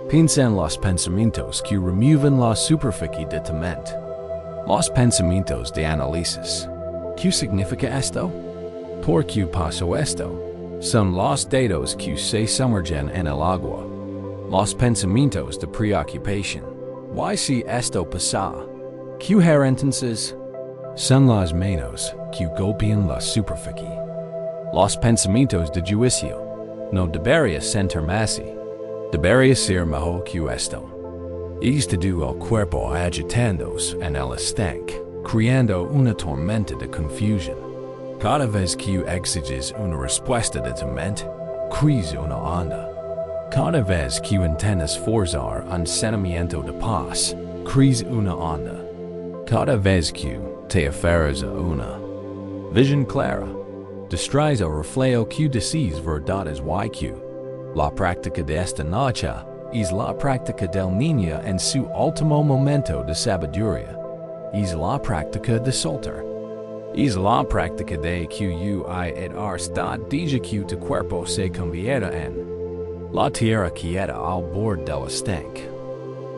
Piensa en los pensamientos que remueven la superficie de tu mente. Los pensamientos de análisis. ¿Qué significa esto? ¿Por qué pasó esto? Son los datos que se sumergen en el agua. Los pensamientos de preocupación. ¿Why si esto pasa? ¿Qué her entonces? Son las manos que golpean la superficie. Los pensamientos de juicio. No debería sentirme así. Debería ser mejor que esto. Es todo el cuerpo agitándose en el estanque, creando una tormenta de confusión. Cada vez que exiges una respuesta de tu mente, creas una onda. Cada vez que intentas forzar un sentimiento de paz, creas una onda. Cada vez que te aferras a una visión clara, distraes el reflejo que decís verdades YQ. La práctica de esta noche es la práctica del niño en su último momento de sabiduría. Es la práctica de soltar. Es la práctica de QUIEDAR está desde que tu cuerpo se convierte en la tierra quieta al borde del estanque.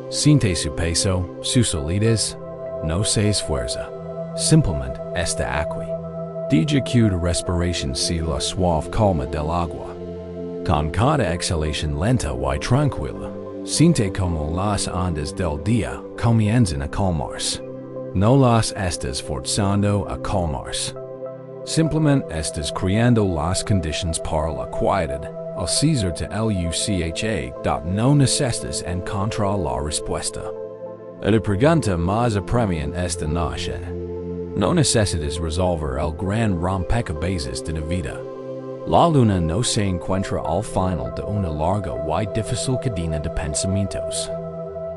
Siente su peso, su solidez, no se esfuerza. Simplemente está aquí. Desde que tu respiración sea la suave calma del agua. Con cada exhalación lenta y tranquila, siente como las ondas del día comienzan a calmarse. No las estás forzando a calmarse. Simplemente estás creando las condiciones para la quietud, al cesarte lucha. No necesitas encontrar la respuesta. La pregunta más apremiante esta noche. No necesitas resolver el gran rompecabezas de la vida. La luna no se encuentra al final de una larga y difícil cadena de pensamientos.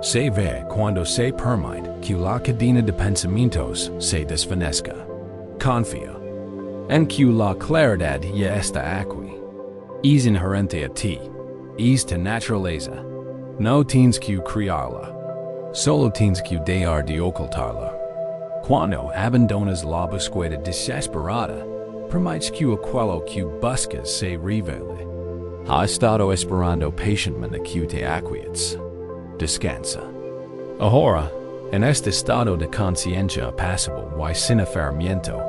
Se ve cuando se permite que la cadena de pensamientos se desvanezca. Confía en que la claridad ya está aquí. Es inherente a ti. Es tu naturaleza. No tienes que crearla. Solo tienes que dejar de ocultarla. Cuando abandonas la búsqueda desesperada, permites que aquello que buscas se revele. Ha estado esperando pacientemente que te aquietes. Descansa. Ahora, en este estado de conciencia apacible y sin aferramiento,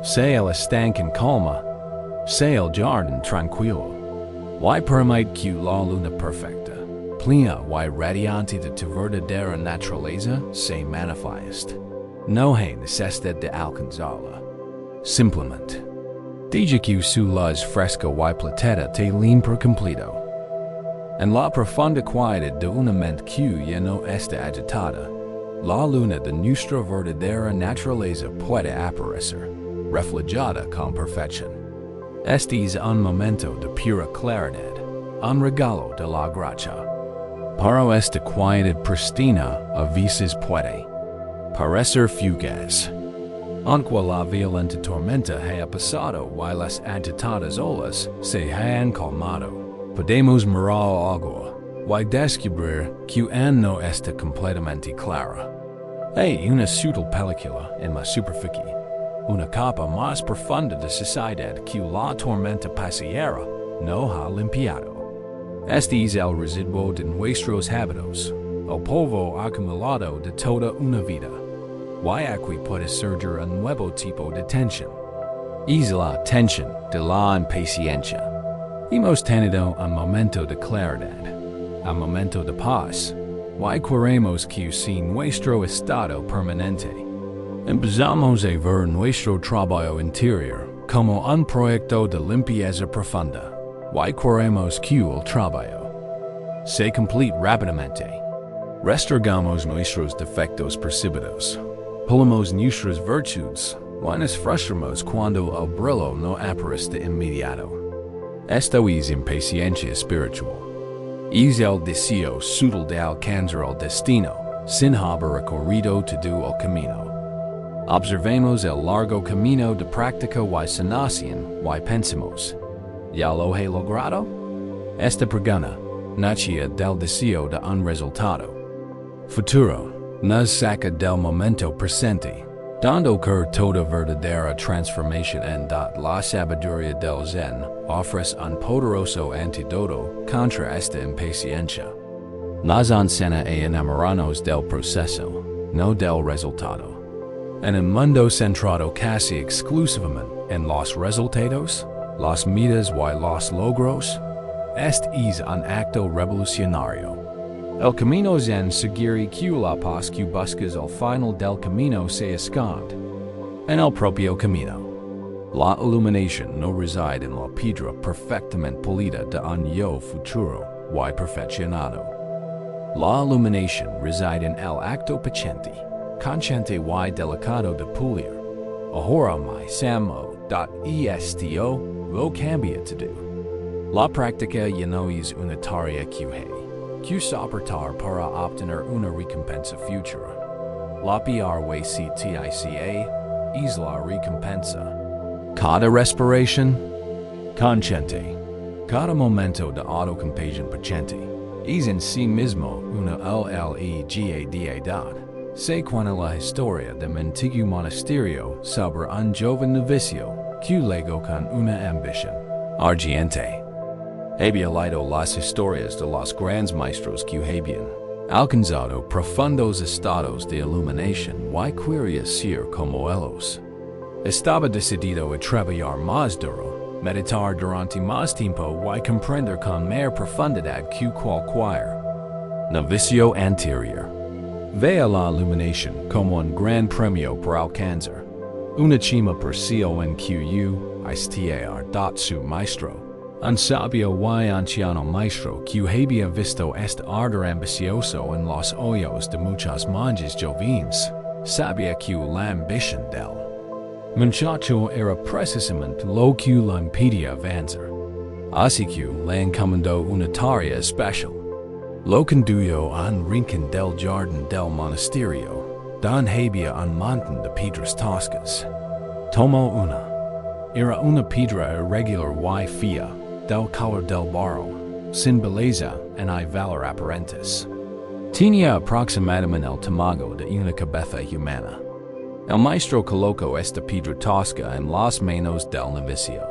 sea el estanque en calma, sea el jardín tranquilo, y permite que la luna perfecta, plena y radiante de tu verdadera naturaleza se manifieste. No hay necesidad de alcanzarla. Simplemente, desde que su luz fresca y platera te limpia completo. En la profunda quietud de una mente que ya no está agitada, la luna de nuestra verdadera naturaleza puede aparecer, reflejada con perfección. Este es un momento de pura claridad, un regalo de la gracia. Pero esta quietud pristina a veces puede parecer fugaz. Aunque la violenta tormenta haya pasado y las agitadas olas se hayan calmado, podemos mirar al agua y descubrir que no está completamente clara. Hay una sutil película en la superficie, una capa más profunda de suciedad que la tormenta pasajera no ha limpiado. Este es el residuo de nuestros hábitos, el polvo acumulado de toda una vida. Y aquí puede surgir un nuevo tipo de tensión. Es la tensión de la impaciencia. Hemos tenido un momento de claridad, un momento de paz, y queremos que sea nuestro estado permanente. Empezamos a ver nuestro trabajo interior como un proyecto de limpieza profunda, y queremos que el trabajo se complete rápidamente. Restregamos nuestros defectos percibidos. Pulamos nuestras virtudes, y nos frustramos cuando el brillo no aparece de inmediato. Esto es impaciencia espiritual. Es el deseo sutil de alcanzar el destino, sin haber recorrido todo el camino. Observemos el largo camino de práctica y sanación y pensamos, ¿ya lo he logrado? Esta pregunta nace del deseo de un resultado futuro. Nos saca del momento presente Dando ocurre toda verdadera transformación en la sabiduría del Zen ofrece un poderoso antídoto contra esta impaciencia. Las enseña a enamorarnos del proceso, no del resultado. En un mundo centrado casi exclusivamente en los resultados, las metas y los logros, este es un acto revolucionario. El camino Zen sugiere que la paz que buscas al final del camino se esconde en el propio camino. La iluminación no reside en la piedra perfectamente pulida de un yo futuro y perfeccionado. La iluminación reside en el acto paciente, consciente y delicado de pulir. Ahora mi samo esto lo cambia todo. La práctica ya no es una tarea que soportar para obtener una recompensa futura. La PRWCTICA es la recompensa. Cada respiración, consciente. Cada momento de autocompasión paciente es en sí mismo una legada. Se cuenta la historia de un antiguo monasterio sobre un joven novicio que llegó con una ambición ardiente. Había leído las historias de los grandes maestros que habían alcanzado profundos estados de iluminación y quería ser como ellos. Estaba decidido a trabajar más duro, meditar durante más tiempo y comprender con mayor profundidad que cualquier novicio anterior. Vea la iluminación como un gran premio por alcanzar, una cima por cielo en que esta su maestro. Un sabio y anciano maestro que había visto este ardor ambicioso en los ojos de muchas monjas jóvenes, sabía que la ambición del muchacho era precisamente lo que le impedía avanzar. Así que le encomendó una tarea especial. Lo condujo a un rincón del jardín del monasterio, donde había un montón de piedras toscas. Tomó una. Era una piedra irregular y fea, del color del barro, sin belleza y valor aparentes. Tenía aproximadamente el tamaño de una cabeza humana. El maestro colocó esta piedra tosca en las manos del novicio.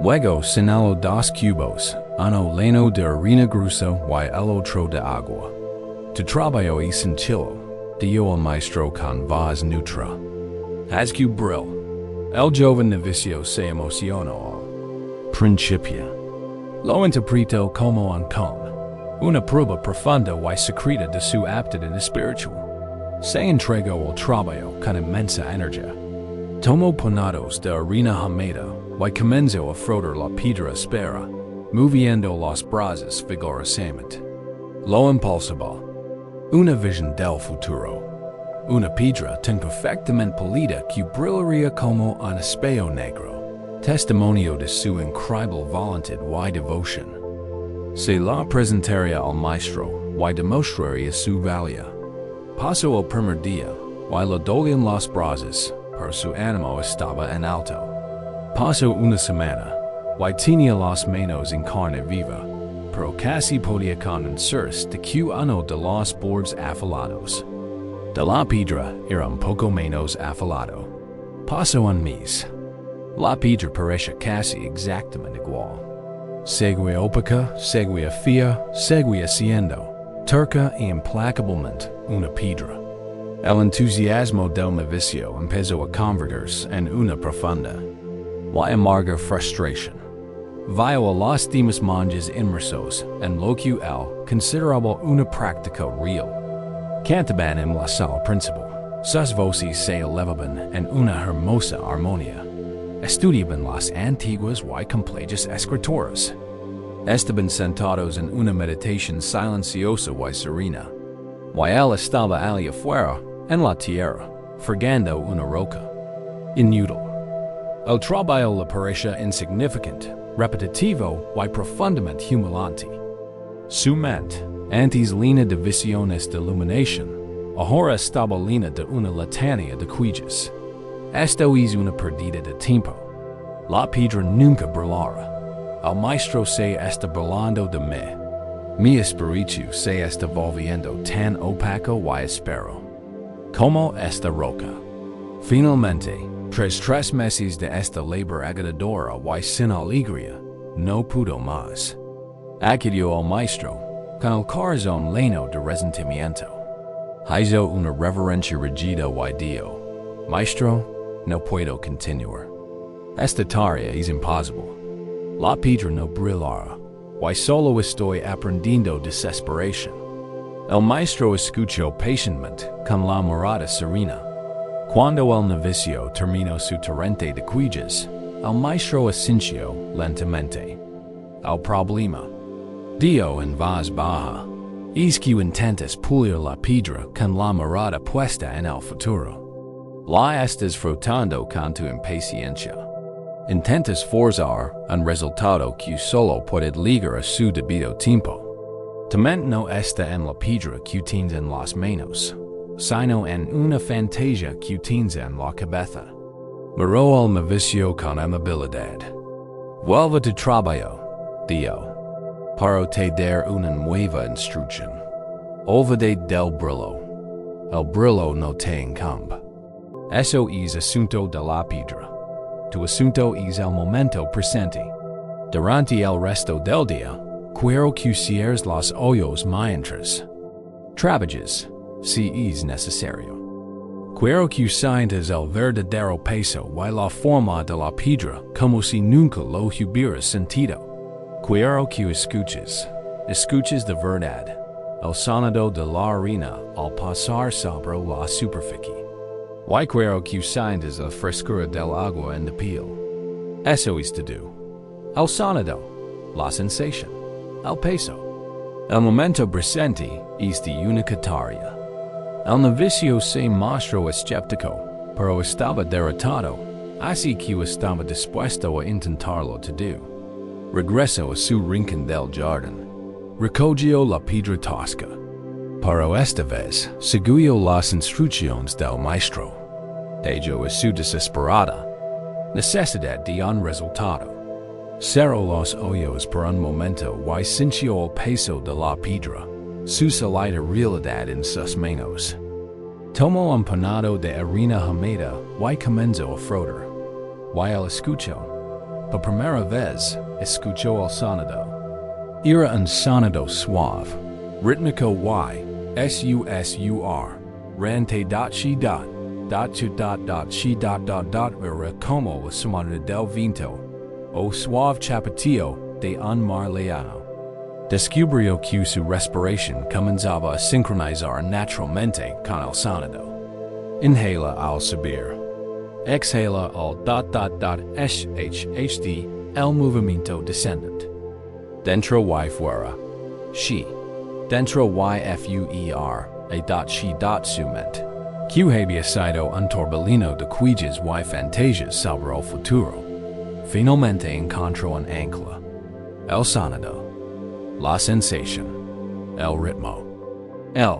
Luego señaló dos cubos, uno lleno de arena gruesa y el otro de agua. Tu trabajo es sencillo, dijo el maestro con voz neutra. Haz que brille. El joven novicio se emocionó al principio. Lo interpretó como un con, una prueba profunda y secreta de su aptitud espiritual. Se entregó al trabajo con inmensa energía. Tomó puñados de arena húmeda y comenzó a frotar la piedra áspera, moviendo los brazos vigorosamente. Lo impulsaba. Una visión del futuro. Una piedra tan perfectamente pulida que brillaría como un espejo negro. Testimonio de su increíble voluntad y devoción. Se la presentaría al maestro y demostraría su valía. Pasó el primer día y le dolían los brazos, pero su ánimo estaba en alto. Pasó una semana y tenía las manos en carne viva, pero casi podía convencerse de que uno de los bordes afilados de la piedra era un poco menos afilado. Pasó un mes. La piedra parece casi exactamente igual. Seguía opaca, seguía fea, seguía siendo, terca e implacablemente, una piedra. El entusiasmo del novicio empezó a convertirse en una profunda y amarga frustración. Vio a los demás monjes inmersos en lo que él consideraba una práctica real. Cantaban en la sala principal. Sus voces se elevaban en una hermosa armonía. Estudiaban las antiguas y complejas escrituras. Estaban sentados en una meditación silenciosa y serena. Y él estaba allá afuera, en la tierra, fregando una roca. Inútil. El trabajo le parecía insignificante, repetitivo y profundamente humillante. Su mente, antes llena de visiones de iluminación, ahora estaba llena de una letanía de quejas. Esto es una pérdida de tiempo. La piedra nunca brillará. El maestro se está burlando de mí. Mi espíritu se está volviendo tan opaco y áspero como esta roca. Finalmente, tres meses de esta labor agotadora y sin alegría, no pudo más. Acudió al maestro, con el corazón lleno de resentimiento. Hizo una reverencia rígida y dijo, Maestro, no puedo continuar. Esta tarea es imposible. La piedra no brillará, y solo estoy aprendiendo desesperación. El maestro escuchó pacientemente con la mirada serena. Cuando el novicio terminó su torrente de quejas, el maestro asintió lentamente. El problema, dijo en voz baja, es que intentas pulir la piedra con la mirada puesta en el futuro. La estás frotando con tu impaciencia. Intentas forzar un resultado que solo puede llegar a su debido tiempo. Tu mente no está en la piedra que tienes en las manos, sino en una fantasía que tienes en la cabeza. Miró al novicio con amabilidad. Vuelve a tu trabajo, dijo, para te dar una nueva instrucción. Olvide del brillo. El brillo no te incumbe. Eso es asunto de la piedra. Tu asunto es el momento presente. Durante el resto del día, quiero que cierres los ojos mientras trabajes, si es necesario. Quiero que sientas el verdadero peso y la forma de la piedra como si nunca lo hubieras sentido. Quiero que escuches de verdad, el sonido de la arena al pasar sobre la superficie. Y quiero que sientas la frescura del agua en la piel. Eso es todo. El sonido, la sensación, el peso. El momento presente es de única tarea. El novicio se mostró escéptico, pero estaba derrotado, así que estaba dispuesto a intentarlo todo. Regresó a su rincón del jardín. Recogió la piedra tosca. Pero esta vez siguió las instrucciones del maestro. Debido a su desesperada necesidad de un resultado, cerró los ojos por un momento y sintió el peso de la piedra, su sólida realidad en sus manos. Tomó un puñado de arena húmeda y comenzó a frotar. Y él escuchó. Por primera vez, escuchó el sonido. Era un sonido suave, rítmico y susur, rente dot she dot to dot she dot era como la sonata del viento, o suave chapatillo de un mar lejano. Descubrió que su respiración comenzaba a sincronizar naturalmente con el sonido. Inhala al subir. Exhala al shhd, el movimiento descendente. Dentro y fuera. She. Dentro y fuer, she su mente. Que había sido un torbellino de quejas y fantasias sobre el futuro. Finalmente encontró un ancla. El sonido. La sensación. El ritmo. El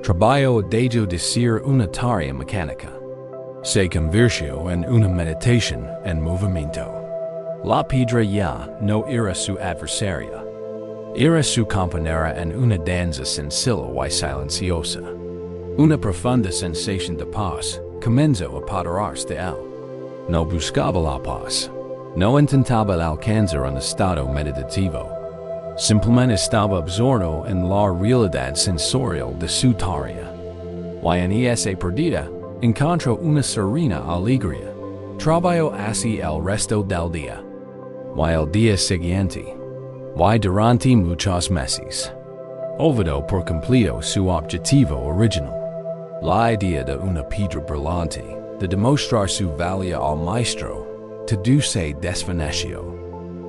trabajo dejó de ser una tarea mecánica. Se convirtió en una meditación en movimiento. La piedra ya no era su adversaria. Era su compañera en una danza sencilla y silenciosa. Una profunda sensación de paz comenzó a apoderarse de él. No buscaba la paz. No intentaba alcanzar un estado meditativo. Simplemente estaba absorto en la realidad sensorial de su tarea. Y en esa perdida, encontró una serena alegría. Trabajó así el resto del día. Y el día siguiente. Y durante muchos meses. Olvidó por completo su objetivo original. La idea de una piedra brillante, de demostrar su valía al maestro, todo se desvaneció.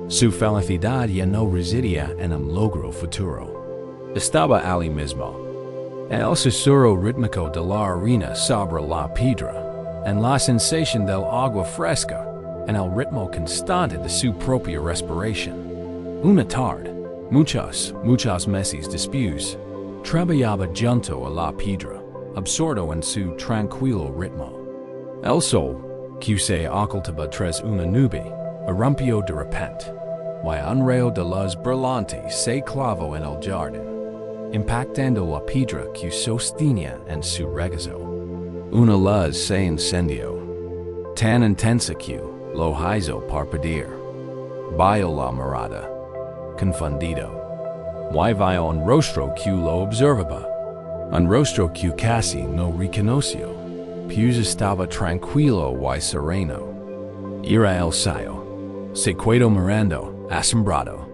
Su felicidad ya no residía en un logro futuro. Estaba allí mismo. En el susurro rítmico de la arena sobre la piedra, en la sensación del agua fresca, en el ritmo constante de su propia respiración. Una tarde, muchos meses después, trabajaba junto a la piedra, absorto en su tranquilo ritmo. El sol, que se ocultaba tras una nube, irrumpió de repente, y un rayo de luz brillante se clavó en el jardín, impactando la piedra que sostenía en su regazo. Una luz se incendio, tan intensa que lo hizo parpadear. Vio la mirada, confundido. Y vio un rostro que lo observaba. Un rostro que casi no reconoció. Pues estaba tranquilo y sereno. Era el sayo. Se quedó mirando, asombrado.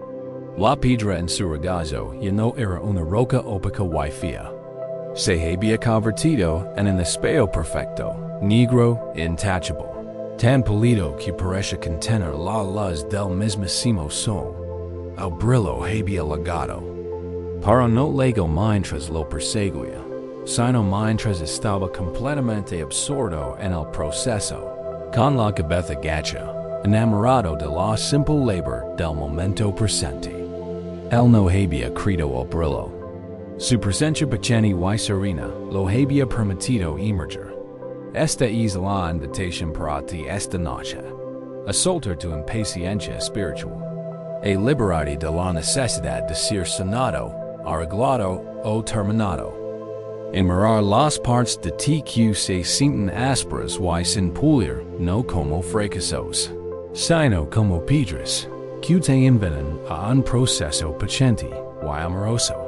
La piedra en su regazo ya no era una roca opaca y fea. Se había convertido en un espejo perfecto, negro, intachable. Tan pulido que parece contener la luz del mismísimo sol. El brillo había llegado. Pero no llegó mientras lo perseguía, sino mientras estaba completamente absorto en el proceso, con la cabeza gacha, enamorado de la simple labor del momento presente. Él no había creído el brillo. Su presencia paciente y serena lo había permitido emerger. Esta es la invitación para ti esta noche, a soltar tu impaciencia espiritual, a liberarte de la necesidad de ser sanado, arreglado o terminado. En mirar las partes de ti que se sienten ásperas y sin pulir, no como fracasos, sino como piedras, que te invitan a un proceso paciente y amoroso.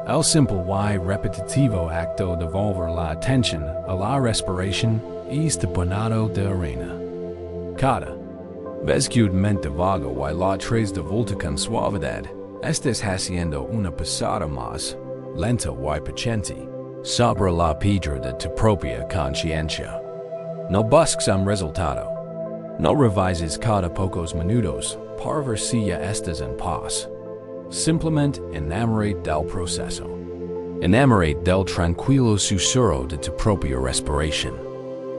El simple y repetitivo acto de volver la atención a la respiración es taponado de arena. Cada vez que tu mente vaga y la traes de vuelta con suavidad, estás haciendo una pasada más lenta y paciente sobre la piedra de tu propia conciencia. No busques un resultado. No revises cada pocos minutos para ver si ya estás en paz. Simplemente enamórate del proceso. Enamórate del tranquilo susurro de tu propia respiración.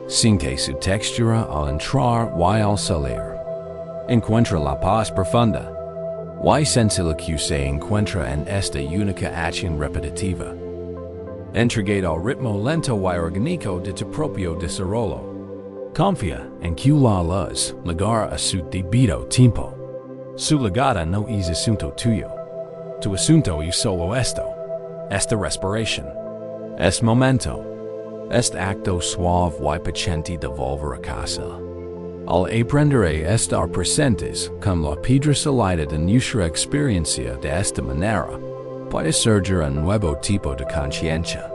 Siente su textura al entrar y al salir. Encuentra la paz profunda. Y sencilla que se encuentra en esta única acción repetitiva. Entregate al ritmo lento y orgánico de tu propio desarrollo. Confía en que la luz llegará a su debido tiempo. Su llegada no es asunto tuyo. Tu asunto es solo esto. Esta respiración. Este momento. Este acto suave y paciente de volver a casa. Al aprender a estar presentes con la piedra salida de nuestra experiencia de esta manera, puede surgir un nuevo tipo de conciencia.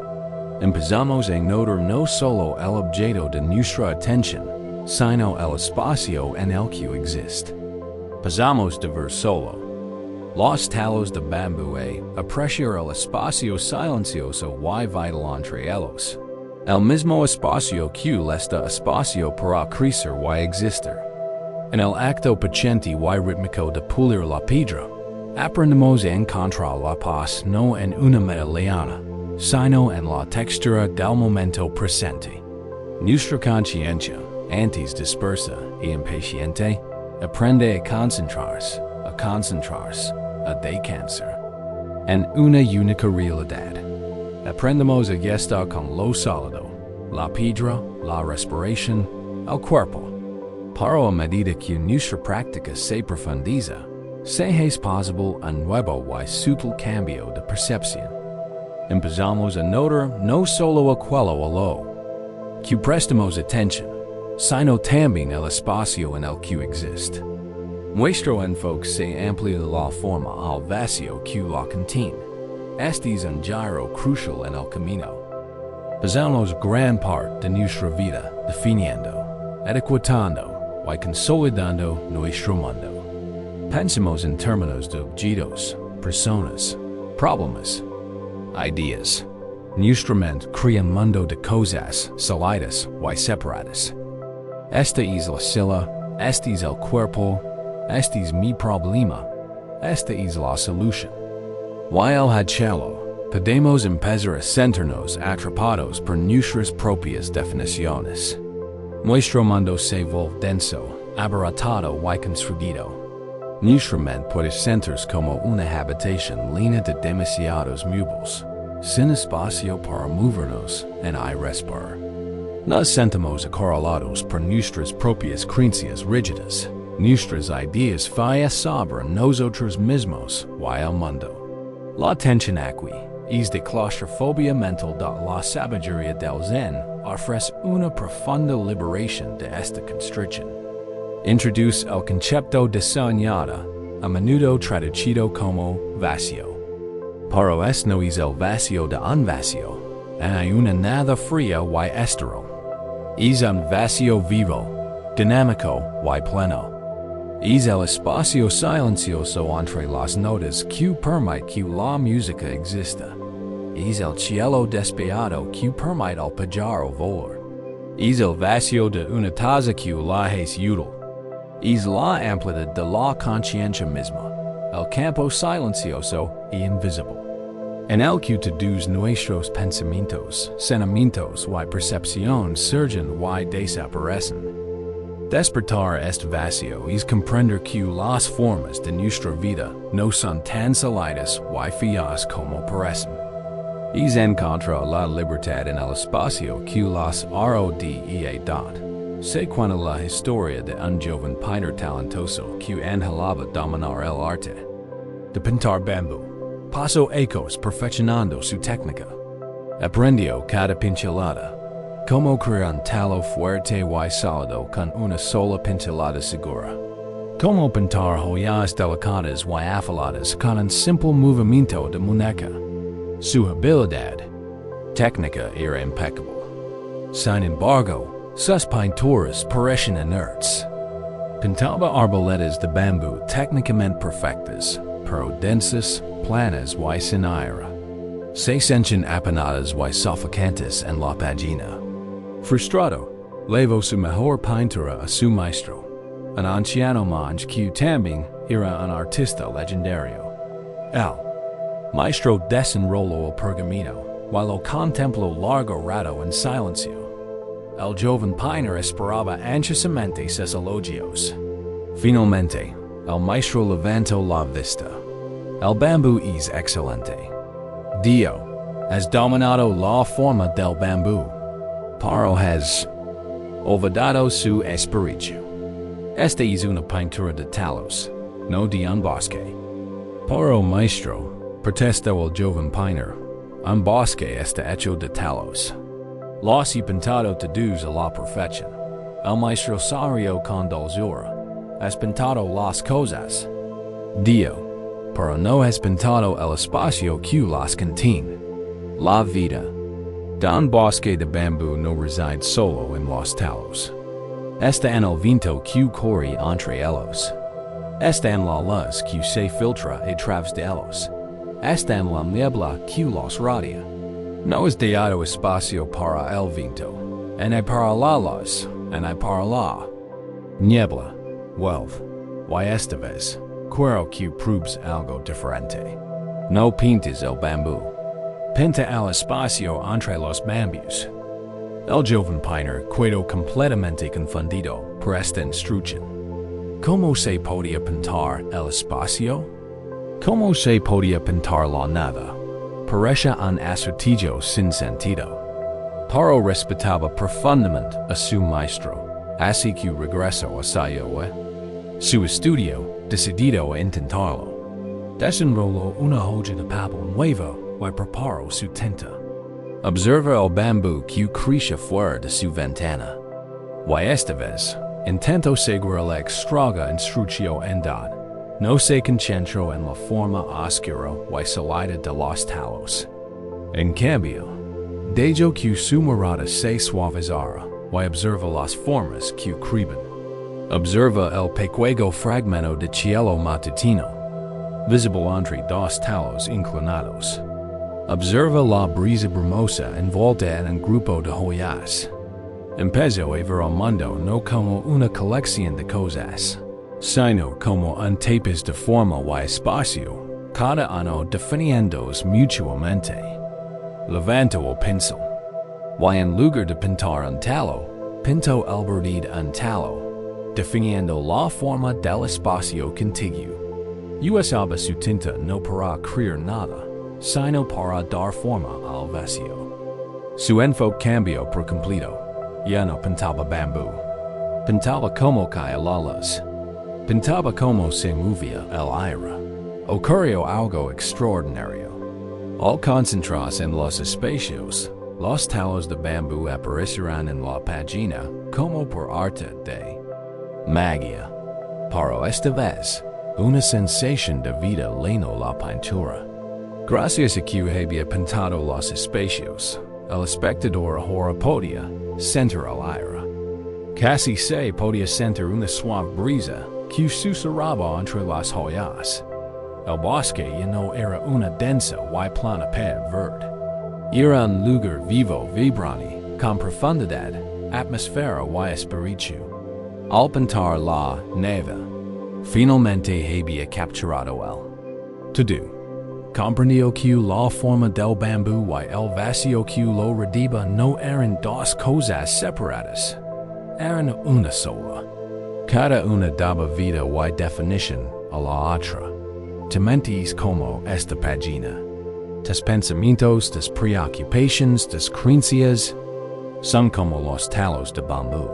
Empezamos a notar no solo el objeto de nuestra atención, sino el espacio en el que existe. Pasamos de ver solo los talos de bambú a apreciar el espacio silencioso y vital entre ellos. El mismo espacio que este espacio para crecer y existir. En el acto paciente y rítmico de pulir la piedra, aprendemos a encontrar la paz no en una meta lejana, sino en la textura del momento presente. Nuestra conciencia, antes dispersa y impaciente, aprende a concentrarse, a descansar, en una única realidad. Aprendemos a estar con lo sólido, la piedra, la respiración, el cuerpo. Pero a medida que nuestra práctica se profundiza, se es posible un nuevo y sutil cambio de percepción. Empezamos a notar no solo aquello a lo que prestamos atención, sino también el espacio en el que existe. Nuestro enfoque se amplía de la forma al vacío que la contiene. Este es un giro crucial en el camino. Pasamos gran parte de nuestra vida definiendo, adecuando y consolidando nuestro mundo. Pensamos en términos de objetos, personas, problemas, ideas. Nuestra mente crea un mundo de cosas salidas y separadas. Esta es la silla, este es el cuerpo, este es mi problema, esta es la solución. Y el hachelo, podemos empezar a sentirnos atrapados por nuestras propias definiciones. Nuestro mundo se vuelve denso, abaratado y construido. Nuestra mente puede sentirse como una habitación llena de demasiados muebles, sin espacio para movernos y respirar. Nos sentimos acorralados por nuestras propias creencias rígidas. Nuestras ideas fallan sobre nosotros mismos y el mundo. La tensión aquí es de claustrofobia mental de la sabiduría del Zen ofrece una profunda liberación de esta constricción. Introduce el concepto diseñada, a menudo traducido como vacío. Pero esto no es el vacío de un vacío, hay una nada fría y estéril. Es un vacío vivo, dinámico y pleno. Es el espacio silencioso entre las notas que permite que la música exista. Es el cielo despejado que permite al pájaro volar. Es el vacío de una taza que la hace útil. Es la amplitud de la conciencia misma, el campo silencioso y invisible. En el que todos nuestros pensamientos, sentimientos y percepciones surgen y desaparecen. Despertar este vacío es comprender que las formas de nuestra vida no son tan sólidas y fijas como parecen. Es encontrar la libertad en el espacio que las rodeidad. Sé cuando la historia de un joven pintor talentoso que anhelaba dominar el arte de pintar bambú, pasó ecos perfeccionando su técnica. Aprendió cada pincelada, cómo crear un talo fuerte y sólido con una sola pincelada segura. Cómo pintar joyas delicadas y afiladas con un simple movimiento de muñeca. Su habilidad técnica era impecable. Sin embargo, sus pinturas parecen inertes. Pintaba arboledas de bambú técnicamente perfectas, pero densas, planas y sin aire. Se sentían apanadas y sofocantes en la página. Frustrado, levó su mejor pintura a su maestro, un anciano monje que también era un artista legendario. El maestro desenrolló el pergamino, y lo contempló largo rato en silencio. El joven pintor esperaba ansiosamente sus elogios. Finalmente, el maestro levantó la vista. El bambú es excelente. Dio, has dominado la forma del bambú. Pero has olvidado su espíritu. Esta es una pintura de talos, no de un bosque. Pero maestro, protestó el joven pintor, un bosque está hecho de talos. Los he pintado todos a la perfección. El maestro sonrió con dulzura. Has pintado las cosas. Dio, pero no has pintado el espacio que las contiene. La vida. Un bosque de bambú no reside solo en los talos. Está en el viento que corre entre ellos. Está en la luz que se filtra a través de ellos. Está en la niebla que los rodea. No es dado espacio para el viento, hay para la luz, hay para la niebla. Y esta vez, quiero que pruebes algo diferente. No pintes el bambú. Pinta el espacio entre los bambús. El joven pintor quedó completamente confundido por esta instrucción. ¿Cómo se podía pintar el espacio? ¿Cómo se podía pintar la nada? Parecía un acertijo sin sentido. Pero respetaba profundamente a su maestro, así que regresó a su estudio, decidido a intentarlo. Desenrolló una hoja de papel nuevo y preparó su tinta. Observa el bambú que crece fuera de su ventana. Y esta vez, intentó seguir la extraña instrucción en dad. No se concentró en la forma oscura y sólida de los talos. En cambio, dejó que su mirada se suavizara y observa las formas que criban. Observa el pequeño fragmento de cielo matutino, visible entre dos talos inclinados. Observa la brisa brumosa envuelta en un grupo de joyas. Empezó a ver el mundo no como una colección de cosas, sino como un tapiz de forma y espacio, cada uno definiéndose mutuamente. Levantó el pincel, y en lugar de pintar un talo, pintó el borde de un talo, definiendo la forma del espacio contiguo. Usaba su tinta no para crear nada, sino para dar forma al vacío. Su enfoque cambió por completo. Ya no pintaba bambú. Pintaba como caía la luz. Pintaba como se movía el aire. Ocurrió algo extraordinario. Al concentrarse en los espacios, Los talos de bambú aparecerán en la página como por arte de magia. Pero esta vez, una sensación de vida llenó la pintura. Gracias a que había pintado los espacios, el espectador ahora podía sentir el aire. Casi se podía sentir una suave brisa que susurraba entre las hojas. El bosque ya no era una densa y plana pared verde. Era un lugar vivo, vibrante, con profundidad, atmósfera y espíritu. Al pintar la neve, finalmente había capturado el todo. Comprendió que la forma del bambú y el vacío que lo rodeaba no eran dos cosas separadas, eran una sola. Cada una daba vida y definición a la otra. Te mentes como esta página. Tus pensamientos, tus preocupaciones, tus creencias son como los talos de bambú.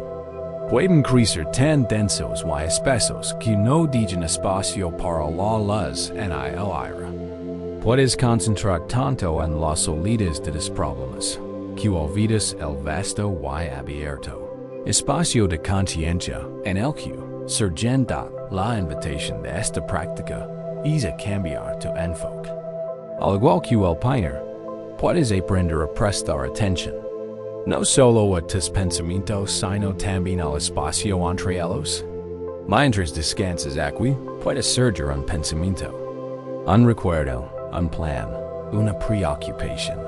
Pueden crecer tan densos y espesos que no dejan espacio para la luz en el aire. Puedes concentrar tanto en las salidas de tus problemas que olvidas el vasto y abierto espacio de conciencia en el que surgen la invitación de esta práctica es a cambiar tu enfoque. Al igual que el painter, puedes aprender a prestar atención no solo a tus pensamientos, sino también al espacio entre ellos. Mientras descansas aquí, puedes surgir un pensamiento, un recuerdo, un plan, una preocupación.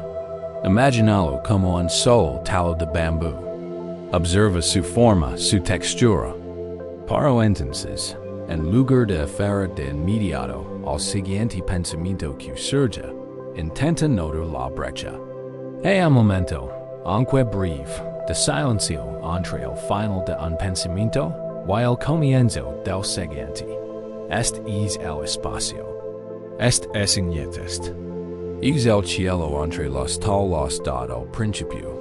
Imagínalo como un solo talo de bambú. Observa su forma, su textura. Para entonces, en lugar de hacer de inmediato al siguiente pensamiento que surja, intenta notar la brecha. Hay un momento, aunque breve, de silencio entre el final de un pensamiento y el comienzo del siguiente. Este es el espacio. Este es inquietud. Es el cielo entre los talos dado principio.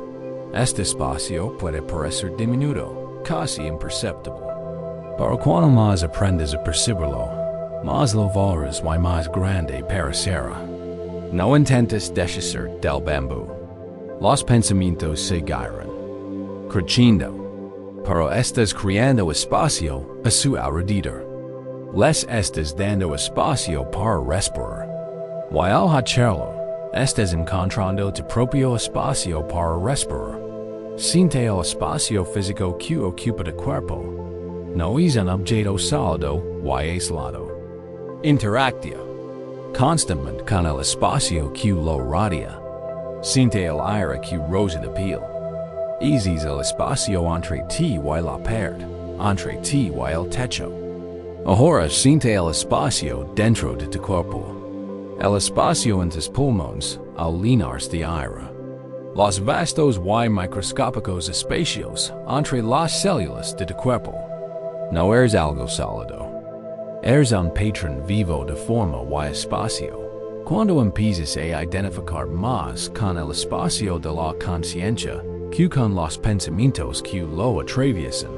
Este espacio puede parecer diminuto, casi imperceptible. Pero cuando más aprendes a percibirlo, más lo valores y más grande parecerá. No intentes deshacer del bambú. Los pensamientos seguirán creciendo, pero estás creando espacio a su alrededor. Les estás dando espacio para respirar. Y al hacerlo, estás encontrando tu propio espacio para respirar. Siente el espacio físico que ocupa tu cuerpo. No es un objeto sólido y aislado. Interactúa constantemente con el espacio que lo rodea. Siente el aire que roza tu piel. Es el espacio entre ti y la pared, entre ti y el techo. Ahora siente el espacio dentro de tu cuerpo. El espacio en tus pulmones al llenarse de aire. Los vastos y microscópicos espacios entre las células de tu cuerpo. No eres algo sólido. Eres un patrón vivo de forma y espacio. Cuando empiezas a identificar más con el espacio de la conciencia que con los pensamientos que lo atraviesan,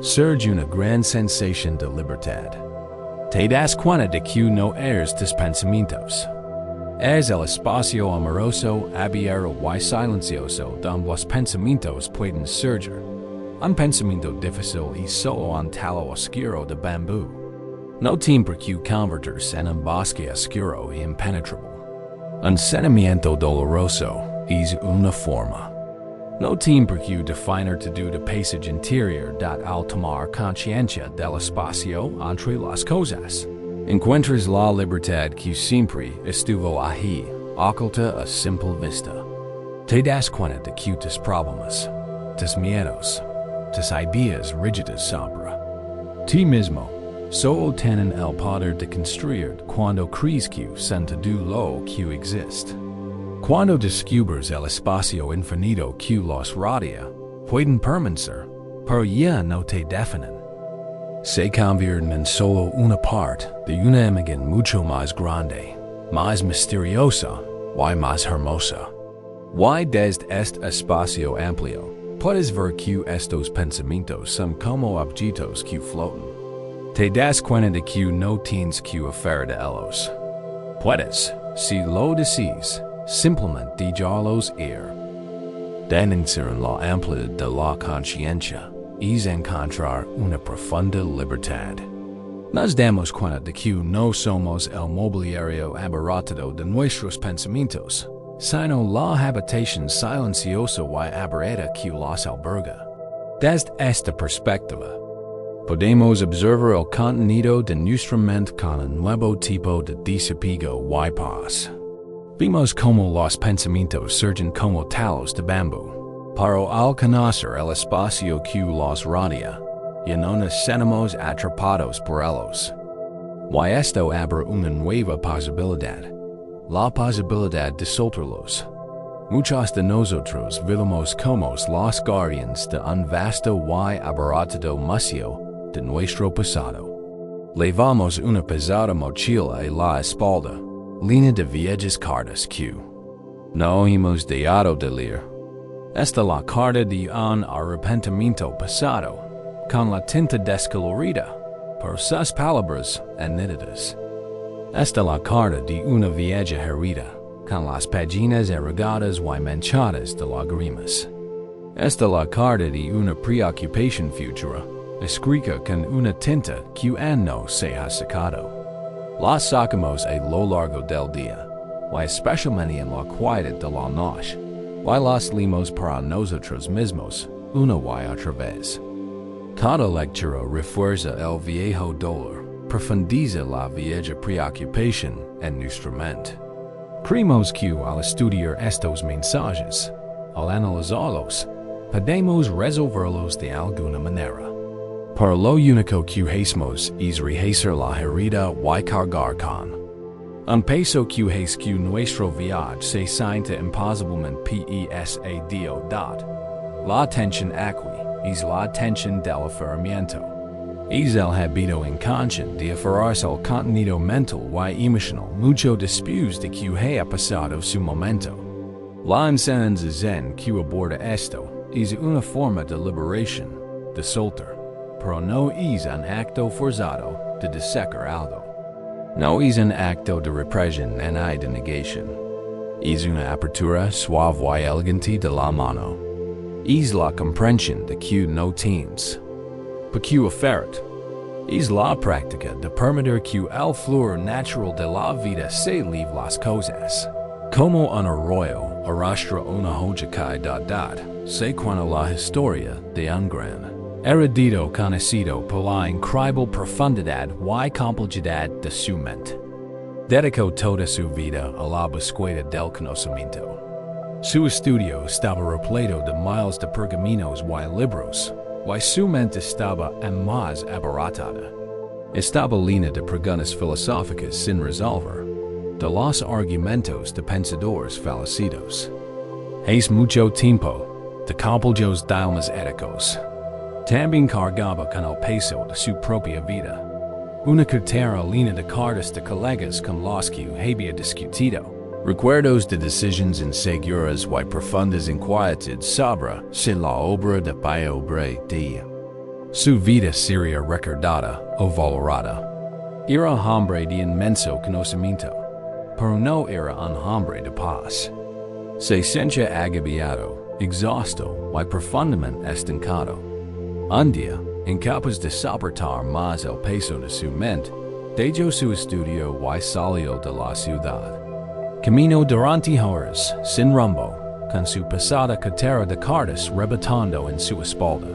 surge una gran sensación de libertad. Te das cuenta de que no eres tus pensamientos. Es el espacio amoroso, abierto y silencioso donde los pensamientos pueden surgir. Un pensamiento difícil es solo un talo oscuro de bambú. No tiene por qué convertirse en un bosque oscuro e impenetrable. Un sentimiento doloroso es una forma. No tiene por qué definir todo el paisaje interior al tomar conciencia del espacio entre las cosas. Encuentras la libertad que siempre estuvo ahí, oculta a simple vista. Te das cuenta de que tus problemas, tus miedos, tus ideas rígidas sobre ti mismo solo tienen el poder de construir cuando crees que son todo lo que existe. Cuando descubres el espacio infinito que los rodea, pueden permanecer, pero ya no te definen. Se convierten en solo una parte de una imagen mucho más grande, más misteriosa y más hermosa. Y desde este espacio amplio, puedes ver que estos pensamientos son como objetos que flotan. Te das cuenta de que no tienes que hacer de ellos. Puedes, si lo deseas, simplemente dejarlos ir. denunciar la amplitud de la conciencia es encontrar una profunda libertad. Nos damos cuenta de que no somos el mobiliario abarrotado de nuestros pensamientos, sino la habitación silenciosa y aberrada que los alberga. Desde esta perspectiva, podemos observar el contenido de nuestra mente con un nuevo tipo de desapego y paz. Vemos como los pensamientos surgen como talos de bambú, pero al conocer el espacio que los rodea, y no nos sentimos atrapados por ellos. Y esto abre una nueva posibilidad, la posibilidad de soltarlos. Muchos de nosotros vivimos como los guardianes de un vasto y abarrotado museo de nuestro pasado. Llevamos una pesada mochila en la espalda, llena de viejas cartas que no hemos dejado de leer. Esta la carta de un arrepentimiento pasado, con la tinta descolorida por sus palabras nítidas. Esta la carta de una vieja herida, con las páginas arrugadas y manchadas de lágrimas. Esta la carta de una preocupación futura, escrita con una tinta que aún no se ha secado. La sacamos a lo largo del día, y especialmente en la quietud de la noche, y las leemos para nosotros mismos, una y otra vez. Cada lectura refuerza el viejo dolor, profundiza la vieja preocupación en nuestra mente. Creemos que al estudiar estos mensajes, al analizarlos, podemos resolverlos de alguna manera. Pero lo único que hacemos es rehacer la herida y cargar con un peso que hace que nuestro viaje se sienta imposiblemente pesado. La atención aquí es la atención del aferramiento. Es el hábito inconsciente de aferrarse al contenido mental y emocional mucho después de que haya pasado su momento. La enseñanza zen que aborda esto es una forma de liberación, de soltar, pero no es un acto forzado de desecar algo. No es un acto de represión ni de negación. Es una apertura suave y elegante de la mano. Es la comprensión de que no tienes porque aferrat. Es la práctica de permitir que el fluir natural de la vida se live las cosas. Como un arroyo arrastra una hoja caída, se cuenta la historia de un gran erudito conocido por la increíble profundidad y complejidad de su mente. Dedicó toda su vida a la búsqueda del conocimiento. Su estudio estaba repleto de miles de pergaminos y libros, y su mente estaba aún más abarrotada. Estaba llena de preguntas filosóficas sin resolver, de los argumentos de pensadores fallecidos. Hace mucho tiempo, de complejos dilemas éticos. También cargaba con el peso de su propia vida. Una cartera llena de cartas de colegas con los que había discutido. Recuerdos de decisiones inseguras y profundas inquietudes sobre si la obra de pobre de su vida sería recordada o valorada. Era hombre de inmenso conocimiento, pero no era un hombre de paz. Se sentía agobiado, exhausto y profundamente estancado. Un día, incapaz de soportar más el peso de su mente, dejó su estudio y salió de la ciudad. Caminó durante horas, sin rumbo, con su pesada cartera de cartas rebotando en su espalda.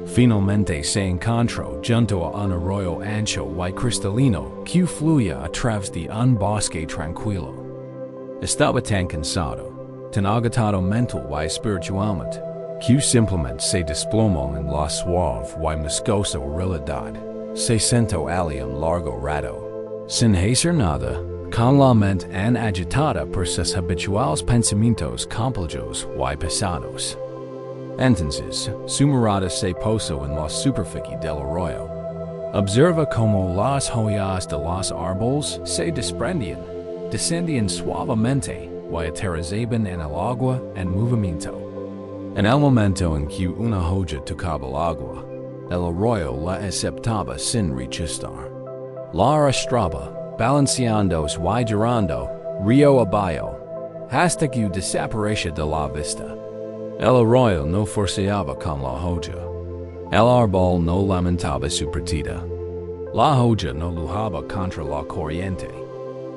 Finalmente se encontró junto a un arroyo ancho y cristalino que fluía a través de un bosque tranquilo. Estaba tan cansado, tan agotado mental y espiritualmente, que simplemente se desplomó en la suave y musgosa realidad. Se sentó allí un largo rato, sin hacer nada, con la mente agitada por sus habituales pensamientos complejos y pesados. Entonces, su mirada se posó en la superficie del arroyo. Observa cómo las hojas de los árboles se desprendían, descendían suavemente y aterrizaban en el agua en movimiento. En el momento en que una hoja tocaba el agua, el arroyo la aceptaba sin rechistar. La arrastraba, balanceándose y girando, río abajo, hasta que desapareció de la vista. El arroyo no forceaba con la hoja. El árbol no lamentaba su partida. La hoja no lujaba contra la corriente.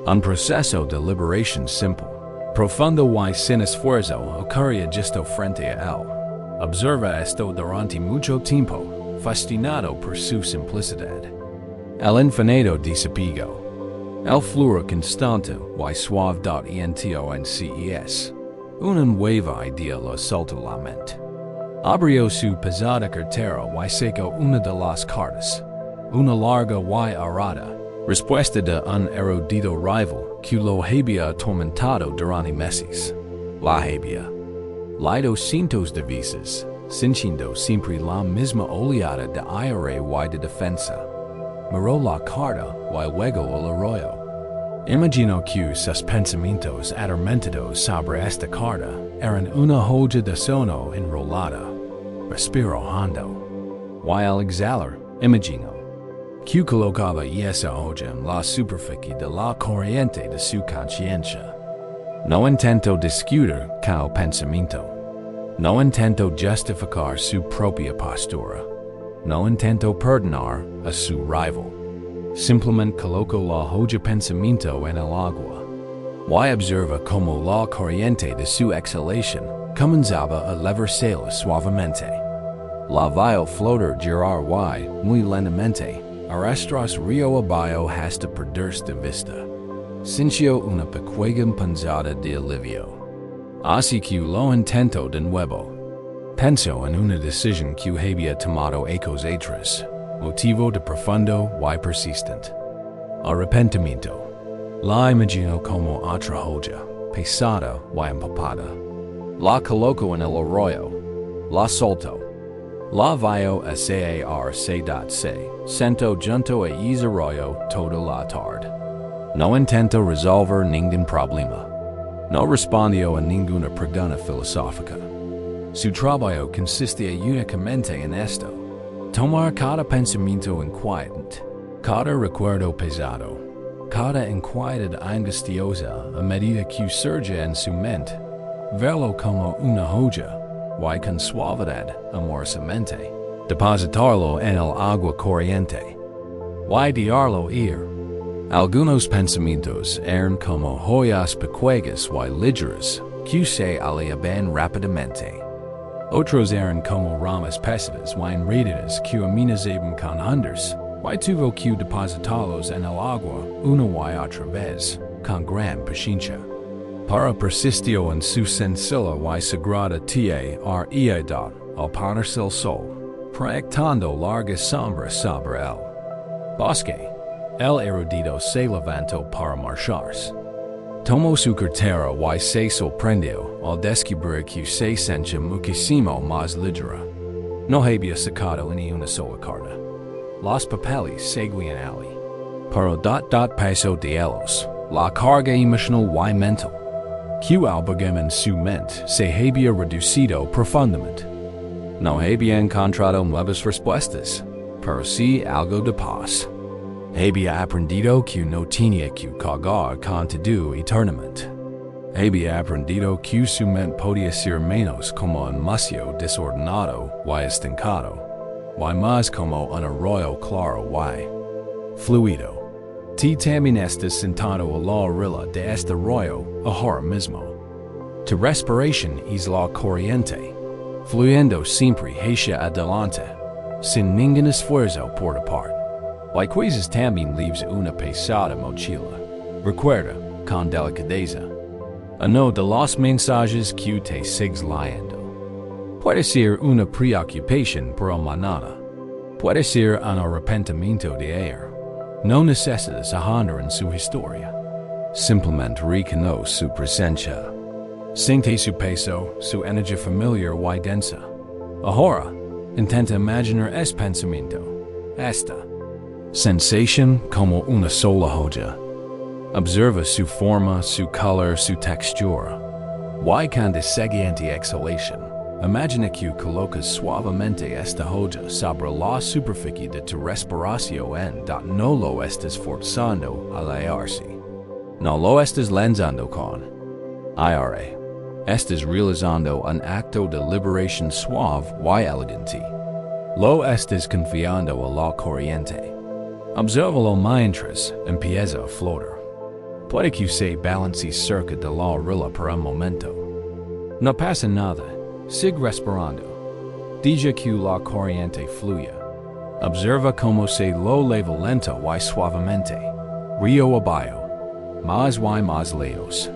Un proceso de liberación simple, profundo y sin esfuerzo ocurría justo frente a él. Observa esto durante mucho tiempo, fascinado por su simplicidad. El infinito desapego. El flujo constante y suave .ento una nueva idea lo soltó la mente. Abrió su pesada cartera y sacó una de las cartas. Una larga y arada. Respuesta de un erudito rival que lo había atormentado durante meses. La había leído cientos de veces, sintiendo siempre la misma oleada de aire y de defensa. Miró la carta y luego el arroyo. Imaginó que sus pensamientos atormentados sobre esta carta eran una hoja de sono enrolada. Respiró hondo. Y al exhalar, imaginó que colocaba esa hoja en la superficie de la corriente de su conciencia. No intentó discutir con el pensamiento. No intentó justificar su propia postura. No intentó perdonar a su rival. Simplemente colocó la hoja pensamiento en el agua. Y observa cómo la corriente de su exhalación comenzaba a levársela suavemente. La vio flotar girar y, muy lentamente, arrastras río abajo hasta perderse de vista. Sintió una pequeña punzada de alivio. Así que lo intentó de nuevo. Pensó en una decisión que había tomado ecos atrás. Motivo de profundo y persistente arrepentimiento. La imaginó como otra hoja, pesada y empapada. La colocó en el arroyo. La soltó. La vio a se sentó junto a ese arroyo toda la tarde. No intentó resolver ningún problema. No respondió a ninguna pregunta filosófica. Su trabajo consistía únicamente en esto. Tomar cada pensamiento inquietante, cada recuerdo pesado, cada inquietud angustiosa a medida que surge en su mente, verlo como una hoja, y con suavidad, amorosamente, depositarlo en el agua corriente, y dejarlo ir. Algunos pensamientos eran como joyas pequeñas y ligeras que se alejaban rápidamente. Otros eran como ramas pesadas y enredadas que amenazaban con hundirse, y tuvo que depositarlos en el agua una y otra vez, con gran paciencia. Para persistió en su sencilla y sagrada traerá al ponerse el sol, proyectando largas sombras sobre el bosque. El erudito se levantó para marcharse. Tomó su cartera y se sorprendió al descubrir que se sentía muchísimo más ligera. No había sacado ni una sola carta. Los papeles seguían allí. Pero pasó de ellos, la carga emocional y mental, que albergaba en su mente se había reducido profundamente. No había encontrado nuevas respuestas, pero sí algo de paz. Había aprendido que no tenía que cargar con todo eternamente. Había aprendido que su mente podía ser menos como un museo desordenado y estancado, y más como un arroyo claro y fluido. Ti también estás sentado a la orilla de este arroyo ahora mismo. Tu respiración es la corriente, fluyendo siempre hacia adelante, sin ningún esfuerzo por tu parte. Like Quietud también leaves una pesada mochila. Recuerda, con delicadeza, uno de los mensajes que te sigues leyendo. Puede ser una preocupación por el mañana. Puede ser un arrepentimiento de ayer. No necesitas ahondar en su historia. Simplemente reconoce su presencia. Siente su peso, su energía familiar y densa. Ahora, intenta imaginar ese pensamiento. Esta sensación como una sola hoja. Observa su forma, su color, su textura. Y con la siguiente exhalación, imagina que colocas suavemente esta hoja sobre la superficie de tu respiración en no lo estés forzando a alejarse. No lo estés lanzando con aire. Estás realizando un acto de liberación suave y elegante. Lo estás confiando a la corriente. Obsérvalo mientras empieza a flotar. Puede que se balance cerca de la orilla por un momento. No pasa nada. Sigue respirando. Deja que la corriente fluya. Observa cómo se lo leva lento y suavemente. Río abajo. Más y más lejos.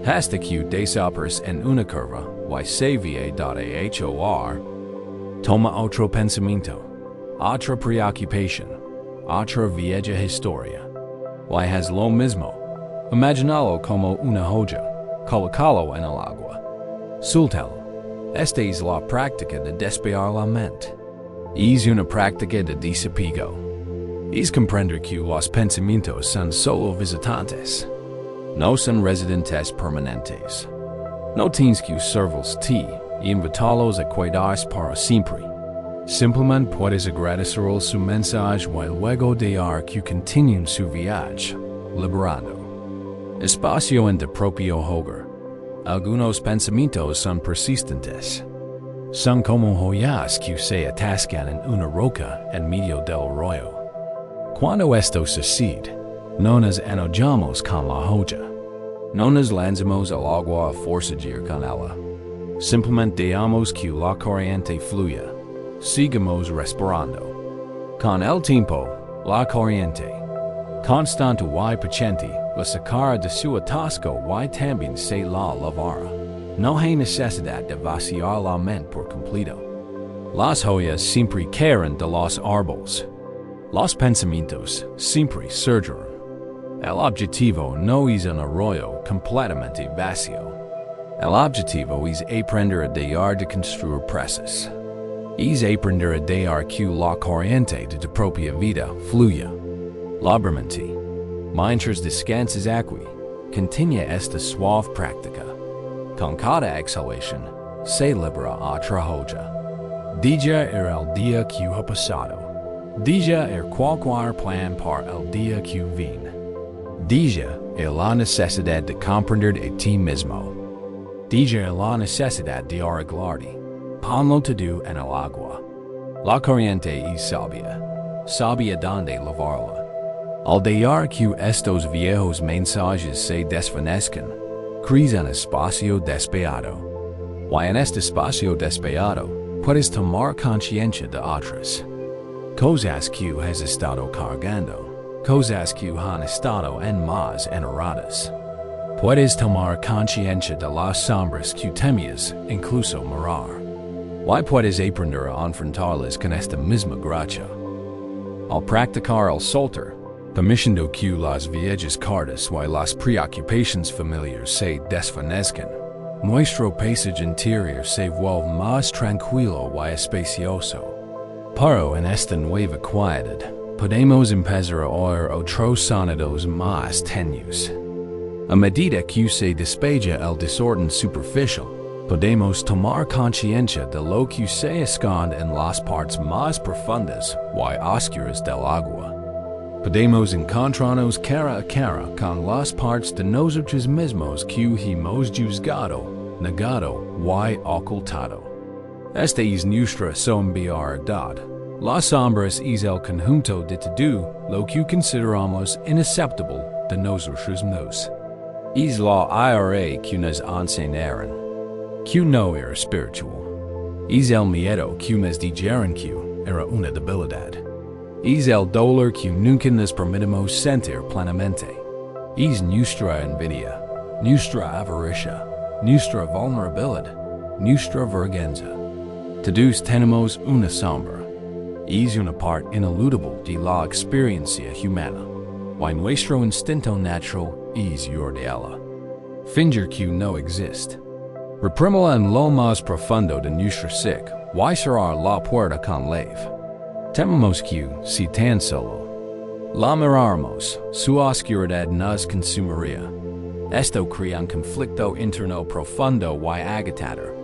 Hasta que desapareces en una curva y se ve dehor. Toma otro pensamiento. Otra preocupación. Otra vieja historia. Y haz lo mismo. Imagínalo como una joya. Colócalo en el agua. Suéltalo. Esta es la práctica de despejar la mente. Es una práctica de desapego. Es comprender que los pensamientos son solo visitantes. No son residentes permanentes. No tienes que servirlos y invitarlos a quedarse para siempre. Simplemente puedes agradecer su mensaje y luego dejar que continúen su viaje, liberando espacio en tu propio hogar. Algunos pensamientos son persistentes. Son como joyas que se atascan en una roca en medio del arroyo. Cuando esto sucede, no nos enojamos con la joya. No nos lanzamos al agua a forzar con ella. Simplemente dejamos que la corriente fluya. Sigamos respirando. Con el tiempo, la corriente, constante y paciente, la sacará de su atasco y también se la lavará. No hay necesidad de vaciar la mente por completo. Las hojas siempre caen de los árboles. Los pensamientos siempre surgen. El objetivo no es un arroyo completamente vacío. El objetivo es aprender a dejar de construir presas. Es aprender a dejar que la corriente de tu propia vida fluya libremente. Mientras descansas aquí, continúa esta suave práctica. Con cada exhalación, se libera otra joya. Deja el día que ha pasado. Deja cualquier plan para el día que viene. Deja la necesidad de comprender a ti mismo. Deja la necesidad de arreglarte. Ponlo todo en el agua. La corriente es sabia. Sabia donde lavarla. Al dejar que estos viejos mensajes se desvanezcan, creas un espacio despejado. Y en este espacio despejado, puedes tomar conciencia de otras cosas que has estado cargando. Cosas que han estado en más enamoradas. Puedes tomar conciencia de las sombras que temías, incluso mirar. Y puedes aprender a enfrentarlas con esta misma gracia. Al practicar el soltar, permitiendo que las viejas cartas y las preocupaciones familiares se desvanezcan, nuestro paisaje interior se vuelve más tranquilo y espacioso. Pero en esta nueva quietud, podemos empezar a oír otros sonidos más tenues. A medida que se despeja el desorden superficial, podemos tomar conciencia de lo que se esconde en las partes más profundas y oscuras del agua. Podemos encontrarnos cara a cara con las partes de nosotros mismos que hemos juzgado, negado y ocultado. Esta es nuestra sombra. Las sombras es el conjunto de todo lo que consideramos inaceptable de nosotros mismos. Es la IRA que nos enseñaron que no era espiritual. Es el miedo que nos dijeron que era una debilidad. Es el dolor que nunca nos permitimos sentir plenamente. Es nuestra envidia, nuestra avaricia, nuestra vulnerabilidad, nuestra vergüenza. Todos tenemos una sombra. Es una parte ineludable de la experiencia humana, y nuestro instinto natural es huir de ella. Fingir que no existe. Reprímela en lo más profundo de nuestro ser, y cerrar la puerta con leve. Tememos que, si tan solo la miráramos, su oscuridad nos consumiría. Esto crea un conflicto interno profundo y agotador.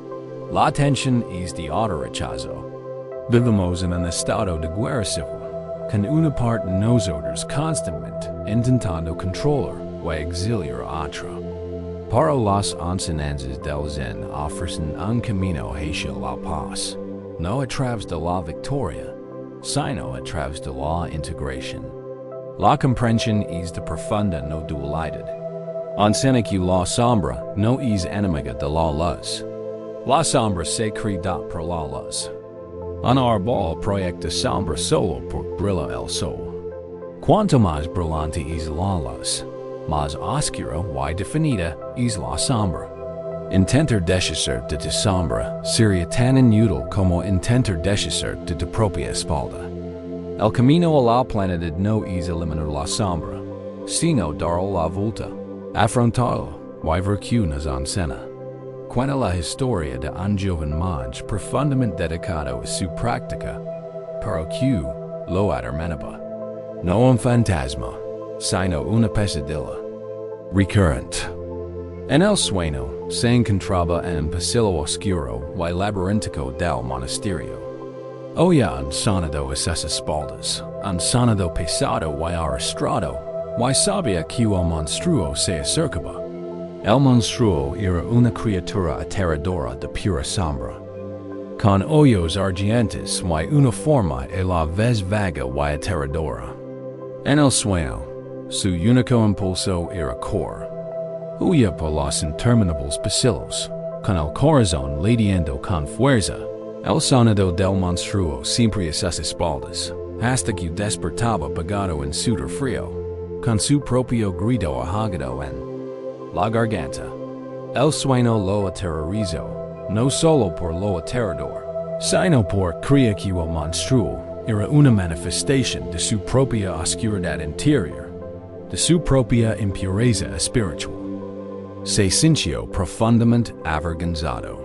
La tensión es de autorrechazo. Vivimos en un estado de guerra civil, con una parte de nosotros constantemente intentando controlar y exiliar a otra. Para las enseñanzas del Zen ofrecen un camino hacia la paz, no a través de la victoria, sino a través de la integración. La comprensión es de profunda no dualidad. Enseña que la sombra no es enemiga de la luz. La sombra se crea por la luz. Un árbol proyecta sombra solo por brilla el sol. Cuanto más brillante es la luz, más oscura y definida es la sombra. Intentar deshacer de tu sombra sería tan inútil como intentar deshacer de tu propia espalda. El camino a la plenitud no es eliminar la sombra, sino dar la vuelta, afrontarlo y ver que nos enseña. Cuenta la historia de un joven monje profundamente dedicado a su práctica, pero que lo atormentaba. No un fantasma, sino una pesadilla recurrente. En el sueño se encontraba en un pasillo oscuro y laberíntico del monasterio. Oía un sonido a sus espaldas, un sonido pesado y arrastrado, y sabía que el monstruo se acercaba. El monstruo era una criatura aterradora de pura sombra, con ojos ardientes y una forma a la vez vaga y aterradora. En el sueño, su único impulso era correr. Huía por los interminables pasillos, con el corazón latiendo con fuerza. El sonido del monstruo siempre a sus espaldas, hasta que despertaba pegado en sudor frío, con su propio grito ahogado en la garganta. El sueño lo aterrorizó, no solo por lo aterrador, sino por creer que el monstruo era una manifestación de su propia oscuridad interior, de su propia impureza espiritual. Se sintió profundamente avergonzado.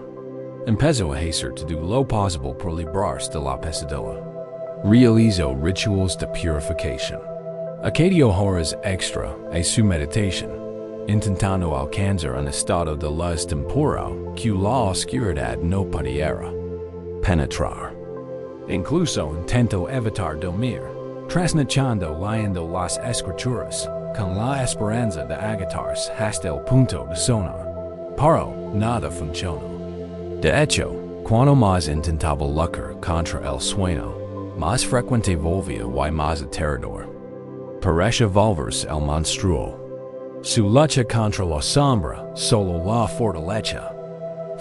Empezó a hacer todo lo posible por librarse de la pesadilla. Realizó rituals de purificación. Acadio horas extra a su meditación, intentando alcanzar un estado de luz temporal que la oscuridad no pudiera penetrar. Incluso intentó evitar dormir, trasnochando leyendo las escrituras, con la esperanza de agotarse hasta el punto de sonar. Pero nada funcionó. De hecho, cuanto más intentaba luchar contra el sueño, más frecuente volvía y más aterrador. Parecía volverse el monstruo. Su lucha contra la sombra solo la fortaleza.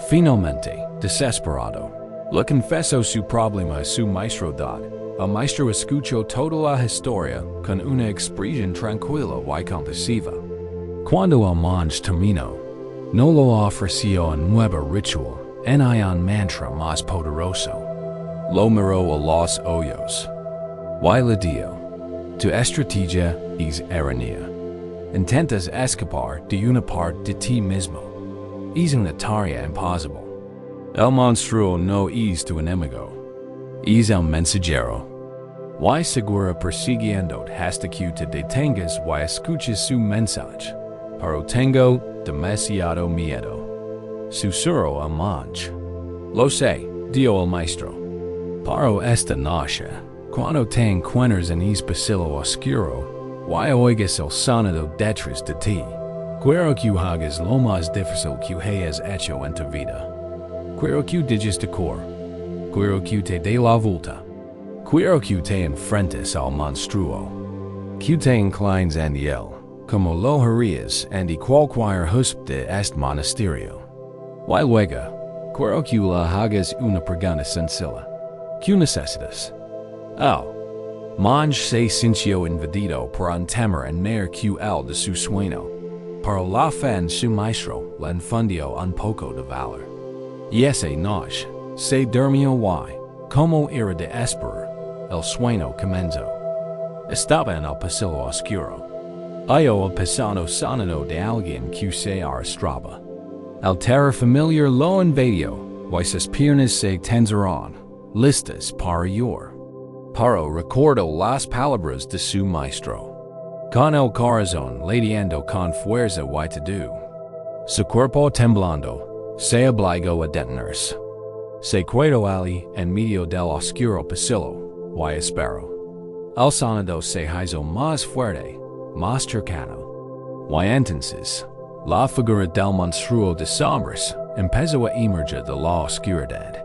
Finalmente, desesperado, le confesó su problema a su maestro dad. El maestro escuchó toda la historia con una expresión tranquila y compasiva. Cuando el monje terminó, no lo ofreció un nuevo ritual en un mantra más poderoso. Lo miró a los ojos y le dijo: tu estrategia es errónea. Intentas escapar de una parte de ti mismo. Es una tarea imposible. El monstruo no es tu enemigo, es el mensajero. Y segura persiguiéndote hasta que te detengas y escuches su mensaje. Pero tengo demasiado miedo. Susurró el monje. Lo sé, dijo el maestro. Pero esta noche, cuando te encuentres en ese pasillo oscuro, y oigas el sonido detrás de ti, quiero que hagas lo más difícil que hayas hecho en tu vida. Quiero que dejes de correr. Quiero que te dé la vuelta. Quiero que te enfrentes al monstruo. Que te inclines ante él, como lo harías ante cualquier huésped de este monasterio. Y luego, quiero que le hagas una pregunta sencilla. ¿Qué necesitas? Monje se sintió invadido por un temor en mer que el de su sueño. Pero la fe en su maestro le infundió un poco de valor. Y esa noche, se durmió y, como era de esperar, el sueño comenzó. Estaba en el pasillo oscuro. Oyó el pesado sonido de alguien que se arrastraba. El terror familiar lo invadió, y sus piernas se tensaron, listas para llorar. Pero recordó las palabras de su maestro. Con el corazón latiendo con fuerza y todo, su cuerpo temblando, se obligó a detenerse. Se quedó allí en medio del oscuro pasillo y esperó. El sonido se hizo más fuerte, más cercano. Y entonces, La figura del monstruo de sombras empezó a emerger de la oscuridad.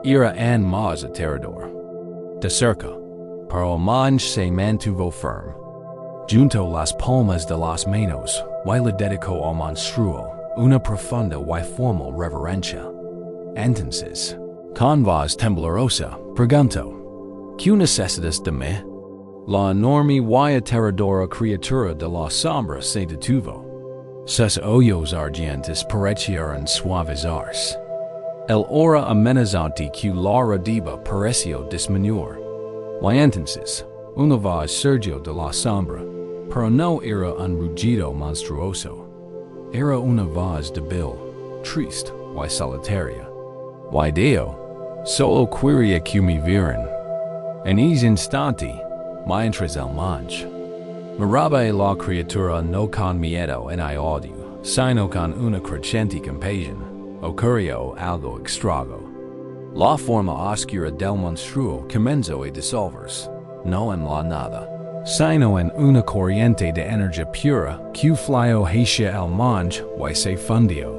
Era en más aterrador. De cerca, pero el monje se mantuvo firme. Junto las palmas de las manos, y le dedicó al monstruo una profunda y formal reverencia. Entonces, con voz temblorosa, preguntó, ¿qué necesitas de mí? La enorme y aterradora criatura de la sombra se detuvo. Sus ojos ardientes parecieron suavizarse. El aura amenazante que la rodeaba pareció disminuir. Y entonces, una voz surgió de la sombra, pero no era un rugido monstruoso. Era una voz débil, triste y solitaria. Y Dios, solo quería que me vieran. En ese instante, mientras el monje miraba a la criatura no con miedo ni odio, sino con una creciente compasión, ocurrió algo extraño. La forma oscura del monstruo comenzó a disolverse, no en la nada, sino en una corriente de energía pura que fluyó hacia el monje y se fundió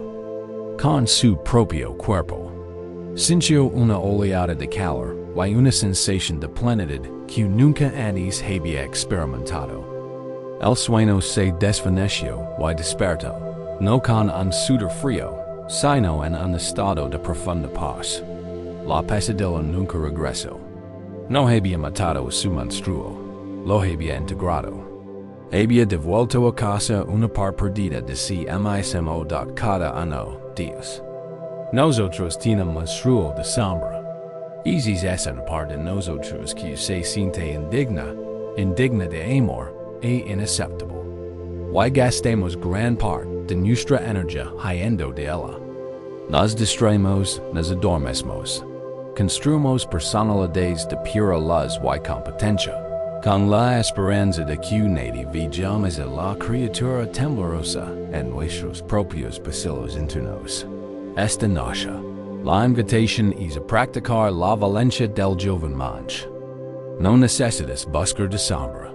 con su propio cuerpo. Sintió una oleada de calor y una sensación de plenitud que nunca antes había experimentado. El sueño se desvaneció y despertó, no con un sudor frío, sino en un estado de profunda paz. La pesadilla nunca regresó. No había matado a su monstruo, lo había integrado. Había devuelto a casa una parte perdida de sí mismo de cada uno de ellos. Nosotros tenemos monstruo de sombra. Esa es una parte de nosotros que se siente indigna de amor e inaceptable. Y gastamos gran parte de nuestra energía huyendo de ella. Nos distraemos, nos adormecemos. Construimos personalidades de pura luz y competencia, con la esperanza de que nadie veamos a la criatura temblorosa en nuestros propios vacilos internos. Esta noche, la invitación es a practicar la valencia del joven monje. No necesitas buscar de sombra.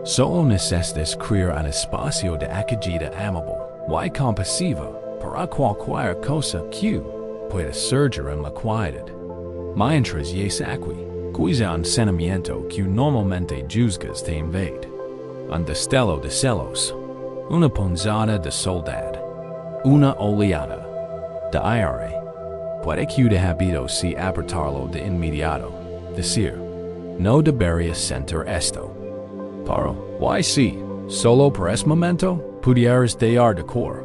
Solo necesitas crear un espacio de acogida amable y compasiva para cualquier cosa que pueda surgir en la quietud. Mientras es aquí, cuida un sentimiento que normalmente juzgas te invade. Un destello de celos, una punzada de soledad, una oleada de aire. Puede que de hábito si apartarlo de inmediato, decir, no deberías sentir esto. Pero, why si, solo por ese momento, pudieras dejar de cor.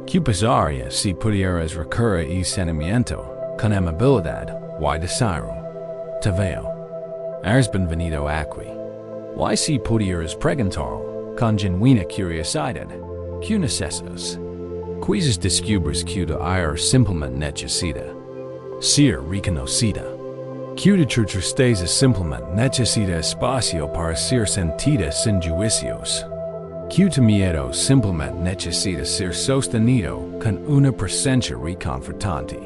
¿Qué pasaría si pudieras recurrir a ese sentimiento con amabilidad y deseo? Te veo. Eres bienvenido aquí. Why si pudieras preguntar con genuina curiosidad, ¿qué necesitas? Quizás descubres que de aire simplemente necesita ser reconocida. Que de tu tristeza simplemente necesita espacio para ser sentida sin juicios. Que tu miedo simplemente necesita ser sostenido con una presencia reconfortante.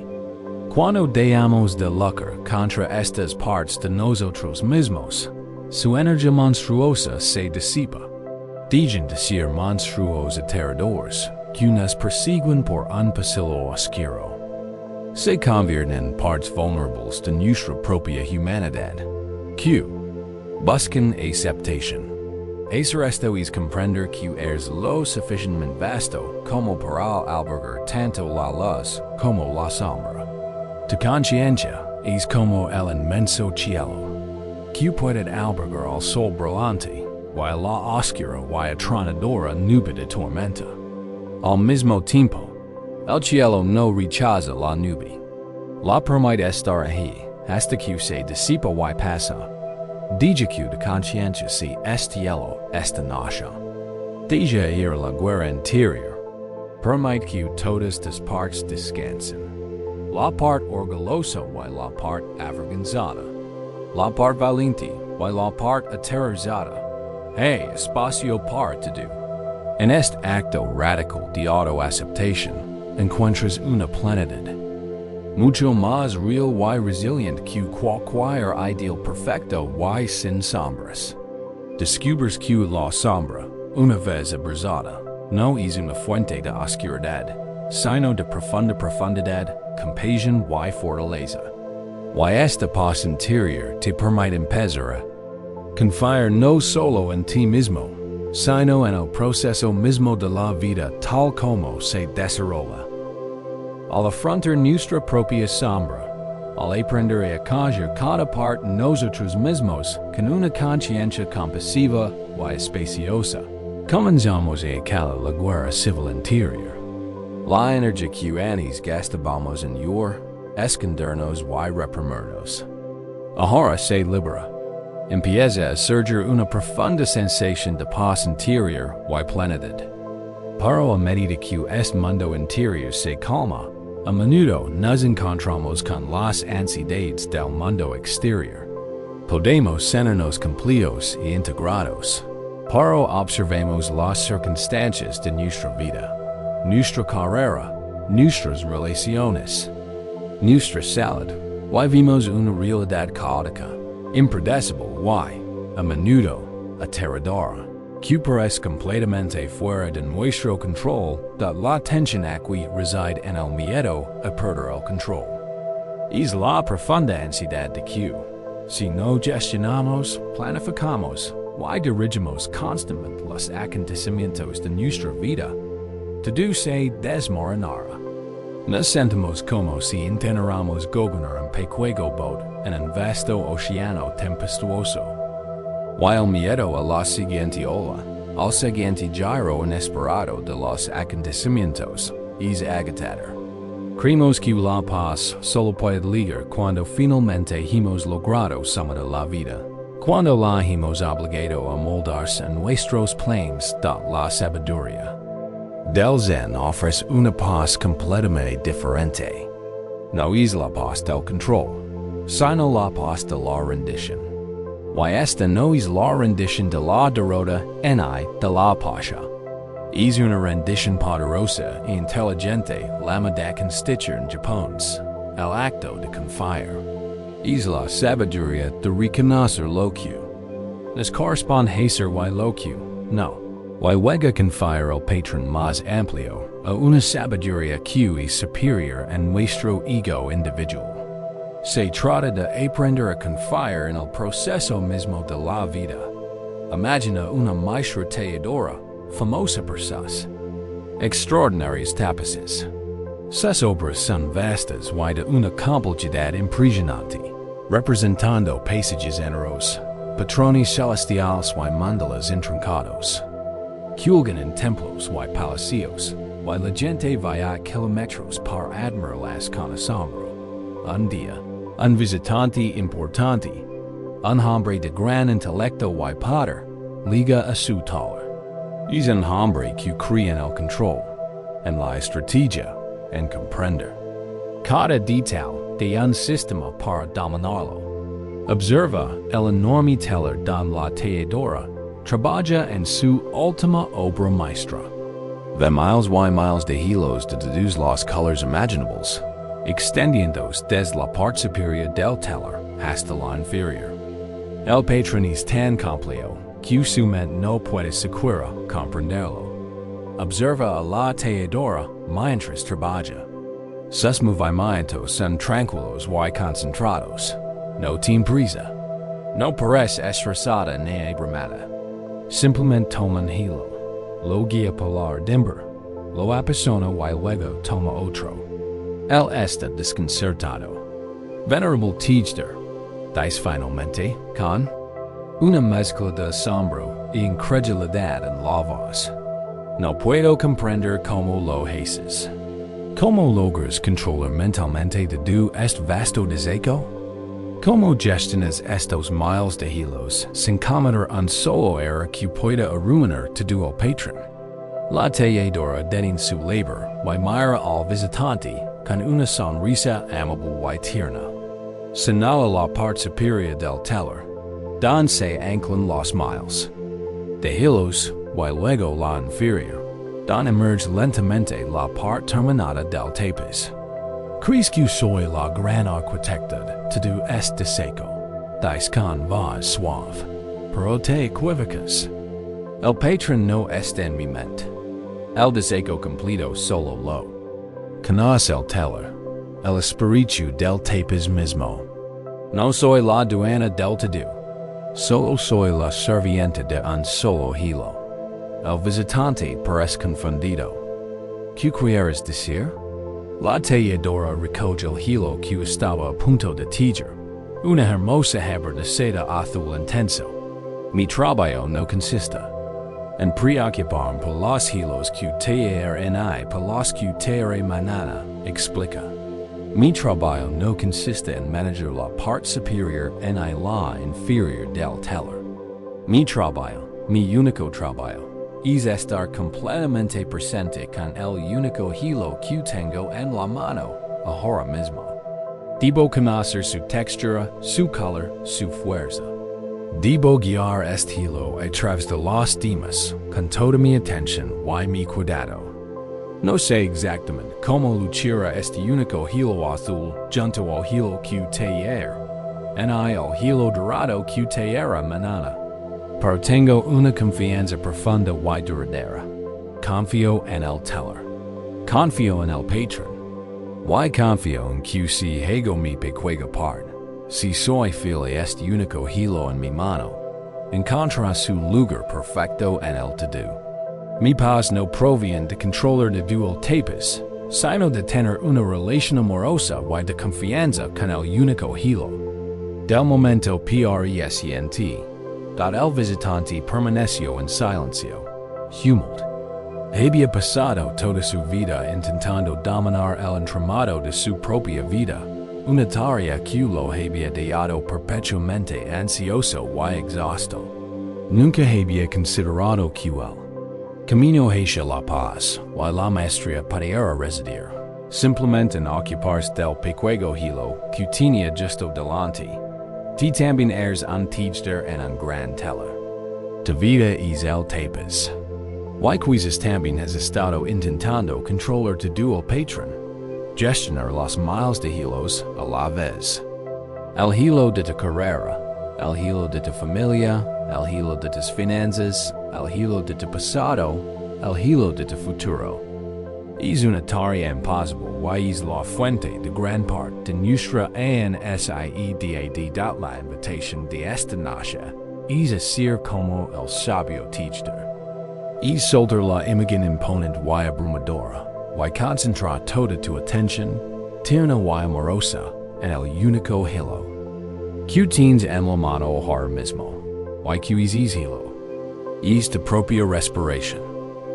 Cuando dejamos de luchar contra estas partes de nosotros mismos, su energía monstruosa se disipa. Dejan de ser monstruos aterradores que nos persiguen por un pasillo oscuro. Se convierten en partes vulnerables de nuestra propia humanidad. Que buscan aceptación. Hacer esto es comprender que eres lo suficientemente vasto como para albergar tanto la luz como la sombra. Tu conciencia es como el inmenso cielo, que puede albergar al sol brillante y la oscura y atronadora nube de tormenta. Al mismo tiempo, el cielo no rechaza la nube. La permite estar ahí hasta que se disipa y pasa. Deja que de conciencia si este hielo esta noche. Deja ir la guerra interior. Permite que todas las partes descansen. La parte orgullosa y la parte avergonzada. La parte valiente y la parte aterrorizada. Hay espacio para todo. En este acto radical de autoaceptación, encuentras una plenitud mucho más real y resiliente que cualquier ideal perfecto y sin sombras. Descubres que la sombra, una vez abrazada, no es una fuente de oscuridad, sino de profunda profundidad, compasión y fortaleza. Y esta paz interior te permite empezar a confiar no solo en ti mismo, sino en el proceso mismo de la vida tal como se desarrolla. Al afrontar nuestra propia sombra, al aprender a callar cada parte nosotros mismos con una conciencia compasiva y espaciosa, comenzamos a calar la guerra civil interior. La energía que antes gastábamos en escondernos y reprimirnos. Ahora se libera. Empieza a surgir una profunda sensación de paz interior y plenitud. Pero a medida que este mundo interior se calma, a menudo nos encontramos con las ansiedades del mundo exterior. Podemos sentirnos completos e integrados, pero observemos las circunstancias de nuestra vida, nuestra carrera, nuestras relaciones, nuestra salud, y vimos una realidad caótica, impredecible y, a menudo, aterradora, que parece completamente fuera de nuestro control, da la tensión aquí reside en el miedo a perder el control. Es la profunda ansiedad de que, si no gestionamos, planificamos y dirigimos constantemente los acontecimientos de nuestra vida, todo se desmoronará. Nos sentimos como si intentáramos gobernar un pequeño bote en un vasto océano tempestuoso. Y el miedo a la siguiente ola, al siguiente giro inesperado de los acontecimientos, es agotador. Creemos que la paz solo puede llegar cuando finalmente hemos logrado somar la vida, cuando la hemos obligado a moldarse en nuestros planes de la sabiduría. Del Zen ofrece una paz completamente diferente. No es la paz del control, sino la paz de la rendición. Y esta no es la rendición de la derrota en de la pasha. Es una rendición poderosa e inteligente llamada de constituir en Japones, el acto de confiar. Es la sabiduría de reconocer lo que nos corresponde hacer y lo que no. Y luego confiar al patrón más amplio, a una sabiduría que es superior en nuestro ego individual. Se trata de aprender a confiar en el proceso mismo de la vida. Imagina una maestra talladora, famosa por sus extraordinarias tapices. Sus obras son vastas y de una complejidad impresionante, representando paisajes enteros, patrones celestiales y mandalas intrincados. Culgan en templos y palacios, y la gente va a kilómetros para admirarlas con asombro. Un día, un visitante importante, un hombre de gran intelecto y poder, liga a su taller. Es un hombre que cree en el control, en la estrategia, en comprender cada detalle de un sistema para dominarlo. Observa el enorme telar don la talladora trabaja en su última obra maestra. Ve miles y miles de hilos de todos los colores imaginables, extendiéndose desde la parte superior del telar hasta la inferior. El patrón es tan complejo que su mente no puede siquiera comprenderlo. Observa a la talladora mientras trabaja. Sus movimientos son tranquilos y concentrados. No tiene prisa. No parece estresada ni abrumada. Simplemente toma un hilo, lo guía por la ardimber, lo apasiona y luego toma otro. Él está desconcertado. Venerable teacher, dice finalmente, con una mezcla de asombro e incredulidad en la voz. No puedo comprender cómo lo haces. ¿Cómo logras controlar mentalmente todo este vasto deseo? ¿Cómo gestionas estos miles de hilos sin cometer un solo error que pueda arruinar todo el patrón? La talladora detiene su labor y mira al visitante con una sonrisa amable y tierna. Señala la parte superior del telar, donde se anclan los miles de hilos y luego la inferior, donde emerge lentamente la parte terminada del tapiz. ¿Crees que soy la gran arquitecta de todo este seco? Dice con voz suave, pero te equivocas. El patrón no está en mi mente. El deseo completo solo lo conoce el teller, el espíritu del tapes mismo. No soy la dueña del todo, solo soy la serviente de un solo hilo. El visitante parece confundido. ¿Qué quieres decir? La talladora recoge el hilo que estaba a punto de tirar. Una hermosa hebra de seda azul intenso. Mi trabajo no consiste en preocuparme por los hilos que tallaré ni por los que tallaré mañana, explica. Mi trabajo no consiste en manejar la parte superior ni la inferior del telar. Mi trabajo, mi único trabajo, es estar completamente presente con el único hilo que tengo en la mano, ahora mismo. Debo conocer su textura, su color, su fuerza. Debo guiar este hilo a través de los demás, con toda mi atención y mi cuidado. No sé exactamente cómo luchará este único hilo azul junto al hilo que tallaré, ni el hilo dorado que tallará mañana. Pero tengo una confianza profunda y duradera. Confío en el telar. Confío en el patrón. Y confío en que si hago mi pequeña parte, si soy fiel a este único hilo en mi mano, encontrará su lugar perfecto en el todo. Mi paz no proviene de controlar de dual tapes, sino de tener una relación amorosa y de confianza con el único hilo. Del momento presente, el visitante permaneció en silencio, humilde. Había pasado toda su vida intentando dominar el entramado de su propia vida, una tarea que lo había dejado perpetuamente ansioso y exhausto. Nunca había considerado que el camino hacia la paz y la maestría podía residir simplemente en ocuparse del pequeño hilo que tenía justo delante. Ti también eres un teacher en un gran telar. Tu vida es el tapes. Y quizás también has estado intentando controlar tu dual patrón, gestionar los miles de hilos a la vez. El hilo de tu carrera, el hilo de tu familia, el hilo de tus finanzas, el hilo de tu pasado, el hilo de tu futuro. Es una tarea imposible y es la fuente de gran parte de nuestra ansiedad. La invitación de esta noche es ser como el sabio teacher. Es soltar la imagen imponente y abrumadora y concentrar toda tu atención, tierna y amorosa, en el único hilo. Que tienes en la mano ahora mismo, y que es hilo. Es tu propia respiración.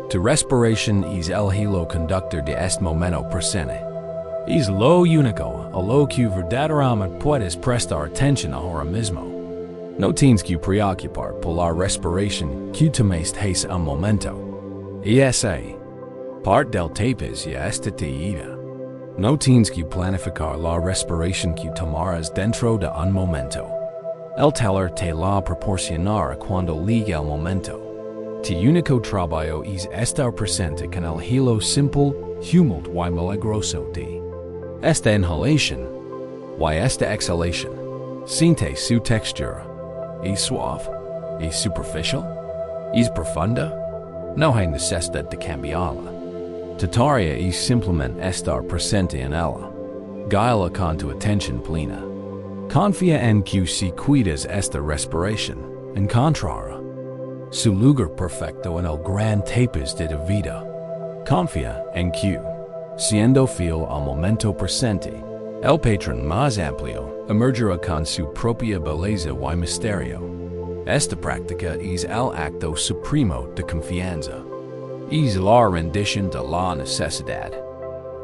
Tu respiración es el hilo conductor de este momento presente. Es lo único a lo que verdaderamente puedes prestar atención ahora mismo. No tienes que preocupar por la respiración que tomaste hace un momento. Y esa parte del tapes ya está tallada. No tienes que planificar la respiración que tomarás dentro de un momento. El telar te la proporcionará cuando llegue el momento. Tu único trabajo es estar presente con el hilo simple, humilde y milagroso de esta inhalación y esta exhalación. Siente su textura. ¿Es suave? ¿Es superficial? ¿Es profunda? No hay necesidad de cambiarla. Tu tarea es simplemente estar presente en ella. Guíala con tu atención plena. Confía en que si cuidas esta respiración, encontrará su lugar perfecto en el gran tapes de tu vida. Confía en que, siendo fiel al momento presente, el patrón más amplio emergerá con su propia belleza y misterio. Esta práctica es el acto supremo de confianza. Es la rendición de la necesidad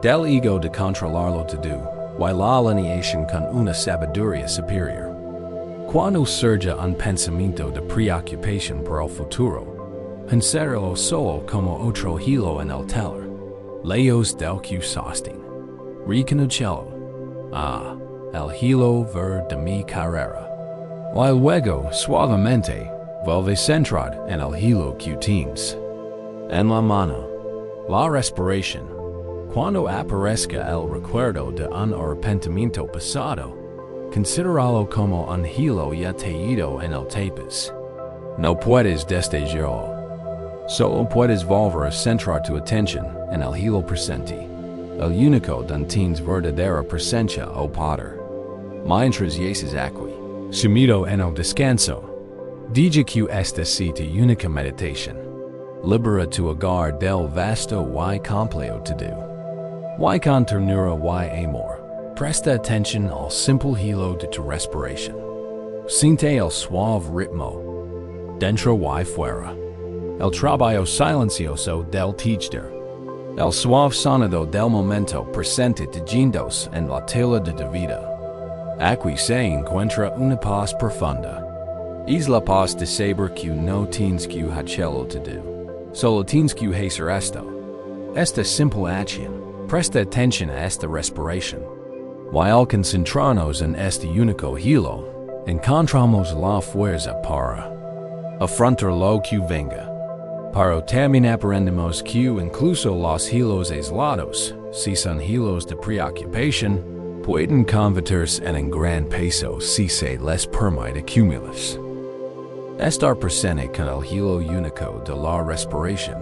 del ego de controlarlo todo y la alineación con una sabiduría superior. Cuando surge un pensamiento de preocupación por el futuro, considéralo solo como otro hilo en el telar. Lejos del que sostiene. Reconócelo. El hilo verde de mi carrera. Y luego, suavemente, vuelve centrado en el hilo que tienes en la mano. La respiración. Cuando aparezca el recuerdo de un arrepentimiento pasado, considéralo como un hilo ya tallado en el tapes. No puedes destellarlo. Solo puedes volver a centrar tu atención en el hilo presente, el único donde tienes verdadera presencia, oh Potter. Mientras yaces aquí, sumido en el descanso, diga que esta sea tu única meditación. Libera tu hogar del vasto y complejo to-do. Y con ternura y amor, presta atención al simple hilo de tu respiración. Siente el suave ritmo, dentro y fuera. El trabajo silencioso del teacher. El suave sonido del momento presente tejiéndose en la tela de tu vida. Aquí se encuentra una paz profunda. Es la paz de saber que no tienes que hacerlo todo. Solo tienes que hacer esto. Esta simple acción. Presta atención a esta respiración. While concentrarnos en este único hilo, encontramos la fuerza para afrontar lo que venga. Pero también aprendemos que incluso los hilos aislados, si son hilos de preocupación, pueden convertirse en un gran peso si se les permite acumularse. Estar presente con el hilo único de la respiración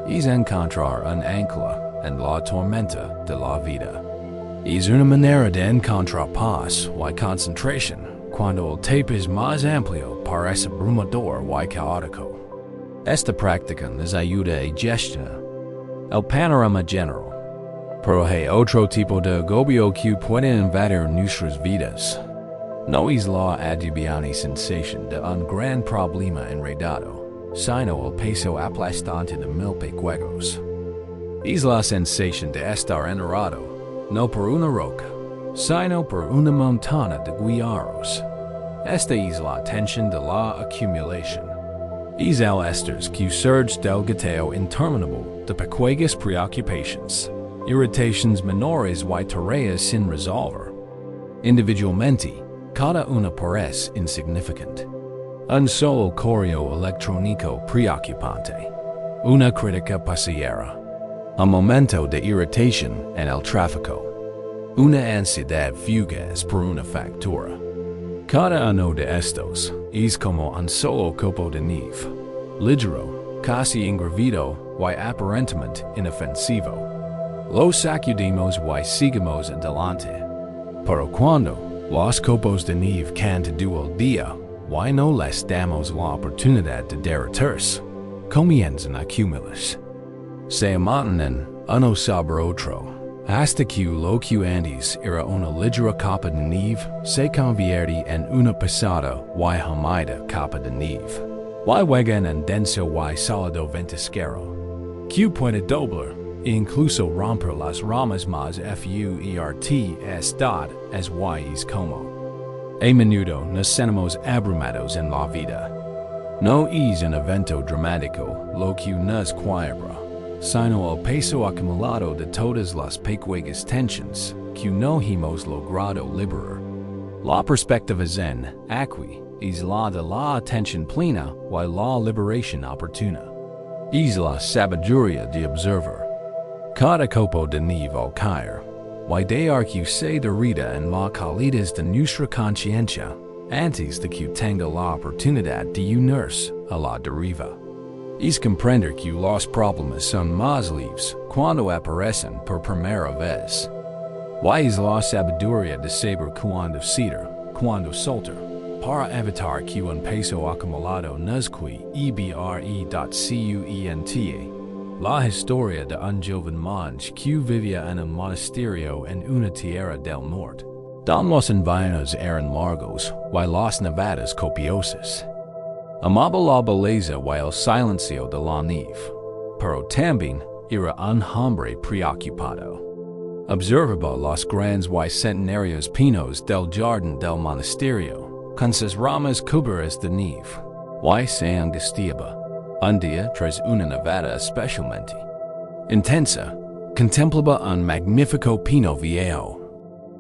es encontrar un ancla en la tormenta de la vida. Es una manera de encontrar paz y concentración cuando el tape es más amplio parece abrumador y caótico. Esta práctica nos ayuda a gestionar el panorama general, pero hay otro tipo de agobio que puede invadir nuestras vidas. No es la adubiana sensación de un gran problema enredado, sino el peso aplastante de mil juegos. Es la sensación de estar enredado, no por una roca, sino por una montaña de guiaros. Esta es la tensión de la acumulación. Es el estrés que surge del gateo interminable de pequeñas preocupaciones, irritaciones menores y tareas sin resolver. Individualmente, cada una parece insignificante. Un solo correo electrónico preocupante, una crítica pasajera, un momento de irritación en el tráfico, una ansiedad fugaz por una factura. Cada uno de estos es como un solo copo de nieve, ligero, casi ingrávido y aparentemente inofensivo. Lo sacudimos y seguimos adelante. Pero cuando los copos de nieve caen todo el día y no les damos la oportunidad de derretirse, comienzan a acumularse. Se amontonan uno sobre otro, hasta que lo que antes era una ligera capa de nieve se convierte en una pesada y húmeda capa de nieve. Y juega en un denso y sólido ventisquero, que puede doblar e incluso romper las ramas más fuertes estad as es como. A menudo nos sentimos abrumados en la vida. No es un evento dramático lo que nos quiebra, sino el peso acumulado de todas las pequeñas tensiones que no hemos logrado liberar. La perspectiva zen, aquí, es la de la atención plena y la liberación oportuna. Es la sabiduría de observar. Cada copo de nieve al caer, y dejar que se derrita en la calidez de nuestra conciencia antes de que tenga la oportunidad de unirse a la deriva. Es comprender que los problemas son más leves cuando aparecen por primera vez. Y es la sabiduría de saber cuándo ceder, cuándo soltar, para evitar que un peso acumulado nos cuente. La historia de un joven monje que vivía en un monasterio en una tierra del norte, donde los inviernos eran largos y las nevadas copiosas. Amaba la belleza y el silencio de la nieve, pero también era un hombre preocupado. Observaba los grandes y centenarios pinos del jardín del monasterio, con sus ramas cubiertas de nieve, y se angustiaba. Un día tras una nevada especialmente intensa, contemplaba un magnífico pino viejo.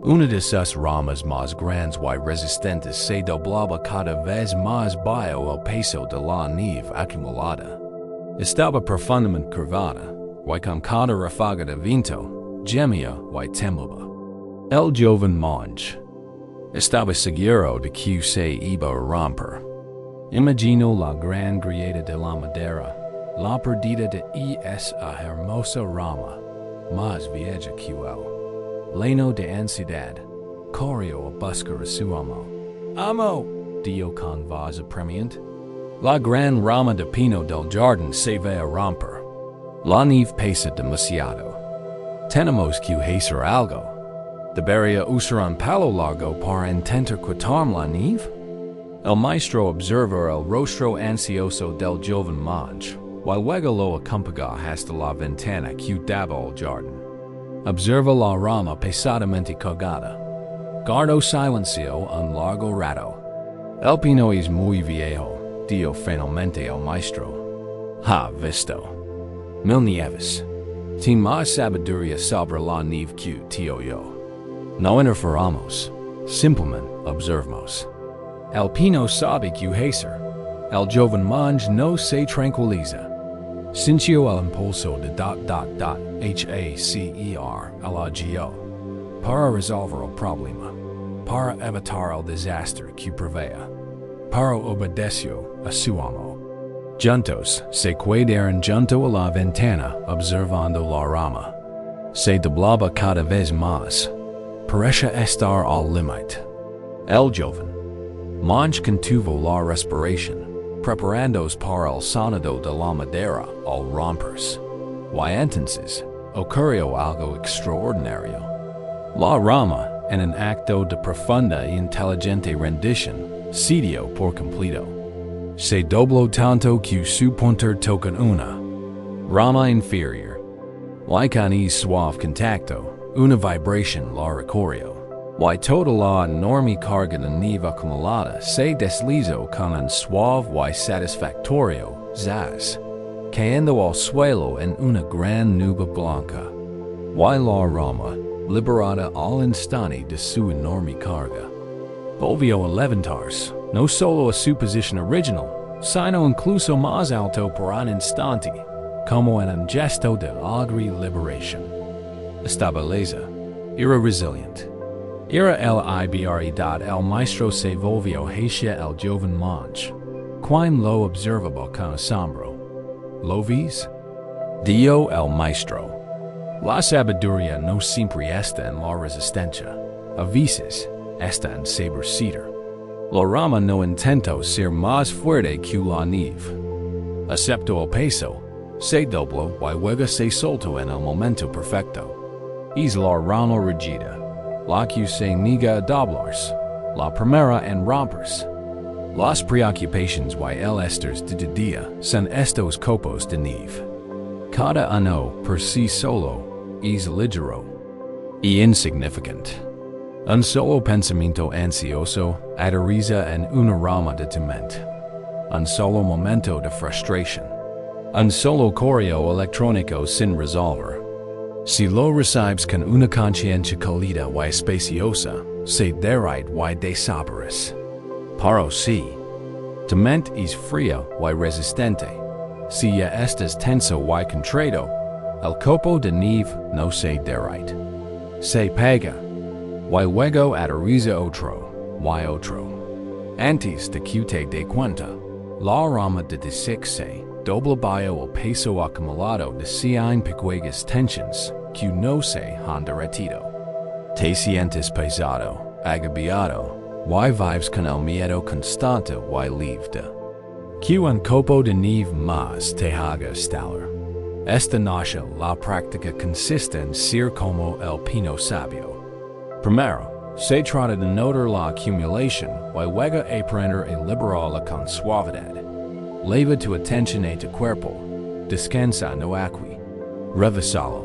Una de sus ramas más grandes y resistentes se doblaba cada vez más bajo el peso de la nieve acumulada. Estaba profundamente curvada, y con cada ráfaga de viento, gemía y temblaba. El joven monje estaba seguro de que se iba a romper. Imaginó la gran grieta de la madera, la perdida de esa hermosa rama, más vieja que leno de ansiedad, corrió a buscar a su amo, dio con voz apremiante. La gran rama de pino del jardín se ve a romper. La nieve pesa demasiado. Tenemos que hacer algo. ¿Debería usar un palo largo para intentar quitar la nieve? El maestro observa el rostro ansioso del joven monje, while luego lo acompaña hasta la ventana que daba al jardín. Observa la rama pesadamente cargada. Guardó silencio un largo rato. El pino es muy viejo, dijo finalmente el maestro. Ha visto. Mil nieves. Tin más sabiduría sobre la nieve que tío yo. No interferamos. Simplemente observamos. El pino sabe que hacer. El joven monje no se tranquiliza. Sintió el impulso de hacer el agio. Para resolver el problema. Para evitar el desastre que prevea. Para obedeció a su amo. Juntos se quedaron junto a la ventana observando la rama. Se doblaba cada vez más. Parecía estar al límite. El joven monje contuvo la respiración, preparándose para el sonido de la madera al romperse. Y entonces ocurrió algo extraordinario. La rama, en un acto de profunda e inteligente rendición, cedió por completo. Se dobló tanto que su punta tocó una rama inferior. Like an suave contacto, una vibración la recorrió. Y toda la enorme carga de nieve acumulada se deslizó con un suave y satisfactorio zaz, cayendo al suelo en una gran nube blanca. Y la rama, liberada al instante de su enorme carga, volvió a levantarse, no solo a su posición original, sino incluso más alto por un instante, como en un gesto de alegre liberación. Estabiliza, era resiliente. Era el ibraridad el maestro se volvió hacia el joven monje, quien lo observaba con asombro. ¿Lo vis? Dijo el maestro. La sabiduría no siempre está en la resistencia. A veces, está en saber ceder. La rama no intentó ser más fuerte que la nieve. Aceptó el peso, se dobló y luego se soltó en el momento perfecto. Es la rama rígida, la que se niega a doblarse, la primera en romperse. Las preocupaciones y el estrés de día son estos copos de nieve. Cada uno por sí solo es ligero y insignificante. Un solo pensamiento ansioso aterriza en una rama de tormenta. Un solo momento de frustración. Un solo correo electrónico sin resolver. Si lo recibes con una conciencia cálida y espaciosa, se derrite y desaparece. Pero si tu mente es fría y resistente, si ya estás tenso y contrito, el copo de nieve no se derrite. Se pega, y luego aterriza otro, y otro. Antes de que te dé cuenta, la rama de se dobla el peso acumulado de 100 pequeñas tensiones que no se han derretido. Te sientes pesado, agobiado, y vives con el miedo constante y libre. Que un copo de nieve más te haga estallar. Esta noche la práctica consiste en ser como el pino sabio. Primero, se trata de notar la acumulación y luego aprender a liberarla con suavidad. Leva tu atención a tu cuerpo, descansa no aquí, revisalo.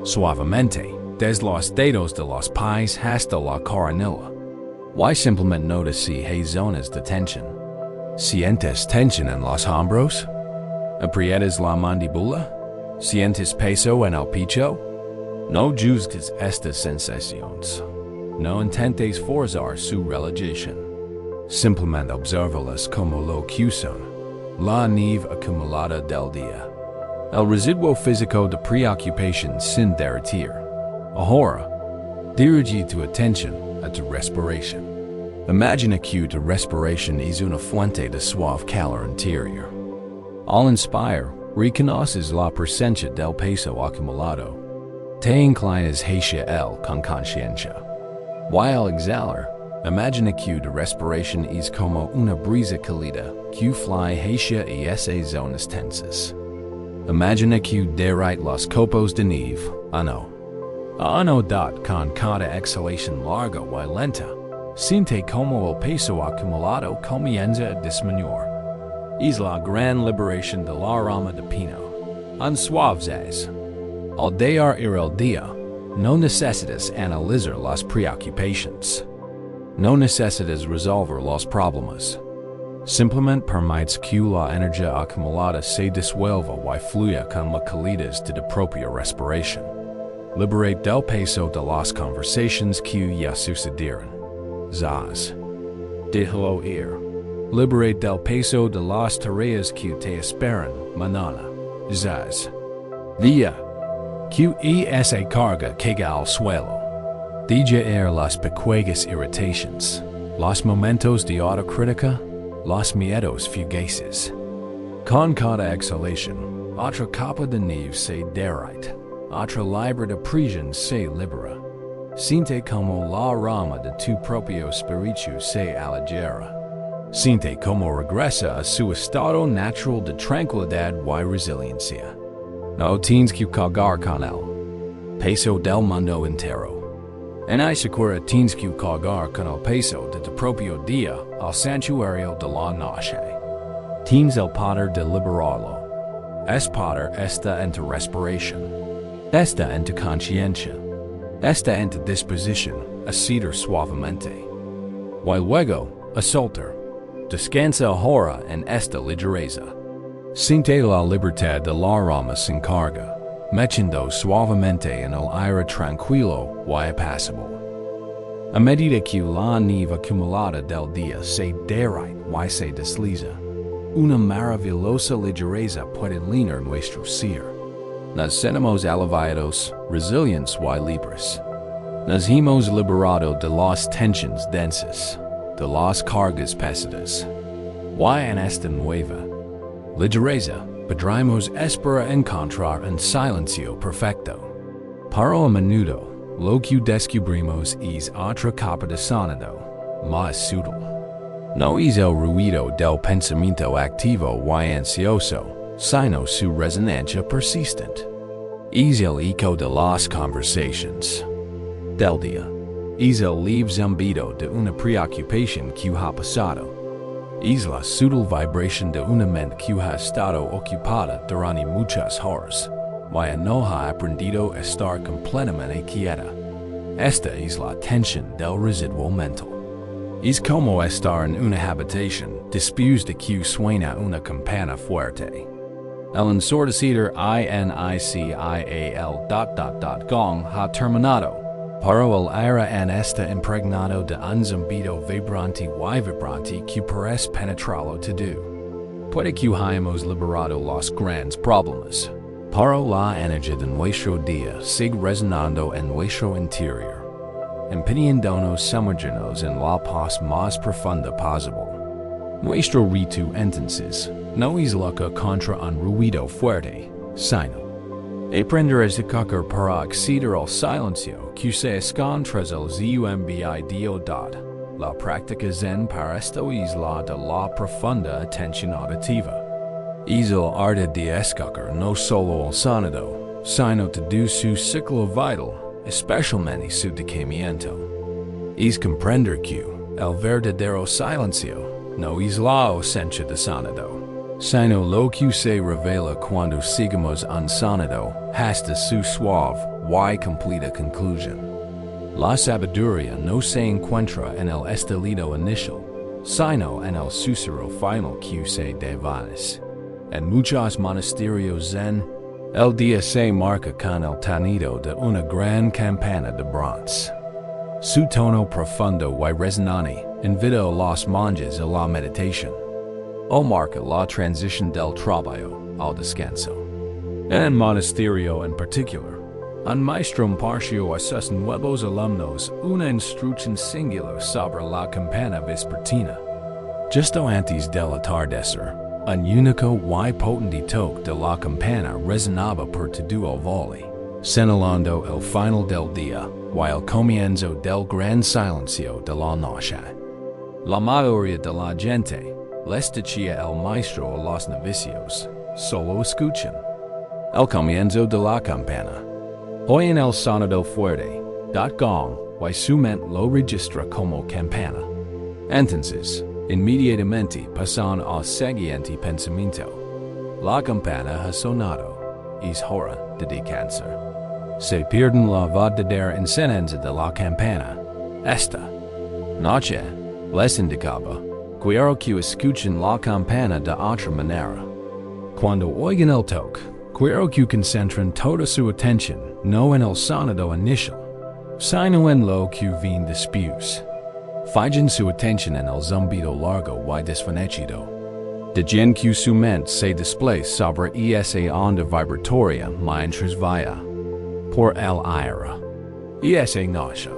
Suavemente, desde los dedos de los pies hasta la coronilla. Y simplemente nota si hay zonas de tensión. ¿Sientes tensión en los hombros? ¿Aprietas la mandíbula? ¿Sientes peso en el pecho? No juzgues estas sensaciones. No intentes forzar su relajación. Simplemente obsérvalas como lo que son. La nieve acumulada del día. El residuo físico de preocupación sin derretir. Ahora, dirige tu atención a tu respiración. Imagina que tu respiración es una fuente de suave calor interior. Al inspirar, Reconoces la presencia del peso acumulado. Te inclinas hacia él con conciencia. Y al exhalar, imagina que de respiración es como una brisa cálida que fly hacia esas zonas tensas. Imagina que derrite los copos de nieve, ano dot con cada exhalación larga y lenta. Siente como el peso acumulado comienza a disminuir. Es la gran liberación de la rama de pino. Un suaves. Al dejar ir el día, no necesitas analizar las preocupaciones. No necesitas resolver los problemas. Simplemente permites que la energía acumulada se disuelva y fluya con la calidez de tu propia respiración. Liberate del peso de las conversaciones que ya sucedieron. Zaz. Déjalo ir. Liberate del peso de las tareas que te esperan mañana. Zaz. Via. Que esa carga caiga al suelo. Dejar las pequeñas irritaciones, los momentos de autocrítica, los miedos fugaces. Con cada exhalación, otra capa de nieve se derrite, otra libra de prisión se libera. Siente como la rama de tu propio espíritu se aligera. Siente como regresa a su estado natural de tranquilidad y resiliencia. No tienes que cargar con el peso del mundo entero. En Isakura tienes que cargar con el peso de tu propio día al santuario de la noche. Tienes el poder de liberarlo. Es poder está en tu respiración. Está en tu conciencia. Está en tu disposición a ceder suavemente. Y luego, a soltar. Descansa ahora en esta ligereza. Siente la libertad de la rama sin carga, metiendo suavemente en el aire tranquilo y apacible. A medida que la nieve acumulada del día se derrite y se desliza, una maravillosa ligereza puede llenar nuestro ser. Nos sentimos aliviados, resilientes y libres. Nos hemos liberado de las tensiones densas, de las cargas pesadas. Y en esta nueva ligereza, podremos esperar encontrar un silencio perfecto. Pero a menudo, lo que descubrimos es otra capa de sonido, más sutil. No es el ruido del pensamiento activo y ansioso, sino su resonancia persistente. Es el eco de las conversaciones del día. Es el leve zumbido de una preocupación que ha pasado. Es la sutil vibración de una mente que ha estado ocupada durante muchas horas y no ha aprendido a estar completamente quieta. Esta es la tensión del residuo mental. Es como estar en una habitación después de que suena una campana fuerte. El ensordecido gong ha terminado. Pero el aire en está impregnado de un zumbido vibrante y vibrante que parece penetrarlo todo. Puede que hayamos liberado los grandes problemas, pero la energía de nuestro día sigue resonando en nuestro interior, impidiéndonos sumergirnos en la paz más profunda posible. Nuestro reto entonces no es lucha contra un ruido fuerte, sino aprender a tocar para acceder al silencio que se esconde tras el zumbido. La práctica zen para esto es la de la profunda atención auditiva. Es el arte de escuchar no solo el sonido, sino todo su ciclo vital, especialmente su decamiento. Es comprender que el verdadero silencio no es la ausencia de sonido, sino lo que se revela cuando sigamos un sonido hasta su suave y completa conclusión. La sabiduría no se encuentra en el estalido inicial, sino en el susurro final que se desvanece. En muchos monasterios zen, el día se marca con el tañido de una gran campana de bronce. Su tono profundo y resonante invita a los monjes a la meditación, o marca la transición del trabajo al descanso. En el monasterio en particular, un maestro impartió a sus nuevos alumnos una instrucción singular sobre la campana vespertina. Justo antes del atardecer, un unico y potenti toque de la campana resonaba per todo voli, señalando el final del día, y el comienzo del gran silencio de la noche. La mayoría de la gente, les decía el maestro a los novicios, solo escuchan el comienzo de la campana. Oyen el sonido fuerte, gong, y su mente lo registra como campana. Entonces, inmediatamente pasan al siguiente pensamiento. La campana ha sonado, es hora de descansar. Se pierden la verdadera enseñanza de la campana. Esta noche les indicaba, quiero que escuchen la campana de otra manera. Cuando oigan el toque, quiero que concentren toda su atención no en el sonido inicial, sino en lo que viene después. Fijen su atención en el zumbido largo y desvanecido. Dejen que su mente se desplace sobre esa onda vibratoria mientras vaya por el aire. Esa noche,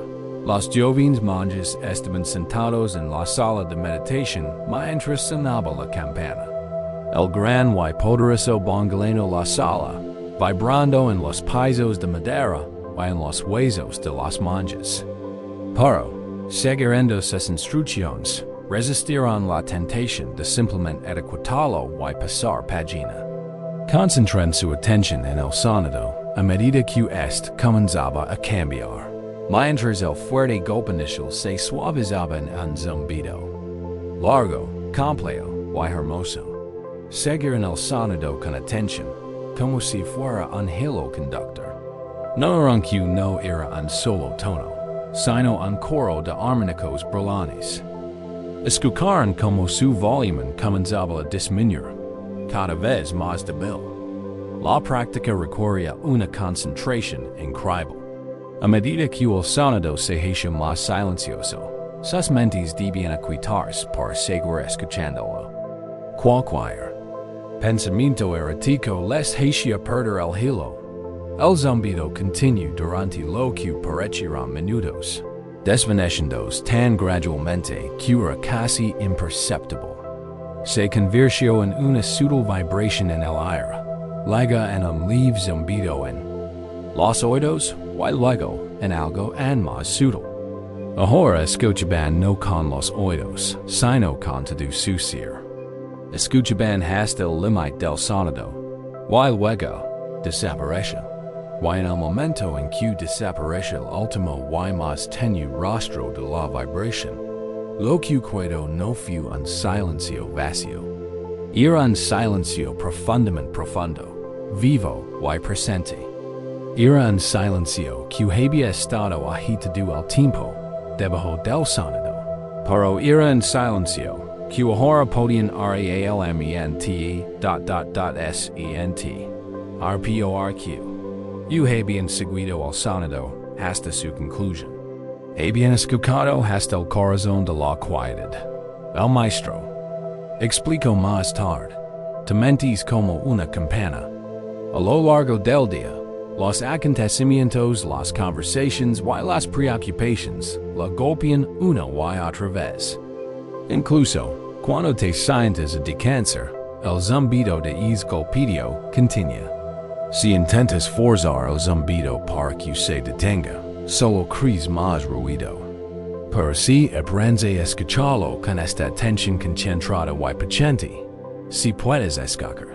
los jóvenes monjes estaban sentados en la sala de meditación mientras sonaba la campana. El gran y poderoso bongolino la sala, vibrando en los pisos de madera y en los huesos de los monjes. Pero, siguiendo sus instrucciones, resistieron la tentación de simplemente escucharlo y pasar página. Concentren su atención en el sonido a medida que éste comenzaba a cambiar, mientras el fuerte golpe inicial se suavizaba en un zumbido largo, complejo y hermoso. Seguir en el sonido con atención, como si fuera un hilo conductor. Notaron que no era un solo tono, sino un coro de armónicos brillantes. Escucharon como su volumen comenzaba a disminuir, cada vez más débil. La práctica requería una concentración increíble. A medida que el sonido se hacía más silencioso, sus mentes debían aquietarse para seguir escuchándolo. Cualquier pensamiento errático les hacía perder el hilo. El zumbido continuó durante lo que parecieron minutos, desvaneciéndose tan gradualmente que era casi imperceptible. Se convirtió en una sutil vibración en el aire, luego en un leve zumbido en los oídos y luego en algo aún más sutil. Ahora escuchaban no con los oídos, sino con todo su ser. Escuchaban hasta el límite del sonido, y luego desapareció. Y en el momento en que desapareció el último y más tenue rostro de la vibración, lo que quedó no fue un silencio vacío. Era un silencio profundamente profundo, vivo y presente. Era un silencio que había estado agitado al tiempo debajo del sonido, pero era un silencio que ahora podían realmente RPORQ. Habían seguido el sonido hasta su conclusión. Habían escuchado hasta el corazón de la quietud. El maestro explicó más tarde, tu mente es como una campana. A lo largo del día, los acontecimientos, las conversaciones y las preocupaciones la golpean una y otra vez. Incluso, cuando te sientes a descansar, el zumbido de ese golpeteo continúa. Si intentas forzar el zumbido para que se detenga, solo crees más ruido. Pero si aprendes a escucharlo con esta atención concentrada y paciente, si puedes escuchar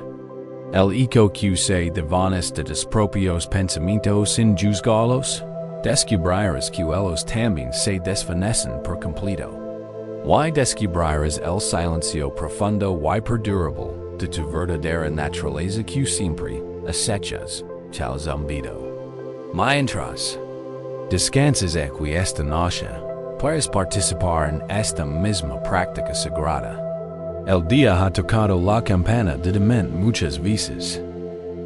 el eco que se desvanece de tus propios pensamientos sin juzgarlos, descubrirás que ellos también se desvanecen por completo. Y descubrirás el silencio profundo y perdurable de tu verdadera naturaleza que siempre acechas el zumbido. Mientras descansas aquí esta noche, puedes participar en esta misma práctica sagrada. El día ha tocado la campana de tu mente muchas veces.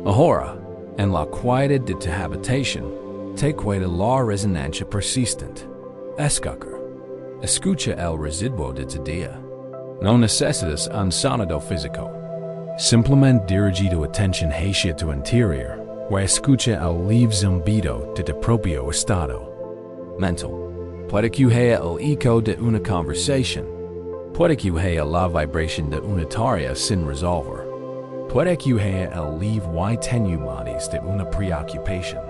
Ahora, en la quietud de tu habitación, te queda la resonancia persistente. Escucha el residuo de tu día. No necesitas un sonido físico. Simplemente dirige tu atención hacia tu interior y escucha el leve zumbido de tu propio estado mental. Puede que haya el eco de una conversación, Puede que haya la vibración de una tarea sin resolver. Puede que haya el leve y tenues de una preocupación.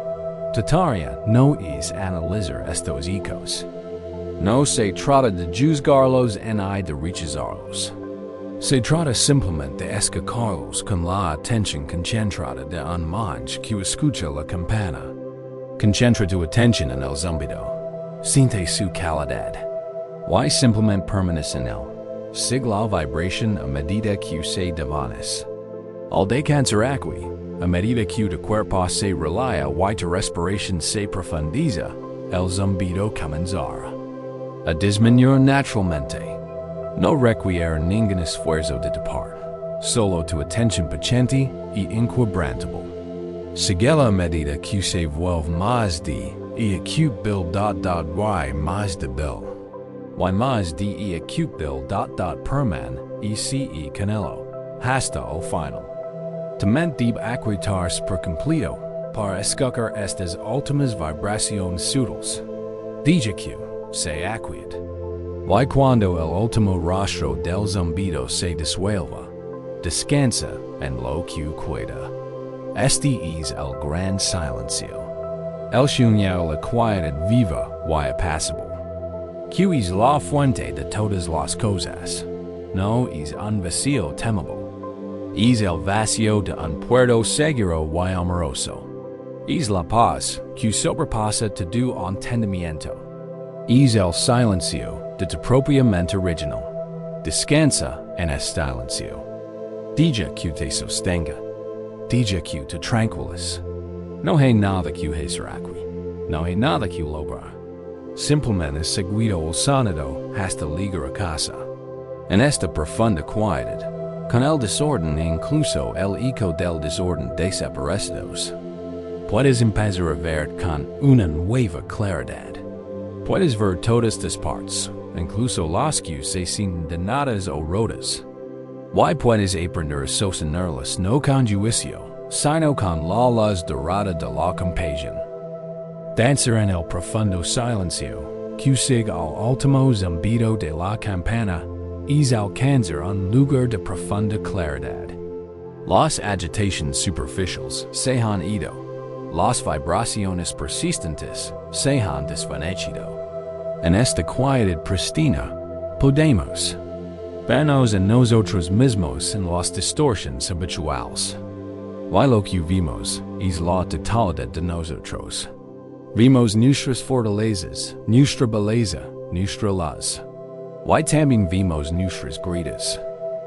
Tu tarea no es analizar estos ecos. No se trata de juzgarlos ni de rechazarlos. Se trata simplemente de escucharlos con la atención concentrada de un monje que escucha la campana. Concentra tu atención en el zumbido. Siente su calidad. Y simplemente permanece en él. Sigue la vibración a medida que se desvanece. Al descansar aquí, a medida que tu cuerpo se relaja y tu respiración se profundiza, el zumbido comenzará a disminuir naturalmente. No requiere ningún esfuerzo de tu parte, solo tu atención paciente y inquebrantable. Síguela a medida que se vuelve más de y acute y más débil. Y más de y acute perman y si canelo, hasta el final. También debe aquitarse por completo para escuchar estas últimas vibraciones sutiles. Diga que se aquieta. Y cuando el último rostro del zumbido se disuelva, descansa en lo que queda. Este es el gran silencio. El sueño la quietud viva y apacible. Que es la fuente de todas las cosas. No es un vacío temible. Es el vacío de un puerto seguro y amoroso. Es la paz que sobrepasa todo entendimiento. Es el silencio de tu propia mente original. Descansa en el silencio. Diga que te sostenga. Diga que te tranquilice. No hay nada que hacer aquí. No hay nada que lograr. Simplemente seguido el sonido hasta llegar a casa. En esta profunda quietud, con el desorden e incluso el eco del desorden desaparecidos, puedes empezar a ver con una nueva claridad. Puedes ver todas las partes, incluso las que se sienten dañadas o rotas. Y puedes aprender a sostenerlas no con juicio, sino con la luz dorada de la compasión. Danzar en el profundo silencio, que sigue al último zumbido de la campana, es alcanzar un lugar de profunda claridad. Las agitaciones superficiales se han ido. Las vibraciones persistentes se han desvanecido. En esta quietud pristina, podemos vernos en nosotros mismos en las distorsiones habituales. Y lo que vimos es la totalidad de nosotros. Vimos nuestras fortalezas, nuestra belleza, nuestra luz. Y también vimos nuestras grietas.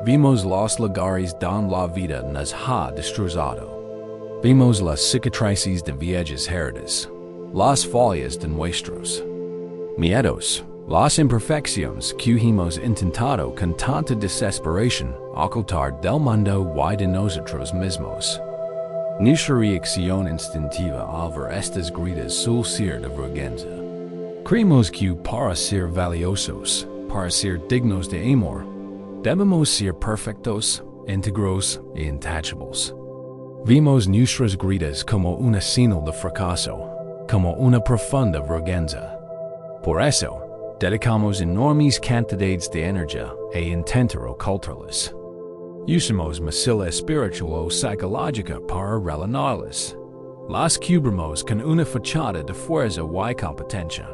Vimos los lugares donde la vida nos ha destrozado. Vimos las cicatrices de viejas heridas, las fallas de nuestros miedos, las imperfecciones que hemos intentado con tanta desesperación ocultar del mundo y de nosotros mismos. Nuestra reacción instintiva al ver estas grietas suele ser de vergüenza. Creemos que para ser valiosos, para ser dignos de amor, debemos ser perfectos, íntegros e intachables. Vimos nuestras grietas como una señal de fracaso, como una profunda vergüenza. Por eso, dedicamos enormes cantidades de energía e intentar ocultarlas. Usamos magia espiritual o psicológica para relanarlas. Las cubrimos con una fachada de fuerza y competencia.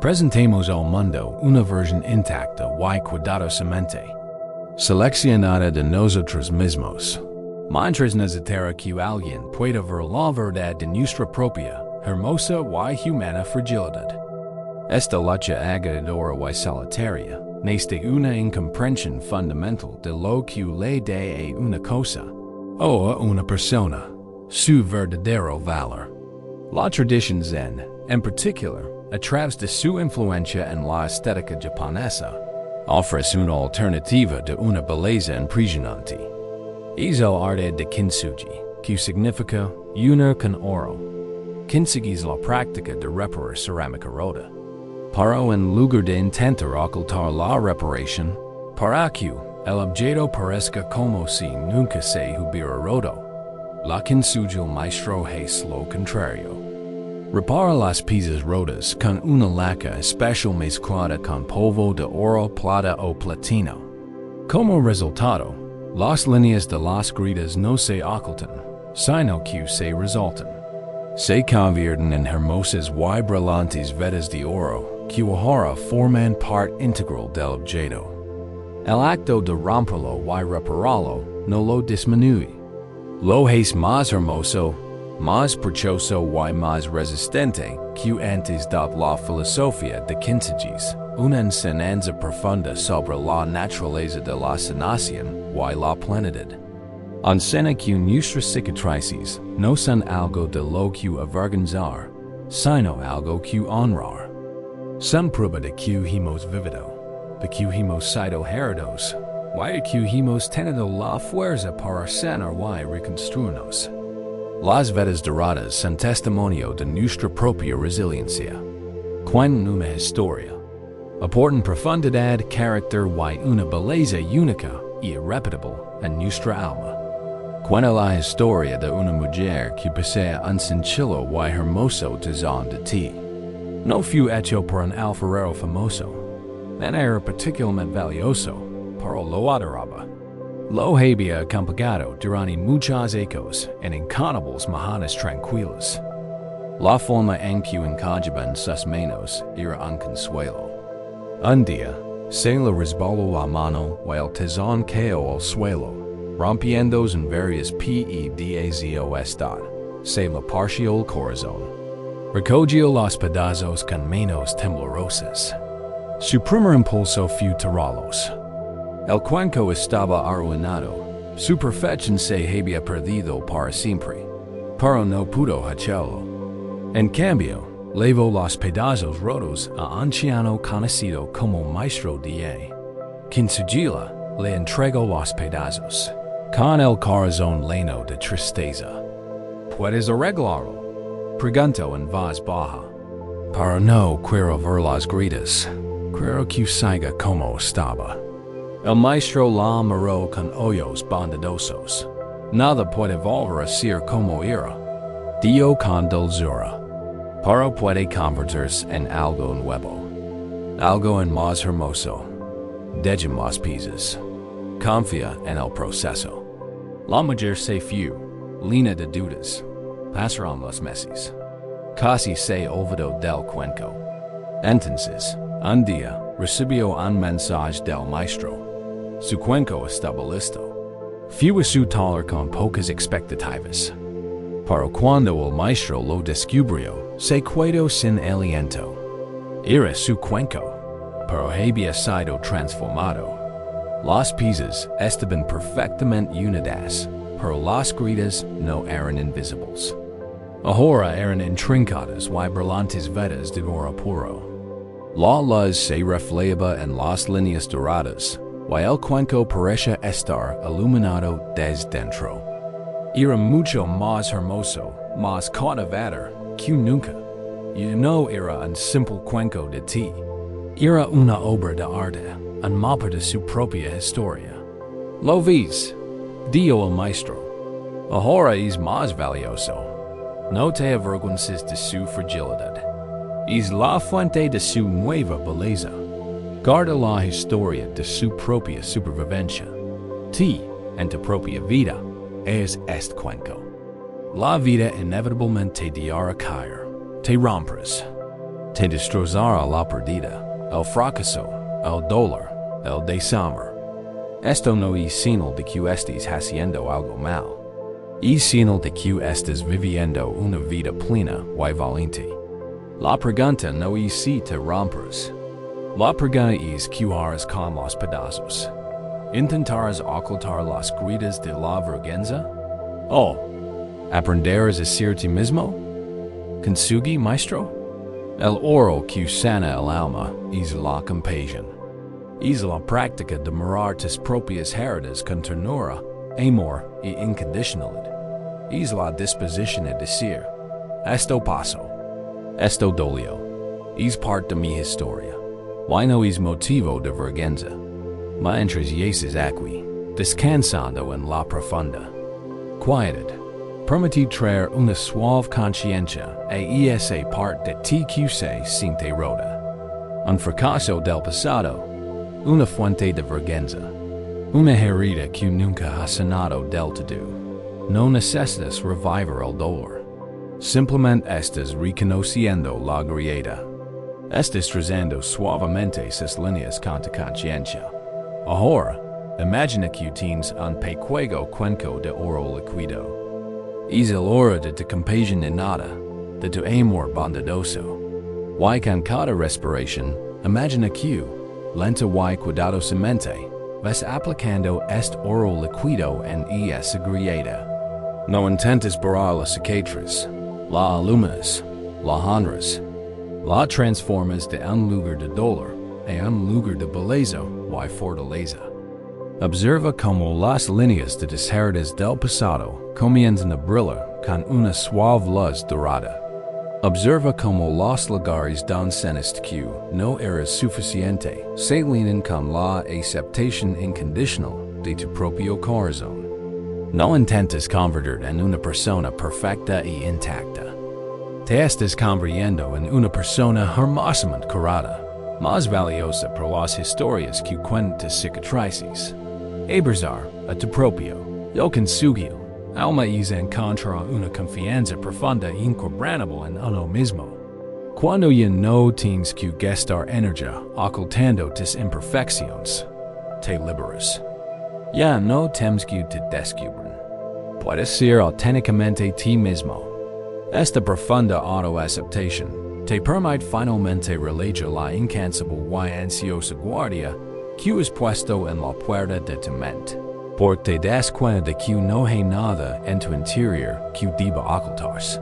Presentemos al mundo una versión intacta y cuidadosamente seleccionada de nosotros mismos. Mientras necesitara que alguien pueda ver la verdad de nuestra propia, hermosa y humana fragilidad. Esta lucha agotadora y solitaria nace de una incomprensión fundamental de lo que le da a una cosa o a una persona su verdadero valor. La tradición zen, en particular, a través de su influencia en la estética japonesa, ofrece una alternativa de una belleza impresionante. Es el arte de kintsugi, que significa unir con oro. Kintsugi es la práctica de reparar cerámica rota. Pero en lugar de intentar ocultar la reparación, para que el objeto parezca como si nunca se hubiera roto, la kintsugi el maestro hace lo contrario. Repara las piezas rotas con una laca especial mezclada con polvo de oro, plata o platino. Como resultado, las líneas de las grietas no se ocultan, sino que se resaltan. Se convierten en hermosas y brillantes vetas de oro, que ahora forman parte integral del objeto. El acto de romperlo y repararlo no lo disminuye. Lo hace más hermoso, más prechoso y más resistente que antes de la filosofía de Quintages, una enseñanza profunda sobre la naturaleza de la sanación y la plenitud. Enseña que nuestras cicatrices no son algo de lo que avergonzar, sino algo que honrar. Son prueba de que hemos vivido, de que hemos sido heridos, y de que hemos tenido la fuerza para sanar y reconstruirnos. Las vetas doradas son testimonio de nuestra propia resiliencia. Cuentan una historia, aportan profundidad, carácter y una belleza única y irrepetible en nuestra alma. Cuenta la historia de una mujer que posee un sencillo y hermoso tesón de ti. No fue hecho por un alfarero famoso, era particularmente valioso, pero lo adoraba. Lo había acompañado durante muchos ecos en incontables mañanas tranquilas. La forma en que encajaban sus manos era un consuelo. Un día, se le resbaló la mano y el tesón cayó al suelo, rompiéndose en varios pedazos. Esta, se le partió el corazón. Recogió los pedazos con manos temblorosas. Su primer impulso fue tirarlos. El cuenco estaba arruinado, su perfección se había perdido para siempre, pero no pudo hacerlo. En cambio, llevó los pedazos rotos a un anciano conocido como maestro de quien sigila le entregó los pedazos, con el corazón lleno de tristeza. ¿Puedes arreglarlo?, preguntó en voz baja. Pero no quiero ver las grietas, quiero que siga como estaba. El maestro la miró con ojos bondadosos. Nada puede volver a ser como era. Dio con dulzura. Pero puede convertirse en algo nuevo. Algo en más hermoso. Deja las piezas. Confía en el proceso. La mujer se fue, llena de dudas. Pasaron los meses. Casi se olvidó del cuenco. Entonces, un día, recibió un mensaje del maestro. Su cuenco estaba listo. Fue a su taller con pocas expectativas. Pero cuando el maestro lo descubrió, se quedó sin aliento. Era su cuenco, pero había sido transformado. Las piezas estaban perfectamente unidas, pero las grietas no eran invisibles. Ahora eran intrincadas y brillantes vetas de oro puro. La luz se reflejaba en las líneas doradas, y el cuenco parecía estar iluminado desde dentro. Era mucho más hermoso, más cautivador que nunca. Y no era un simple cuenco de té. Era una obra de arte, un mapa de su propia historia. ¿Lo ves?, dijo el maestro. Ahora es más valioso. No te avergüences de su fragilidad. Es la fuente de su nueva belleza. Guarda la historia de su propia supervivencia. Ti, en tu propia vida, es este cuenco. La vida inevitablemente te hará caer. Te romperás. Te destrozará la pérdida, el fracaso, el dolor, el desamor. Esto no es señal de que estés haciendo algo mal. Es señal de que estás viviendo una vida plena y valiente. La pregunta no es si te romperás. La pregunta es qué harás con los pedazos. ¿Intentarás ocultar las grietas de la vergüenza? ¿O aprenderás a ser ti mismo? ¿Consigue, maestro? El oro que sana el alma es la compasión. Es la práctica de mirar tus propias heridas con ternura, amor y incondicionalidad. Es la disposición a decir, esto pasó, esto dolió, es parte de mi historia. Y no es motivo de vergüenza. Mientras yaces aquí, descansando en la profunda quietud, permitir traer una suave conciencia e esa parte que sin te roda. Un fracaso del pasado, una fuente de vergüenza, una herida que nunca ha sanado del todo. No necesitas revivir el dolor. Simplemente estás reconociendo la grieta. Estás trazando suavemente esas líneas con tu conciencia. Ahora, imagina que tienes un pequeño cuenco de oro líquido. Es el hora de tu compasión innata, de tu amor bondadoso. Y con cada respiración, imagina que, lenta y cuidadosamente, vas aplicando este oro líquido en esa grieta. No intentes borrar la cicatriz, la iluminas, la honras, la transformas de un lugar de dolor a un lugar de belleza y fortaleza. Observa cómo las líneas de tus heridas del pasado comienzan a brillar con una suave luz dorada. Observa cómo los lugares donde sentiste que no eras suficiente se alinean con la aceptación incondicional de tu propio corazón. No intentes convertirte en una persona perfecta y intacta. Te estás convirtiendo en una persona hermosamente curada, más valiosa por las historias que cuentan tus cicatrices. Abrazar a tu propio, yo consugio, alma es encontrar una confianza profunda e inquebrantable en uno mismo. Cuando ya no tienes que gastar energía ocultando tus imperfecciones, te liberas. Ya no temes que te descubran. Puedes ser auténticamente ti mismo. Esta profunda autoaceptación te permite finalmente realizar la incansable y ansiosa guardia que has puesto en la puerta de tu mente. Porque te das cuenta de que no hay nada en tu interior que deba ocultarse.